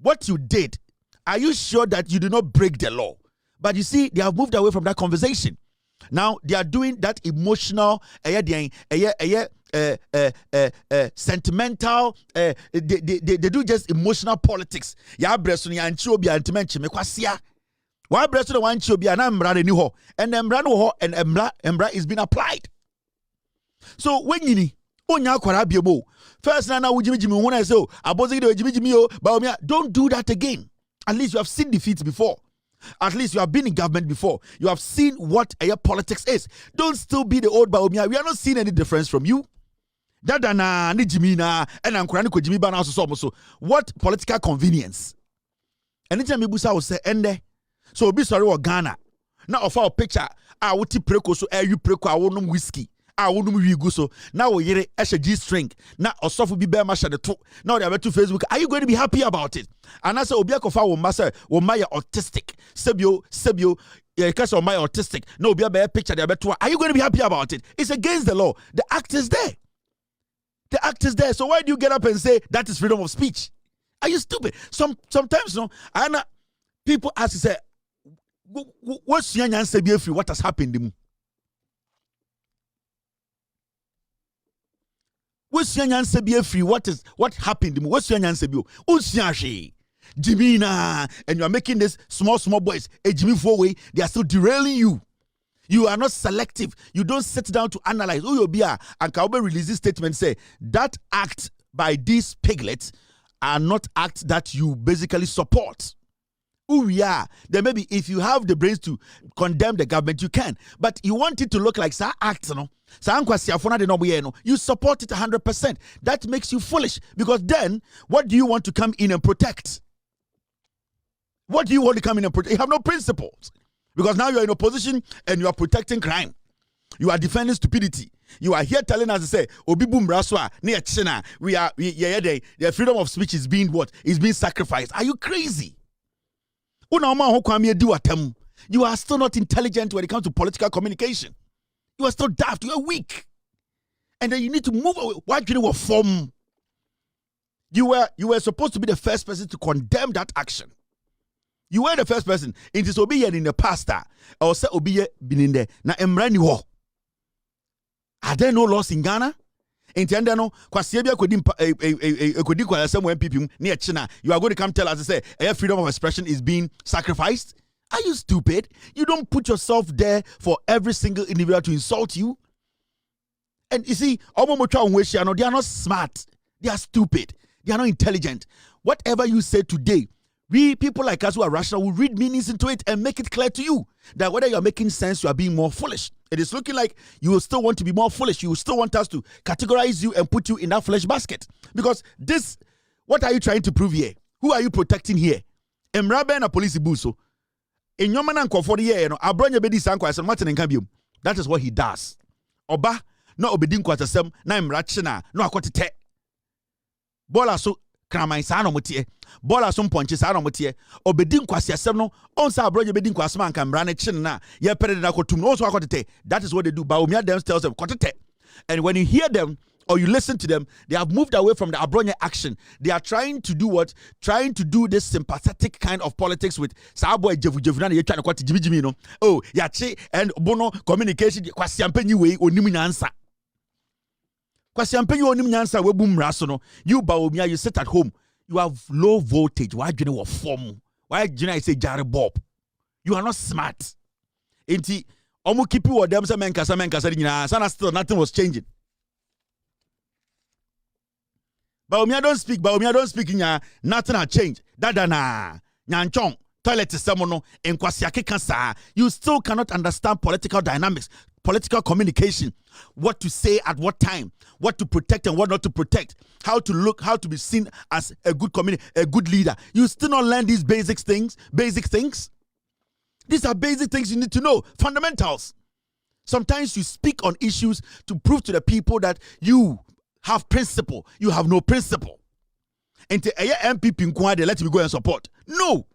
what you did? Are you sure that you did not break the law? But you see, they have moved away from that conversation. Now, they are doing that emotional, sentimental, they do just emotional politics. Ya breso ni anchi obi antimenchi mekwasia. Wa breso the one obi na mbra ni ho, and mbra no ho, and mbra is being applied. So when you onya kwara biemo, first na wujimi when I say abozi de wujimi o, ba don't do that again. At least you have seen defeats before. At least you have been in government before. You have seen what politics is. Don't still be the old Baumia. We are not seeing any difference from you. Dadana, Nijimina, and Ankurani Kojimi Bana so. What political convenience? Anytime you will say, Ende. So be sorry or Ghana. Now of our picture, I will tip preko so you preko, I won't whiskey. I won't go so. Now we hear a G string. Now or will be bear mash at the two. Now they are to Facebook. Are you going to be happy about it? And I say Obiakofa will master will my autistic. Sebio, because of my autistic. No, be a bear picture. Are you going to be happy about it? It's against the law. The act is there. The act is there. So why do you get up and say that is freedom of speech? Are you stupid? Sometimes no. And people ask, say, what's your answer? Be free. What has happened? What's your answer? Be free. What happened? What's your answer? Be Jimina, and you are making this small boys a Jimmy 4-way. They are still derailing you. You are not selective. You don't sit down to analyze. Oh, you'll be and Kaube release this statement say that act by these piglets are not acts that you basically support. Who we are. Then maybe if you have the brains to condemn the government, you can. But you want it to look like sa act, no? You support it 100%. That makes you foolish. Because then, what do you want to come in and protect? What do you want to come in and protect? You have no principles. Because now you are in opposition and you are protecting crime. You are defending stupidity. You are here telling us to say, Obi boom braswa, near China, the freedom of speech is being what? Is being sacrificed. Are you crazy? You are still not intelligent when it comes to political communication. You are still daft. You are weak. And then you need to move away. Why do you know what form? You were supposed to be the first person to condemn that action. You were the first person. It is Obi in the past. Or say Obi been there. Now Emrani ho. Are there no laws in Ghana? No, Kwasiebia could kwa somewhere people near China. You are going to come tell us to say freedom of expression is being sacrificed? Are you stupid? You don't put yourself there for every single individual to insult you. And you see, they are not smart. They are stupid. They are not intelligent. Whatever you say today, we people like us who are rational will read meanings into it and make it clear to you that whether you are making sense, you are being more foolish. It is looking like you will still want to be more foolish. You will still want us to categorize you and put you in that foolish basket. Because this, what are you trying to prove here? Who are you protecting here? Emrabe na police buso. In your man for the year, Abronya Bedi Sanko as a Martin and Cambium. That is what he does. Oba, no obedin kwatasem, na imrachina, no akote. Bola so kramai sano motie. Bola so ponche sano motie. Obedin kwasiasem no, onsa Abronya Bedin kwasman kambrane chin na, ye pere na kotum, also akote. That is what they do. Baumia them tells them, kote. And when you hear them, or you listen to them, they have moved away from the Abronya action. They are trying to do what? Trying to do this sympathetic kind of politics with Saboy Jevu you're trying to quote Jimmy no. Oh, yachi and bono communication kwasiampenyi we onimu nyansa. Kwasiampenyi onimu nyansa we boom rasono. You Baumia, you sit at home. You have low voltage. Why do you know what form? Why do you say Jerry Bob? You are not smart. Enti omu keep you them some menkasa sana still nothing was changing. Baumia don't speak in ya, nothing has changed. Dada na, nyanchong, toilet semono enkwasiake kansa. You still cannot understand political dynamics, political communication, what to say at what time, what to protect and what not to protect, how to look, how to be seen as a good a good leader. You still not learn these basic things. These are basic things you need to know, fundamentals. Sometimes you speak on issues to prove to the people that you have principle. You have no principle. And to MPP inquire, let me go and support. No.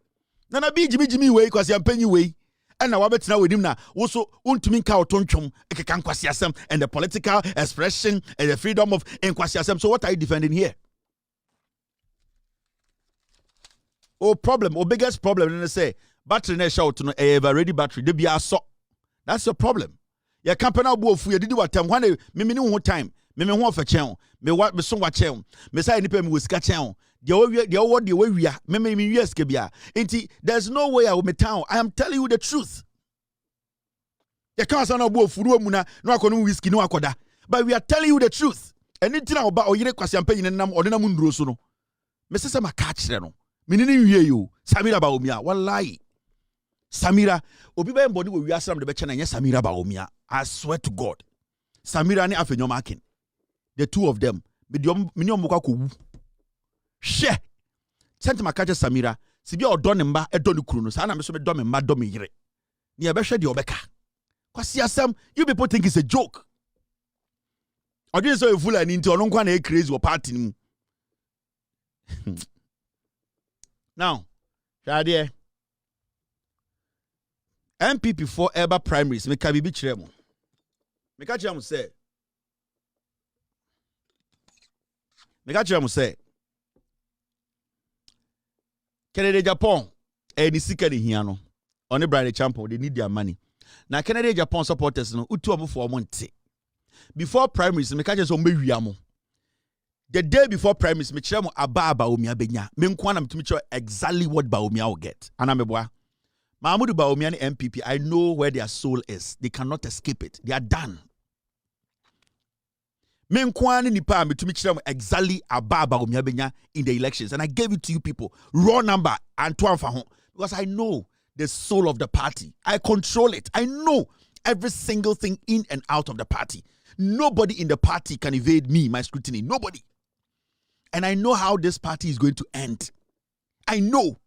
Nana be Jimmy way because you're paying way. And now I'm with him now. Also, untumi ka otonchom ekekankwasiasem and the political expression and the freedom of enkwasiasem. So what are you defending here? Biggest problem. Then they say battery na shout no ready battery. They be so. That's your problem. Your company now fu did what time when me no time. Me ho fa chen. Me so wa chen. Me say nipa me wosika chen. The way we are. Me yes ke bia. Enti there's no way I will me town. I am telling you the truth. You can't say no furu mu na no akono whiskey no akoda. But we are telling you the truth. Anything about oyire kwasiampa yin nam odena mu nduro so no. Me say ma ka kire no. Me ni wie you. Samira Baumia. Wallahi. Samira obi be mbodi we wiasam de be chena nya Samira Baumia. I swear to God. Samira ni afenyo makin. The two of them. Mini omukwa ko wu. She. Sent my catcher Samira. Sibi odon mba edoni kuru no. Sa na me so me do me mba do me yire. Ni e be hwe de obeka. Kwasi asem, you people think it's a joke. I didn't say a fool and into on one crazy or party. Now, Shadia MPP for ever primaries, make a baby tremo. Make a jam say. Make a jam say. Canada, Japan, any sicker in Hiano. On the bride champion, they need their money. Now, Canada, Japan supporters no utu for a month. Before primaries, me catch some wiamo. The day before primaries, me chemo aba Baumia benya. Me nkwana mtumi exactly what Baumia will get. Anameboa. Mahmoud Baumia and MPP, I know where their soul is. They cannot escape it. They are done. Me nkwana nipa mtumi chemo exactly aba Baumia benya in the elections, and I gave it to you people. Raw number Antoine Fahon, because I know the soul of the party. I control it. I know every single thing in and out of the party. Nobody in the party can evade me, my scrutiny. Nobody. And I know how this party is going to end. I know.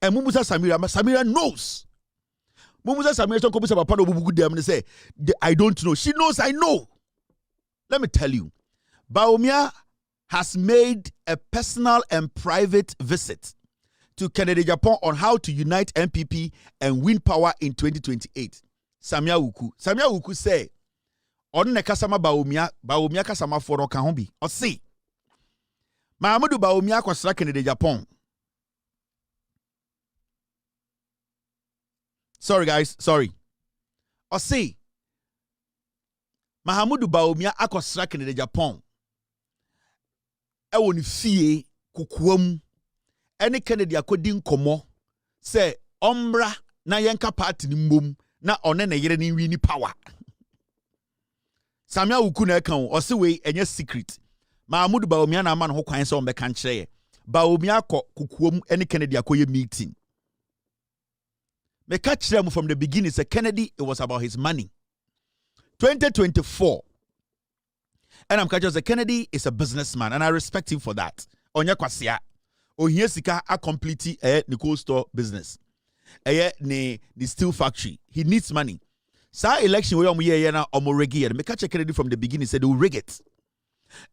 And Mumusa Samira knows. Mumusa Samira say, I don't know. She knows I know. Let me tell you. Baumia has made a personal and private visit to Canada, Japan on how to unite MPP and win power in 2028. Samia Wuku say, on ne kasama Baumia kasama foro kan ho bi. O see. Mahamudu Baumia kwasra Canada, Japan. Sorry guys, sorry. O see. Mahamudu Baumia akwasra Canada, Japan. E woni fie kukuam. Any Kennedy akodi nkomo say ombra na yenka party ni mbom na one na yere ni wi ni power. Samia Wuku na kan o se we enye secret. Mahmoud Baumia na man ho kwan se on be kan kire. Baumia ko kukuom any Kennedy akoye meeting. Me catch them from the beginning say Kennedy it was about his money. 2024. And I'm catching say Kennedy is a businessman and I respect him for that. Onya kwasia. Ohie sika a complete Nicole store business. The steel factory. He needs money. Sa election where omo na omo regi me catch Kennedy from the beginning said they will rig it.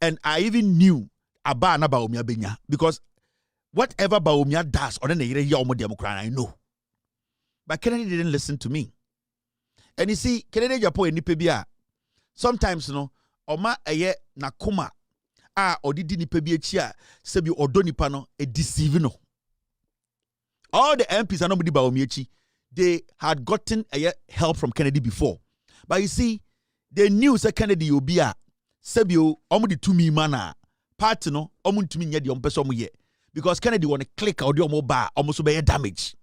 And I even knew aba na Baumia benya because whatever Baumia does on the year omo democrat I know. But Kennedy didn't listen to me. And you see Kennedy Japan nipa bia sometimes oma na kuma odidi nipa bi echi a sebi odo nipa no e deceive no. All the MPs are nobody Baumia. They had gotten help from Kennedy before. But you see, they knew say Kennedy obi a sebi omudi tumi mana party no omun tumi nya de ompeso mo ye because Kennedy want to click or the omo ba almost be damage.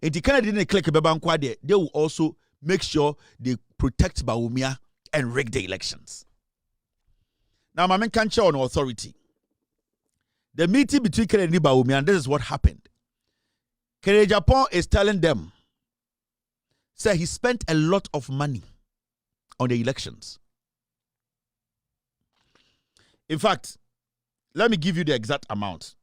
And the Kennedy didn't click beba nkwa there, they will also make sure they protect Baumia and rig the elections. Now, my man can't show on authority. The meeting between Kennedy and Baumia, and this is what happened. Kennedy Japan is telling them, say he spent a lot of money on the elections. In fact, let me give you the exact amount.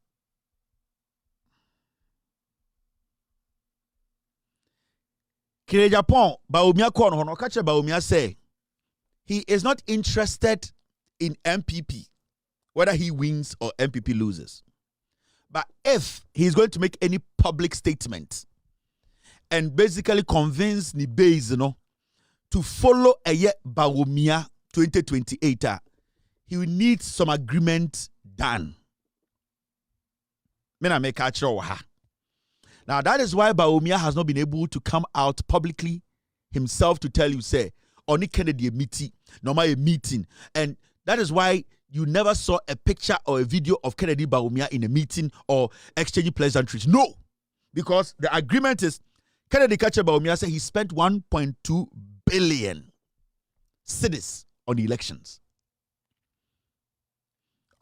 Kennedy Japan, Bawumia Kono Hono, Kache Bawumia say he is not interested in MPP, whether he wins or MPP loses. But if he's going to make any public statement and basically convince the base, to follow a year Bawumia 2028, he will need some agreement done. Now that is why Bawumia has not been able to come out publicly himself to tell you, say, Oni Kennedy meeting, normal meeting. And that is why you never saw a picture or a video of Kennedy Bawumia in a meeting or exchanging pleasantries. No. Because the agreement is Kennedy Kache Bawumia said he spent 1.2 billion cedis on the elections.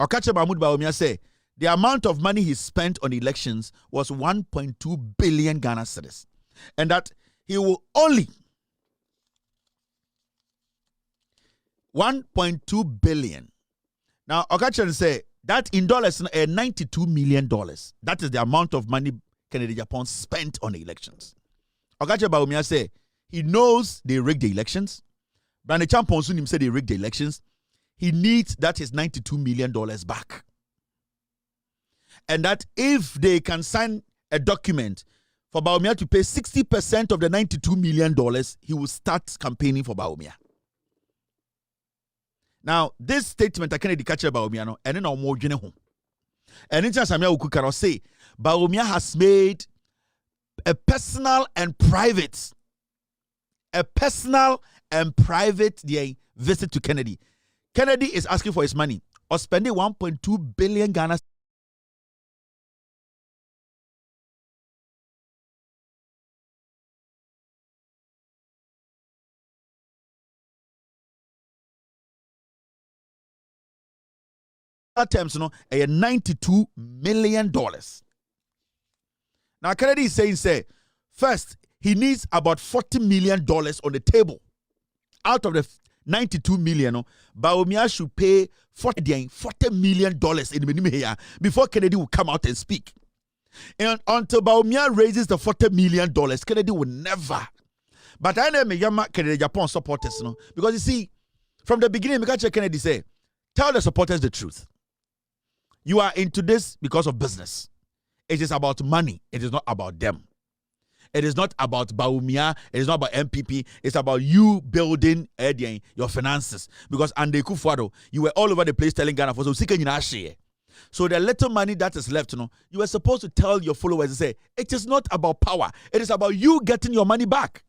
Okache Mahmoud Bawumia said the amount of money he spent on elections was 1.2 billion Ghana cedis. And that he will only 1.2 billion. Now, Okache say that in dollars $92 million. That is the amount of money Kennedy Japan spent on the elections. Okache Bawumia say he knows they rigged the elections. Brandon Champon Sunim said they rigged the elections. He needs that is $92 million back. And that if they can sign a document for Bawumia to pay 60% of the $92 million, he will start campaigning for Bawumia. Now, this statement I can't catch Bawumia no, and then no more general. And in terms of Samia say, Bawumia has made a personal and private visit to Kennedy. Kennedy is asking for his money or spending 1.2 billion Ghana terms, $92 million. Now, Kennedy is saying, first, he needs about $40 million on the table. Out of the 92 million, Bawumia should pay $40 million in the minimum before Kennedy will come out and speak. And until Bawumia raises the $40 million, Kennedy will never. But I know Yama Kennedy Japan supporters, because you see, from the beginning, Kennedy say, tell the supporters the truth. You are into this because of business. It is about money. It is not about them. It is not about Bawumia. It is not about MPP. It's about you building your finances. Because Ande Kufuado, you were all over the place telling Ghana for so the little money that is left, you were supposed to tell your followers and say, it is not about power. It is about you getting your money back.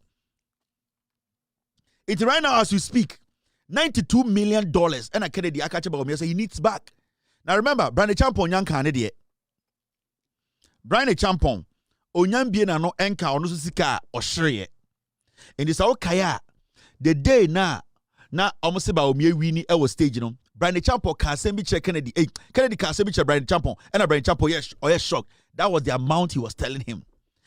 It's right now as we speak, $92 million. And I Kennedy Akache Bawumia say he needs back. Now remember, Brandon Champon Yan Canadian. Brandon Champon, Onyan Biena no enka ono sika oshreye. And this kaya the day na almost about Bawumia wini ewo stage Brandon Champon can send me check Kennedy. Kennedy can send me check Brandon Champon. And Brandon Champon yes shocked. That was the amount he was telling him.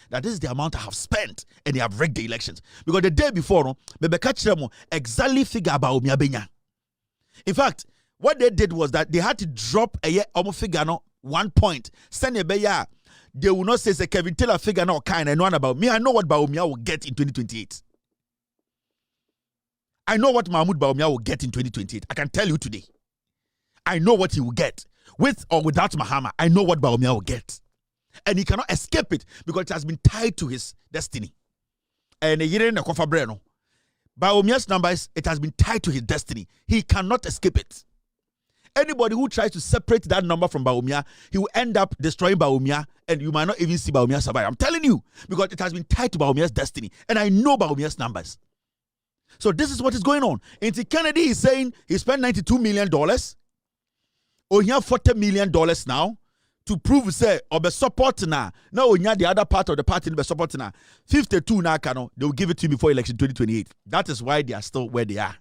That this is the amount I have spent and they have rigged the elections. Because the day before, Bebe catch them exactly figure about Bawumia benya. In fact, what they did was that they had to drop a year almost figure 1 point. Send a beya. They will not say Kevin Taylor figure no kind and one about me. I know what Bawumia will get in 2028. I know what Mahmoud Bawumia will get in 2028. I can tell you today. I know what he will get. With or without Mahama, I know what Bawumia will get. And he cannot escape it because it has been tied to his destiny. And Bawumia's numbers, it has been tied to his destiny. He cannot escape it. Anybody who tries to separate that number from Bawumia, he will end up destroying Bawumia, and you might not even see Bawumia survive. I'm telling you, because it has been tied to Bawumia's destiny, and I know Bawumia's numbers. So this is what is going on. Into Kennedy is saying he spent $92 million, or he have $40 million now to prove say or be support now. Now when the other part of the party be support now. 52 now they will give it to you before election 2028. That is why they are still where they are.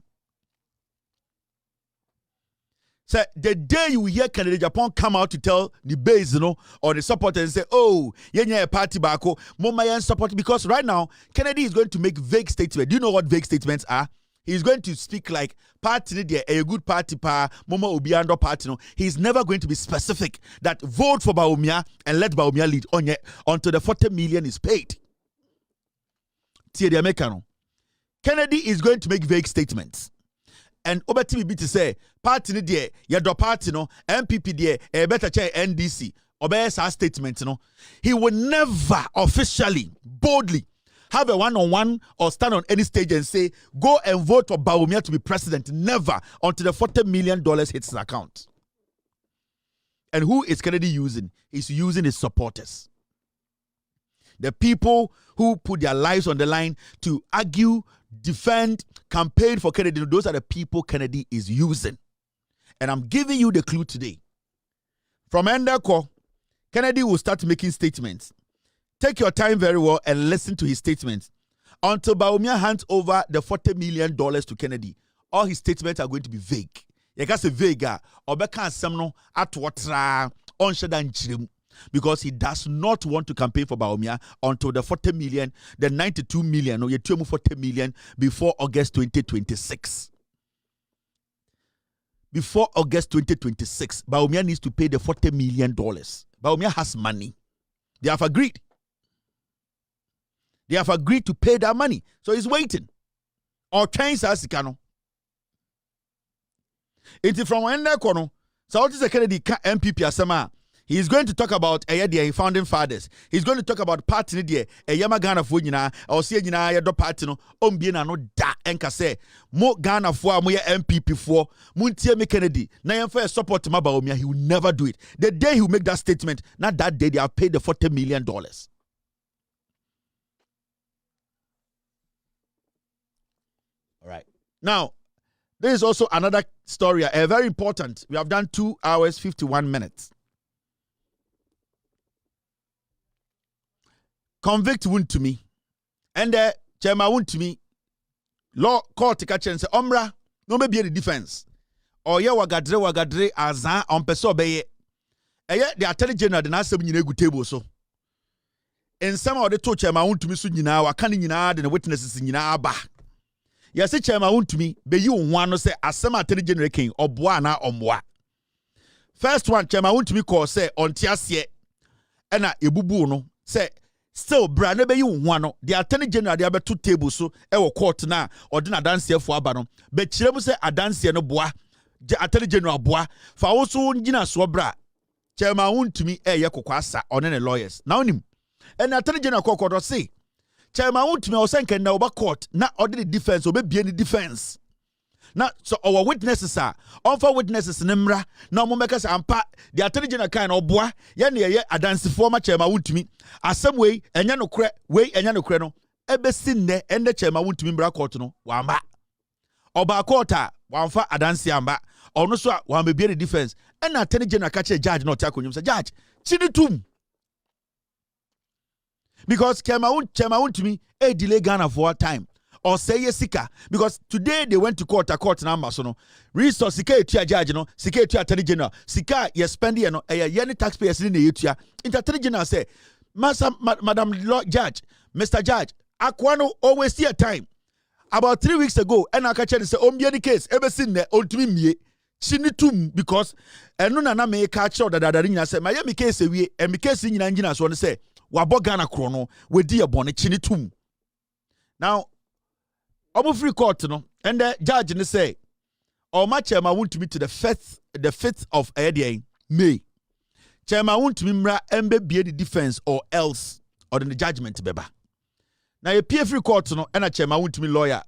So the day you hear Kennedy Japan come out to tell the base, or the supporters and say, oh, yeah, party bako, mama support, because right now Kennedy is going to make vague statements. Do you know what vague statements are? He's going to speak like party a good party pa mama obiando party. He's never going to be specific that vote for Bawumia and let Bawumia lead on until the 40 million is paid. Kennedy is going to make vague statements. And over TV to say party ni die ya do party no MPP die better check NDC obey sa statement he will never officially boldly have a one-on-one or stand on any stage and say go and vote for Bawumia to be president. Never until the $40 million hits his account. And who is Kennedy using? He's using his supporters, the people who put their lives on the line to argue, defend, campaign for Kennedy. Those are the people Kennedy is using. And I'm giving you the clue today. From Endako, Kennedy will start making statements. Take your time very well and listen to his statements. Until Bawumia hands over the $40 million to Kennedy, all his statements are going to be vague. You can say vague, because he does not want to campaign for Bawumia until the 40 million, the 92 million, or 40 million before August 2026. Before August 2026, Bawumia needs to pay the $40 million. Bawumia has money. They have agreed. They have agreed to pay that money. So he's waiting. Or change Sasikano. It's from Endekono. So what is the Kennedy MPP Asama? He's going to talk about the founding fathers. He's going to talk about party there. Yama Ghana for Nina, or see Nina Yado party no no da enkase. Mo Ghana for mo MPP for Muntie me Kennedy. Na yemfa support ma Bawumia. He will never do it. The day he will make that statement, not that day they have paid the $40 million. All right. Now, there is also another story, very important. We have done 2 hours 51 minutes. Convict won't to me. And the chairman won't to me. Law court to catch and say, Omra, no may be the defense. Or ya wagadre azan on peso beye. The attorney general the nasa bin good table so. And some of the two chairman won't to me soon now, canning in and the witnesses in aba. Yes, a chairman won't to me, be you one say as some attorney general king or buana or moi. First one, chairman won't to me call say on tiasie. And a ebubu no say. Still, brand be you one. The attorney general they have 2 tables so court na or dinner dance here for abano. But chiremu say a dance here no bois. The attorney general bois. For also jina swabra. Chairman won to me yakokwasa on any lawyers. Now him. And attorney general court say. Chairman won to me or send na over court. Na order the defense or be any defense. Now, so our witnesses are on for witnesses nimra. Now, Momekas ampa the attorney general kind of bois. Yan a dance former chairman would to me. As some way, and yano cre way and yano creno. Ebe sin ne and the chairman would to me bra court no. Wamba. Oba quarter, one for a dance yamba. Or no so one may be a defense. And attorney general catch a judge not tackle him. Say, Judge, chinitum. Because chairman would to me a delay Ghana for a time. Or say yes, Sika, because today they went to court, a court number, so no resource Sika to a judge, no Sika to attorney general, Sika, yes, spending no a yearly taxpayers in the UTA. Attorney general say, Madam Judge, Mr. Judge, Aquano always see a time. About 3 weeks ago, and I catch and say, the case, ever seen there, ultimately me, chinitum, because and no na may catch out that I said, Miami case we and because in Angina, so to say, Wabogana chrono, with dear bonnet chinitum. Now, Obu free court no and the judge ne say or my chairman want to meet to the 5th of May. Chairman want to mimra embe be the defense or else or the judgment beba. Now a peer free court no and a chairman want to me lawyer.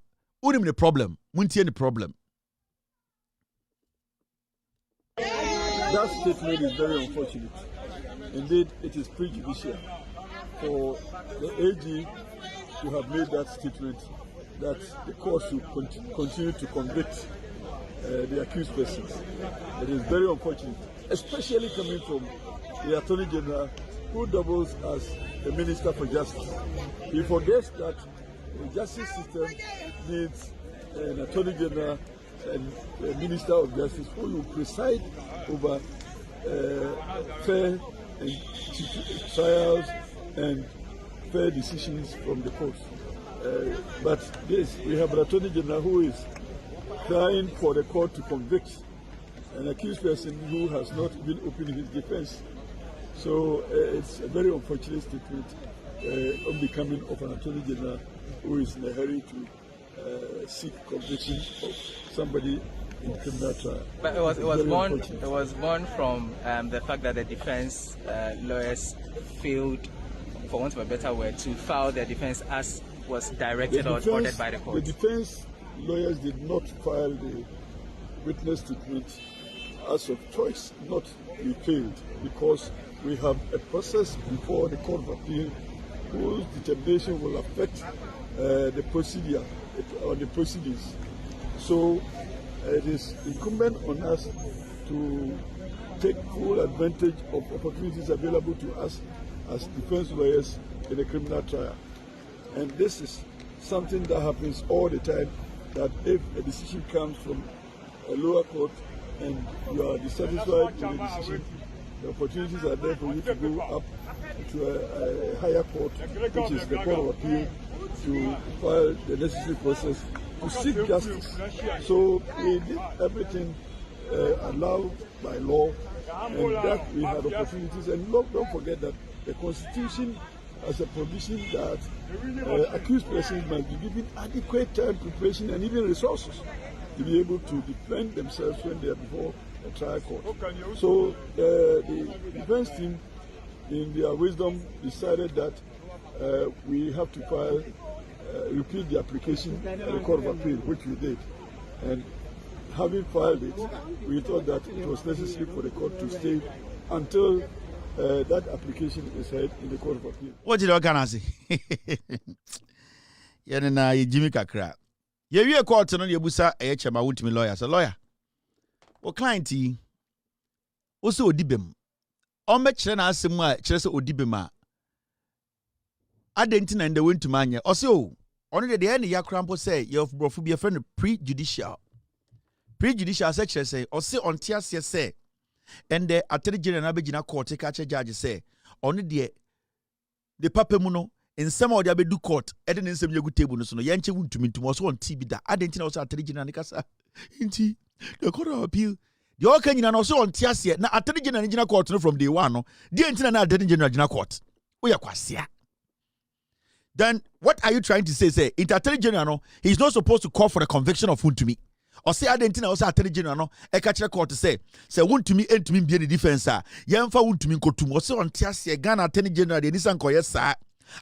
Unim the problem, won't any problem. That statement is very unfortunate. Indeed, it is prejudicial for the AG to have made that statement that the court should continue to convict the accused persons. It is very unfortunate, especially coming from the Attorney General who doubles as the Minister for Justice. He forgets that the justice system needs an Attorney General a Minister of Justice who will preside over fair and trials and fair decisions from the courts. But this, we have an Attorney General who is trying for the court to convict an accused person who has not been opening his defense. So it's a very unfortunate statement on becoming of an Attorney General who is in a hurry to seek conviction of somebody in criminal trial. But it was born from the fact that the defense lawyers failed, for want of a better word, to file their defense as was directed or ordered by the court. The defense lawyers did not file the witness statement as of choice, not we failed, because we have a process before the Court of Appeal whose determination will affect the procedure or the proceedings. So it is incumbent on us to take full advantage of opportunities available to us as defense lawyers in a criminal trial. And this is something that happens all the time, that if a decision comes from a lower court and you are dissatisfied with the decision, the opportunities are there for you to go up to a higher court, which is the Court of Appeal, to file the necessary process to seek justice. So we did everything allowed by law, and that we had opportunities. And don't forget that the Constitution has a provision that accused persons must be given adequate time, preparation, and even resources to be able to defend themselves when they are before a trial court. So the defense team, in their wisdom, decided that we have to file, repeat the application at the Court of Appeal, which we did. And having filed it, we thought that it was necessary for the court to stay until that application is heard in the Court of Appeal. What did you organize? Na Jimmy Kakra. You a court no yebusa chema wutimi lawyer. So lawyer. O client yi o se odibem. O me kire na asem a kire se odibem a. Adenti na nde wentuma anye. O se o ono de e ne yakra mpo se ye brofo bi e friend prejudicial. Prejudicial se kire se o se onte ase se and the Attorney General na begina court ka che judge se ono de papa mu no in some of the abedu court e de nsem yegu table no so no yenche wuntumi ntum so on TV da adenti na so Attorney General ne kasa inti the Court of Appeal the all can na so on tiase na Attorney General gina court no from day one no the entina na Attorney General gina court oya kwasea. Then what are you trying to say Attorney General no, he's not supposed to call for the conviction of Wuntumi or say adentina or say Attorney General no e ka kire court say Wuntumi entumi bie the defense a yemfa Wuntumi nkotum or say on tiase Ghana Attorney General de nisan koye sa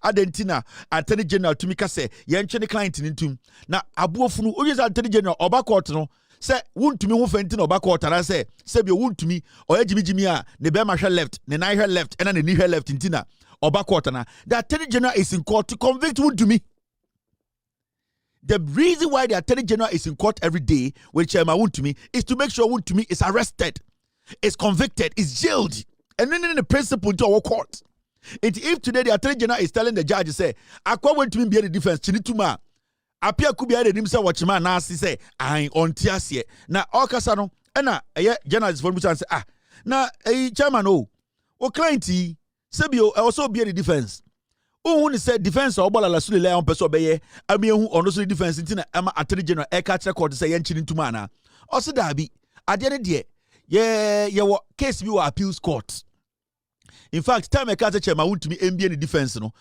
adentina Attorney General tumi ka say yenche ne client nintum na abuofunu oyesa Attorney General oba court no say Wuntumi ho fenti na oba court ara say bi Wuntumi oya jimi a ne be ma hwe left ne nan hwe left and ne ni hwe left ntina oba court na the Attorney General is in court to convict Wuntumi. The reason why the Attorney General is in court every day with Chairman Wuntumi is to make sure Wuntumi is arrested, is convicted, is jailed, and then in the principle to our court. If today the Attorney General is telling the judge, say, "Akwa Wuntumi be the defense, Chinituma, appear could be the himself watchman na say, I on tiasie." Na okasano, na journalist for say, na chairman o client sebio also be the defense. Who said defense or ball la sule on person beye amiehu ono so defense ntina ama Attorney General e ka kire court say yenchini ntuma na o se da bi ade ne de ye wo case bi wo appeals court. In fact, time I can't Chairman Wuntumi MBA in defense no.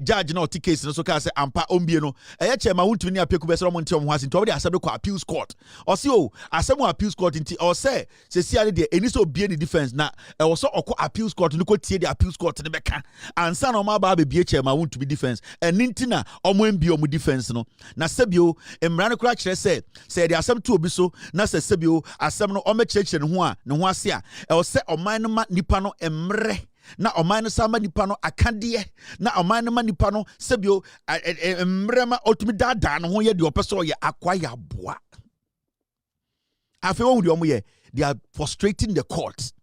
Judge no ti case no so ka say ampa MBA no. Chairman Wuntumi ni apeku be so mo nti omo hase nti obde asem ko appeals court. O se asem appeals court nti o say si ade de eni so bie ni defense na e wo so okọ appeals court no ko tie the appeals court ne beka. Ansa na omo ba bie Chairman Wuntumi defense. Enti na omo MBA omo defense no. Na sebio emra no kura kire say de asem to obi so na sebio asem no omo kire ne ho a ne ho ase a e wo se oman no ma nipa no emre na oman sama nipa no akade na oman ma nipa no sebio mrema otumi dada no ho ye de opeso ye akwaya boa afi wo de omo ye they are frustrating the court.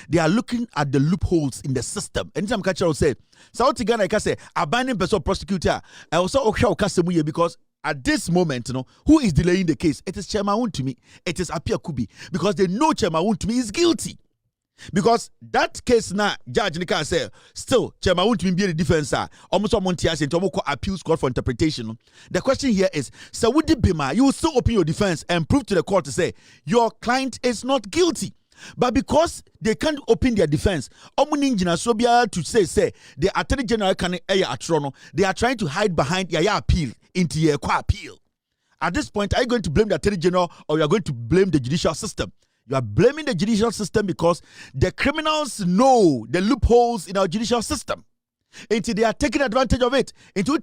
They are looking at the loopholes in the system. Anytime catcher will say South Ghana ka say abaning person prosecutor I also okwa okasemu ye because at this moment, who is delaying the case? It is Chairman Wontumi. It is Apia Kubi. Because they know Chairman Wontumi is guilty. Because that case now, Judge Nika said, still, Chairman Wontumi be the defense. Almost someone tears into a appeals court for interpretation. The question here is, so would it be you will still open your defense and prove to the court to say your client is not guilty. But because they can't open their defense, to say the Attorney General can they are trying to hide behind your appeal into your appeal. At this point, are you going to blame the Attorney General or you are going to blame the judicial system? You are blaming the judicial system because the criminals know the loopholes in our judicial system. Until they are taking advantage of it. Into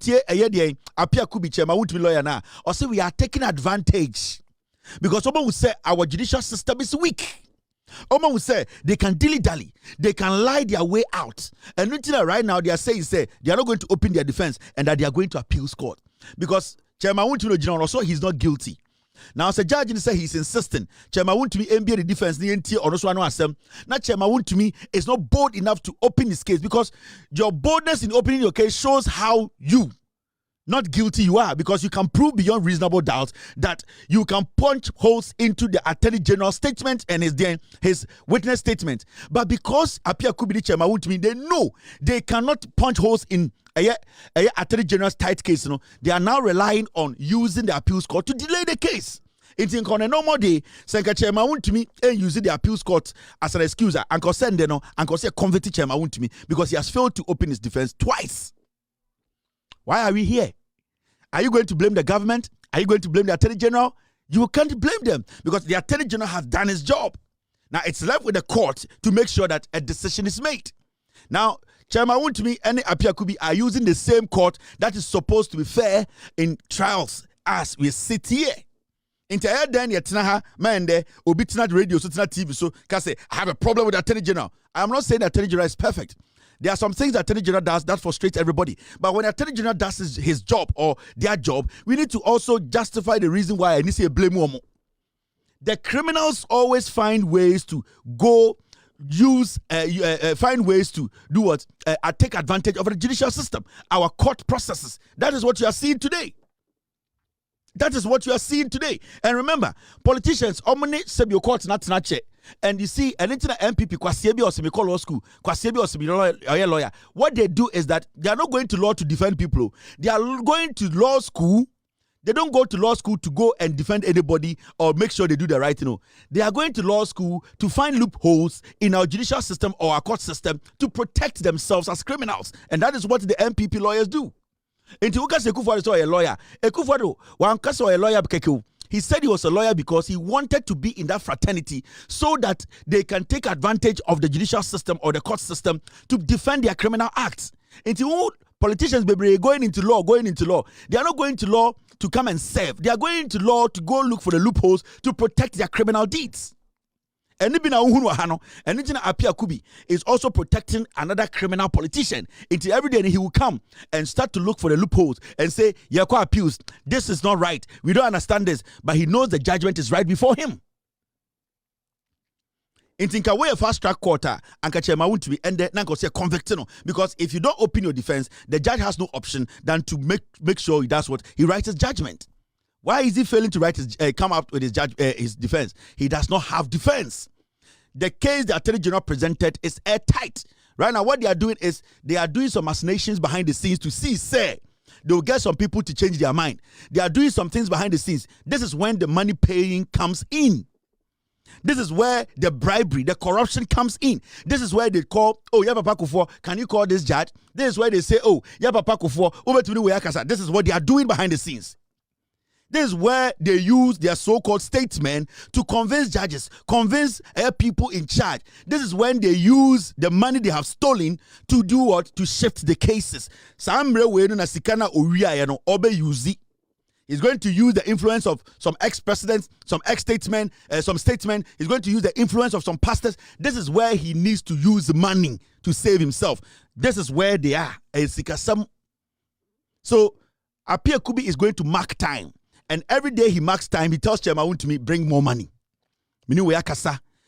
Apia Kubi Chairman Wontumi lawyer now. Or say we are taking advantage. Because someone will say our judicial system is weak. Someone will say they can dilly-dally. They can lie their way out. And until right now they are saying they are not going to open their defense and that they are going to appeals court. Because Chairman Wontumi General also he's not guilty. Now, as a judge say he's insisting, Chairman Wontumi MBA the defense, the NT or also asem. Now, Chairman Wontumi is not bold enough to open his case because your boldness in opening your case shows how not guilty you are, because you can prove beyond reasonable doubt that you can punch holes into the Attorney General statement and his witness statement. But because Apia Kubi Chairman Wontumi, they know they cannot punch holes in a Attorney General's tight case. They are now relying on using the appeals court to delay the case. It's in a normal day, Chairman Wontumi and using the appeals court as an excuse and send and say convicted Chairman Wontumi because he has failed to open his defense twice. Why are we here? Are you going to blame the government? Are you going to blame the Attorney General? You can't blame them because the Attorney General has done his job. Now it's left with the court to make sure that a decision is made. Now, Chairman Wontumi and Apia Kubi are using the same court that is supposed to be fair in trials as we sit here. Into then yetna man there obitina radio so TV so can say I have a problem with the Attorney General. I am not saying the Attorney General is perfect. There are some things the Attorney General does that frustrates everybody. But when the Attorney General does his job or their job, we need to also justify the reason why I need to say blame one more. The criminals always find ways to find ways to do what? Take advantage of the judicial system, our court processes. That is what you are seeing today. That is what you are seeing today. And remember, politicians, sub your court not check. And you see, an internet MPP, Kwasiebi or semi-call law school, Kwasiebi or semi-lawyer, what they do is that they are not going to law to defend people. They are going to law school. They don't go to law school to go and defend anybody or make sure they do the right thing. They are going to law school to find loopholes in our judicial system or our court system to protect themselves as criminals. And that is what the MPP lawyers do. Into Ukas Ekufuado is a lawyer. Ekufuado, a lawyer because he said he was a lawyer because he wanted to be in that fraternity so that they can take advantage of the judicial system or the court system to defend their criminal acts. Into politicians going into law. They are not going to law to come and serve. They are going to law to go look for the loopholes to protect their criminal deeds. And Apia Kubi is also protecting another criminal politician. Until every day he will come and start to look for the loopholes and say, Yako appeals, this is not right. We don't understand this. But he knows the judgment is right before him. In Tinkawe a fast track court and Chairman Wontumi and then say convicted. Because if you don't open your defense, the judge has no option than to make sure he does what he writes his judgment. Why is he failing to write come up with his defense? He does not have defense. The case the Attorney General presented is airtight. Right now, what they are doing is they are doing some machinations behind the scenes to see, they will get some people to change their mind. They are doing some things behind the scenes. This is when the money paying comes in. This is where the bribery, the corruption comes in. This is where they call, Papa Kufuor, can you call this judge? This is where they say, Papa Kufuor, this is what they are doing behind the scenes. This is where they use their so-called statesmen to convince judges, convince people in charge. This is when they use the money they have stolen to do what? To shift the cases. He's going to use the influence of some ex-presidents, some ex-statesmen, some statesmen. He's going to use the influence of some pastors. This is where he needs to use money to save himself. This is where they are. So Apia Kubi is going to mark time. And every day he marks time, he tells Chairman Wontumi, bring more money.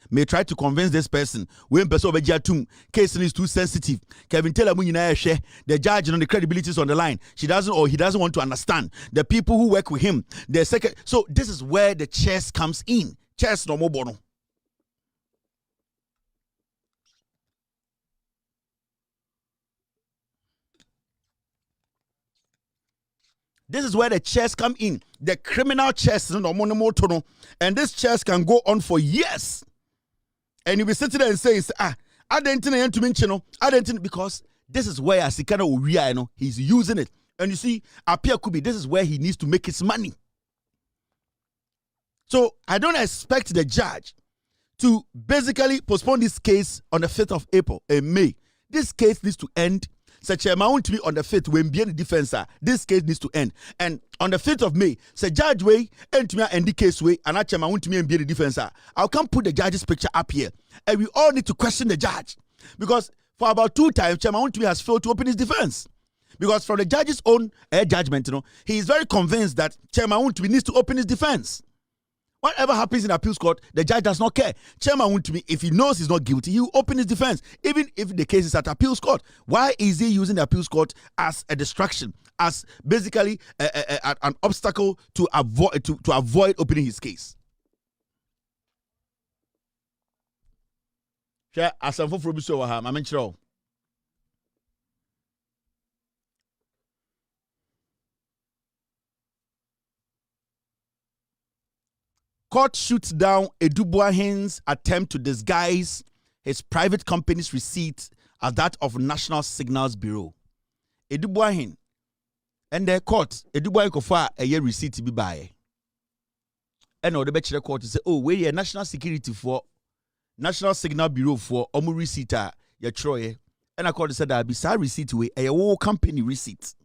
may try to convince this person when person case is too sensitive. Kevin Taylor the judge and the credibility is on the line. She doesn't or he doesn't want to understand the people who work with him. The second, so this is where the chess comes in. Chess no more bono. This is where the chess come in. The criminal chess, and this chess can go on for years. And you'll be sitting there and saying, I didn't because this is where Asikana Uria, he's using it. And you see, Apia Kubi, this is where he needs to make his money. So I don't expect the judge to basically postpone this case on the 5th of April and May. This case needs to end. Such a amount to be on the 5th when being the defense. This case needs to end. And on the 5th of May, say judge way, and to me and the case way, and I want to me and be the defense. I can put the judge's picture up here. And we all need to question the judge. Because for about 2 times, Chairman Wuntumi has failed to open his defense. Because from the judge's own judgment, he is very convinced that Chairman Wuntumi needs to open his defense. Whatever happens in appeals court, the judge does not care. Chairman Wuntumi, if he knows he's not guilty, he will open his defense, even if the case is at appeals court. Why is he using the appeals court as a distraction, as basically an obstacle to avoid opening his case? Share asamfo fro bi so wa ha, ma menchiro. Court shoots down Edubuahin's attempt to disguise his private company's receipt as that of National Signals Bureau. Edubuahin and the court, Edubuahin kofa a year receipt be by. And the Bachelor court say, oh, we are national security for National Signal Bureau for omu receipt ya troye. And I court said that be sa receipt we a whole company receipt.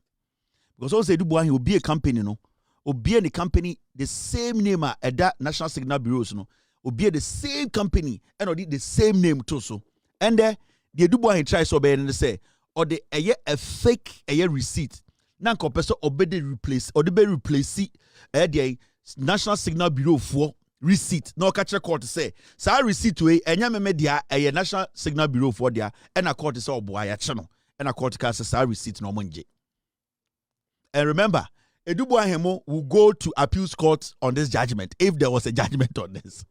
Because also Edubuahin will be a company, no. Obi the company the same name at that National Signal Bureaus no obi the same company and or the same name too so and the Edubuahin try so be and say or the a fake receipt na nkopeso obede replace or the be replace the National Signal Bureau for receipt no catch court say sa receipt we enya media a National Signal Bureau for there and a court say obo ya che no and a court case sa receipt no monje. And remember, Edubuahin will go to appeals court on this judgment if there was a judgment on this.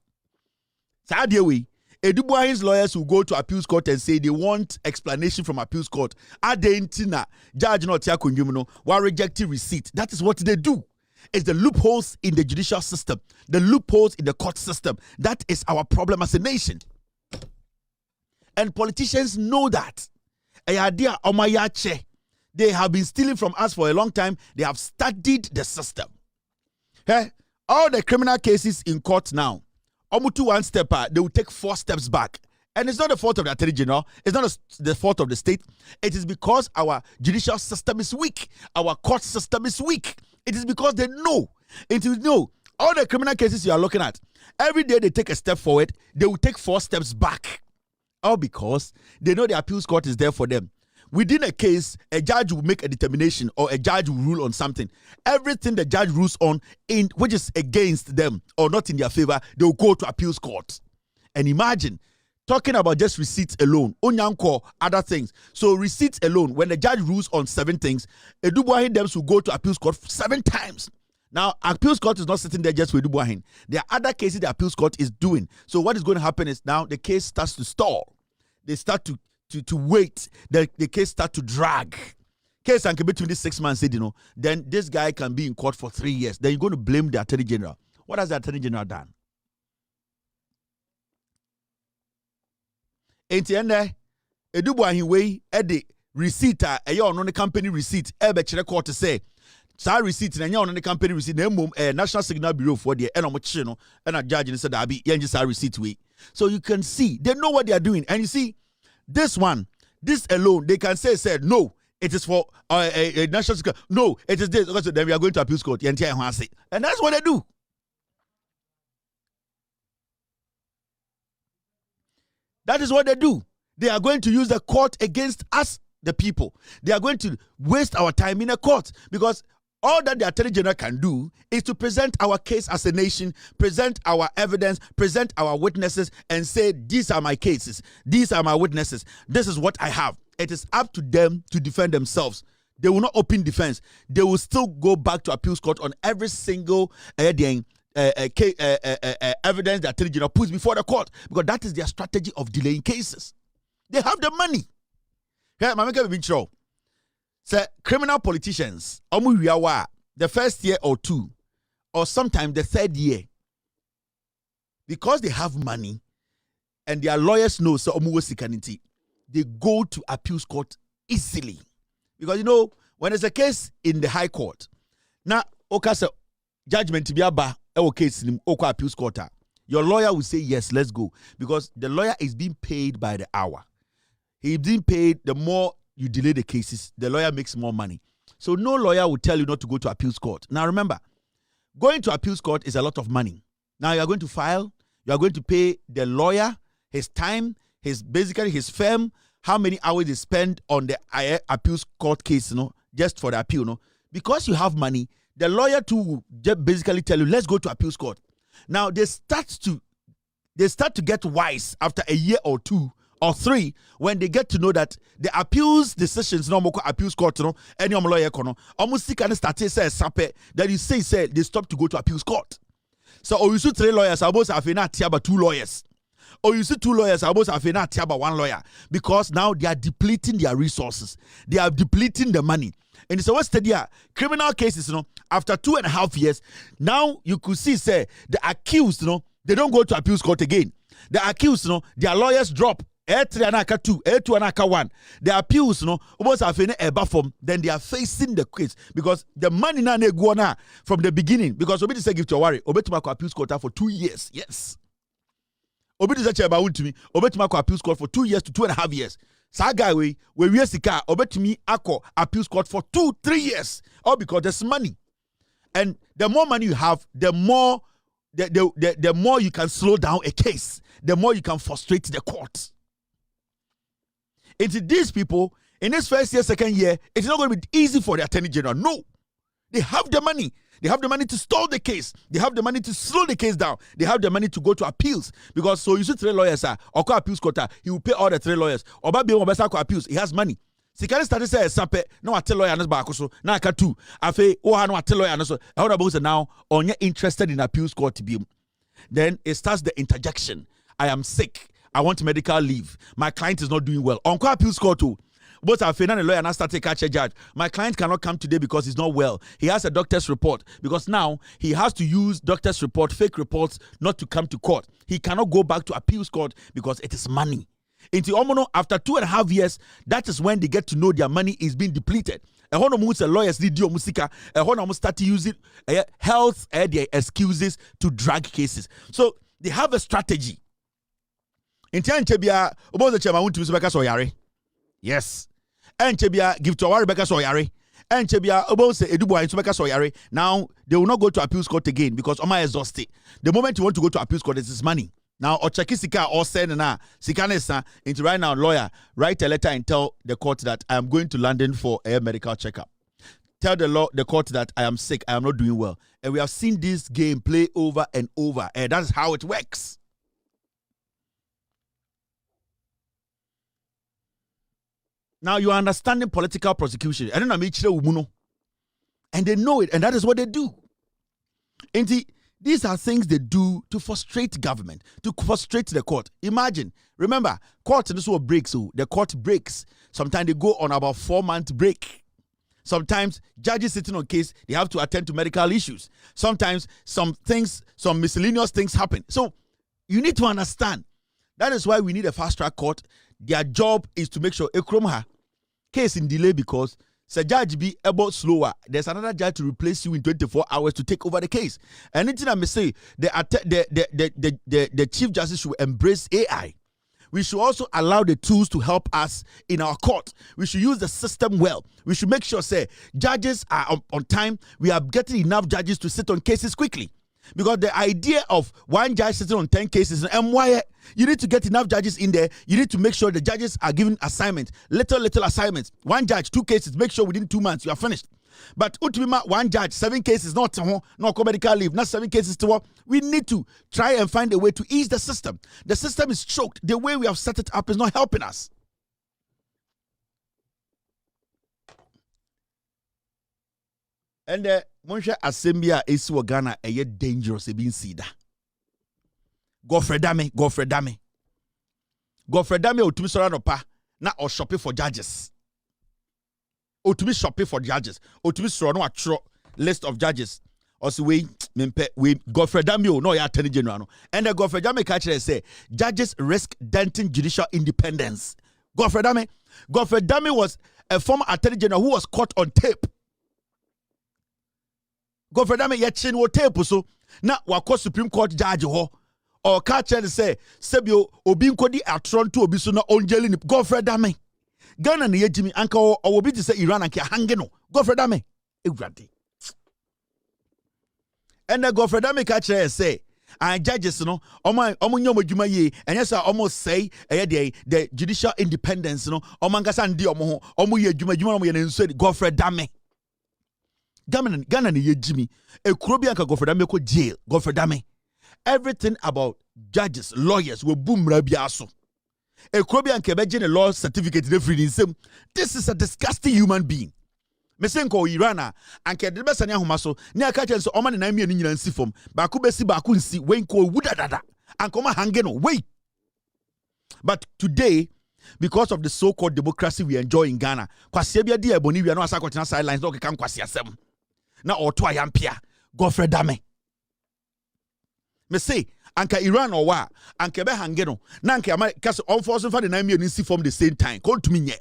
Sadly, Edubuahin's lawyers will go to appeals court and say they want explanation from appeals court. Adentina, judge not yakunyumuno, while rejecting receipt. That is what they do. It's the loopholes in the judicial system, the loopholes in the court system. That is our problem as a nation. And politicians know that. Ayadea omayache. They have been stealing from us for a long time. They have studied the system. Hey, all the criminal cases in court now, Omutu one step, they will take 4 steps back. And it's not the fault of the Attorney General. It's not the fault of the state. It is because our judicial system is weak. Our court system is weak. It is because they know. It is know. All the criminal cases you are looking at, every day they take a step forward, they will take 4 steps back. All because they know the appeals court is there for them. Within a case, a judge will make a determination or a judge will rule on something. Everything the judge rules on, which is against them or not in their favor, they will go to appeals court. And imagine, talking about just receipts alone, onyanko, other things. So receipts alone, when the judge rules on 7 things, Edubuahin Dems will go to appeals court 7 times. Now, appeals court is not sitting there just with Edubuahin. There are other cases the appeals court is doing. So what is going to happen is now the case starts to stall. They start to wait, the case start to drag. Case can be between these 6 months, then this guy can be in court for 3 years. Then you're going to blame the Attorney General. What has the Attorney General done? In the end, Edubuahin way at the receipt, a on the company receipt, chere court to say, sa receipt and on the company receipt, National Signal Bureau for the and a judge said, I'll be sa receipt way. So you can see, they know what they are doing. And you see, this alone, they can say no, it is for a national security. No, it is this. Because then we are going to appeals court. And that's what they do. That is what they do. They are going to use the court against us, the people. They are going to waste our time in a court because All that the Attorney General can do is to present our case as a nation, present our evidence, present our witnesses, and say, these are my cases, these are my witnesses, this is what I have. It is up to them to defend themselves. They will not open defense. They will still go back to appeals court on every single evidence the Attorney General puts before the court, because that is their strategy of delaying cases. They have the money. Here, Mameka Bibincho. So, criminal politicians, the first year or two, or sometimes the third year, because they have money and their lawyers know, so they go to appeals court easily. Because when there's a case in the high court, now, judgment to be a case in appeals court, your lawyer will say, yes, let's go. Because the lawyer is being paid by the hour. He's being paid, the more you delay the cases, the lawyer makes more money. So no lawyer will tell you not to go to appeals court. Now remember, going to appeals court is a lot of money. Now you are going to file, you are going to pay the lawyer, his time, his firm, how many hours they spend on the appeals court case, just for the appeal, Because you have money, the lawyer too will just basically tell you, let's go to appeals court. Now they start to get wise after a year or two or three, when they get to know that the appeals decisions, appeals court, any lawyer, almost start to say that you say they stop to go to appeals court. So, you see 3 lawyers, almost have not about 2 lawyers. Or you see 2 lawyers, almost have not about 1 lawyer, because now they are depleting their resources, they are depleting the money. And it's what's the criminal cases, after 2.5 years, now you could see, say, the accused, they don't go to appeals court again. The accused, their lawyers drop. A3 anaka 2, A2 anaka 1. The appeals, almost have a form, then they are facing the case, because the money na go na from the beginning, because Obi say give to worry, Obi to appeals court for 2 years. Yes. Obi say about to me, Obi to appeals court for 2 years to 2.5 years. Sa guy we sika, Obi to me appeals court for 2-3 years. All because there's money. And the more money you have, the more the more you can slow down a case, the more you can frustrate the court. It's these people, in this first year, second year, it's not going to be easy for the Attorney General. No. They have the money. They have the money to stall the case. They have the money to slow the case down. They have the money to go to appeals. Because so you see 3 lawyers, or call appeals court, he will pay all the 3 lawyers. Or baby appeals, he has money. Si can start to say sampe, no I tell lawyer and back na aka 2. Afe, no I tell lawyer and so. I want about now, on you're interested in appeals court to be. Then it starts the interjection. I am sick. I want medical leave. My client is not doing well. On appeals court too. Both are a lawyer and start to catch a judge. My client cannot come today because he's not well. He has a doctor's report, because now he has to use doctor's report, fake reports, not to come to court. He cannot go back to appeals court because it is money. Into Omono, after 2.5 years, that is when they get to know their money is being depleted. Lawyers start to use health their excuses to drag cases. So they have a strategy. In time, Chebia, about the chairman went to Mr. Soyare. Yes. And Chebia give to our Rebecca Soyare. And Chebia about say Eduboy and Rebecca Soyare. Now they will not go to appeals court again because Oma is exhausted. The moment you want to go to appeals court, it is money. Now Ochaki Sika or send na Sikanesa into right now, lawyer, write a letter and tell the court that I am going to London for a medical checkup. Tell the court that I am sick, I am not doing well. And we have seen this game play over and over. And that's how it works. Now you are understanding political prosecution. And they know it, and that is what they do. And these are things they do to frustrate government, to frustrate the court. Imagine, remember, court this will break, so the court breaks. Sometimes they go on about 4-month break. Sometimes judges sitting on case, they have to attend to medical issues. Sometimes some miscellaneous things happen. So you need to understand. That is why we need a fast track court. Their job is to make sure Ekromha case in delay, because the judge be able slower. There's another judge to replace you in 24 hours to take over the case. Anything I may say, the Chief Justice should embrace AI. We should also allow the tools to help us in our court. We should use the system well. We should make sure, say, judges are on time. We are getting enough judges to sit on cases quickly. Because the idea of one judge sitting on 10 cases, and why you need to get enough judges in there. You need to make sure the judges are given assignments, little assignments. One judge, 2 cases, make sure within 2 months you are finished. But ultimately, one judge, 7 cases, not medical leave, not 7 cases to what. We need to try and find a way to ease the system. The system is choked. The way we have set it up is not helping us. And Monsha Assembia is Ghana a dangerous being sida. Godfrey Dame. Godfrey Dame otumi sora no pa na or shopping for judges. Otumi shopping for judges. Otumi sora no atro list of judges. Also we Godfrey Dame no ya attorney general no. And the Godfrey Dame catch say judges risk denting judicial independence. Godfrey Dame was a former attorney general who was caught on tape. Godfrey Dame yetchin wo tape so na wakọ Supreme Court judge ho or catch and say sebio obi nkodi atron to obi so na onjeli ni Godfrey Dame Ghana na yejimi anka o obi ti say Iran anka hange no Godfrey Dame ewurade and the Godfrey Dame catch say and judges no omo nyom adwuma ye enye say omo say the judicial independence no omo ngasa ndi omo ye adwuma no ye nso Godfrey Dame Ghana ni yejimi ekuro bi anka Godfrey Dame ko jail Godfrey Dame everything about judges lawyers we boom rabiaso ekuro bi anka be law certificate de free nsem. This is a disgusting human being. Mesenko Irana anka de be sane ahoma so ne aka chen so oma ne nan mienu nyina nsi fom ba ko besi ba ko nsi we nko wudadada anka oma hange no we. But today, because of the so-called democracy we enjoy in Ghana, kwase bia dia eboni wi no asa kwatena sidelines no kan kwase asem na oto ayampia Godfrey Dame me say anka Iran or wa anka be hange no na anka ama kase unforced for the 9 million see from the same time call to me nye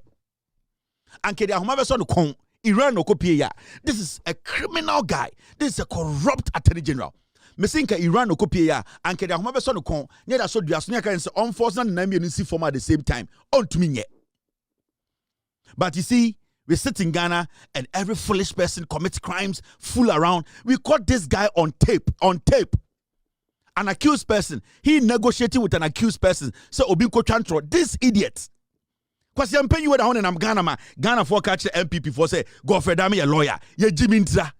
anka dia homa be so no kon Iran no kopie ya. This is a criminal guy. This is a corrupt attorney general. Me say anka Iran no kopie ya anka dia homa be so no kon ne da so dua so ne kan say unforced na 9 million see from at the same time on to me nye. But you see, we sit in Ghana and every foolish person commits crimes, fool around. We caught this guy on tape. An accused person. He negotiating with an accused person. So Obinko Chantro, this idiot. Because I'm paying you with a Ghana man. Ghana for catch the MPP for say, Godfrey Dame a lawyer. Ye Jimmy Ntra.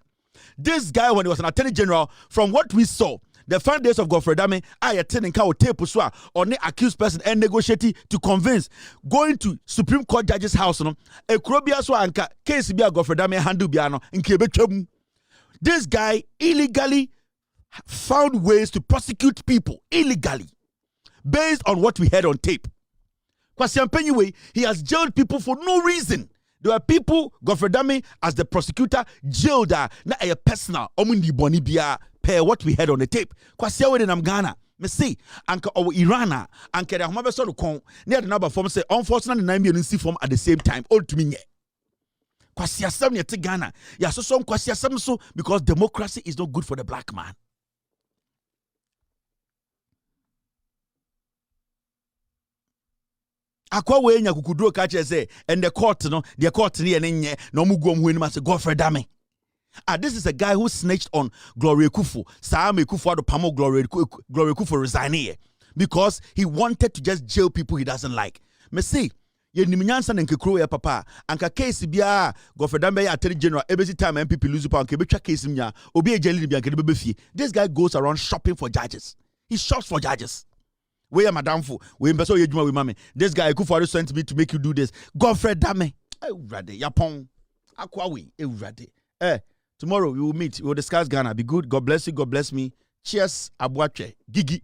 This guy, when he was an attorney general, from what we saw, the 5 days of Godfrey Dame, I attending cow tape or the accused person and negotiating to convince going to Supreme Court judge's house. No, a Krobia so anka case be a Godfrey Dame handle biano in Quebec. This guy illegally found ways to prosecute people illegally based on what we heard on tape. Kwasi he has jailed people for no reason. There were people, Godfrey Dame as the prosecutor, jailed na a personal omundi boni bia per what we had on the tape. Kwasi we in Ghana. Me see anka o Irana anka de homa be so kon near the number form say unfortunately 9 million see form at the same time all to me. Kwasi asem ne te Ghana. Ya so kwasi asem so because democracy is not good for the black man. Akwa we nya kukuduro ka che say and the court no ne nye no mu guom hu ni ma say Godfrey Dame. This is a guy who snitched on Gloria Kufu. Saame Kufu ado pamo Gloria Kufu resigning because he wanted to just jail people he doesn't like. Me say ye niminyansa na nkekro ya papa anka case bia Godfrey Dame ya attorney general every time MPP lose power nke betwa case nya obi ejeli bia nke be fie. This guy goes around shopping for judges. He shops for judges. We are madam for we mbeso yejuma we mame. This guy Kufu sent me to make you do this. Godfrey Dame. Ewrade yapon. Akwa we ewrade. Tomorrow we will meet. We will discuss Ghana. Be good. God bless you. God bless me. Cheers. Abuache. Gigi.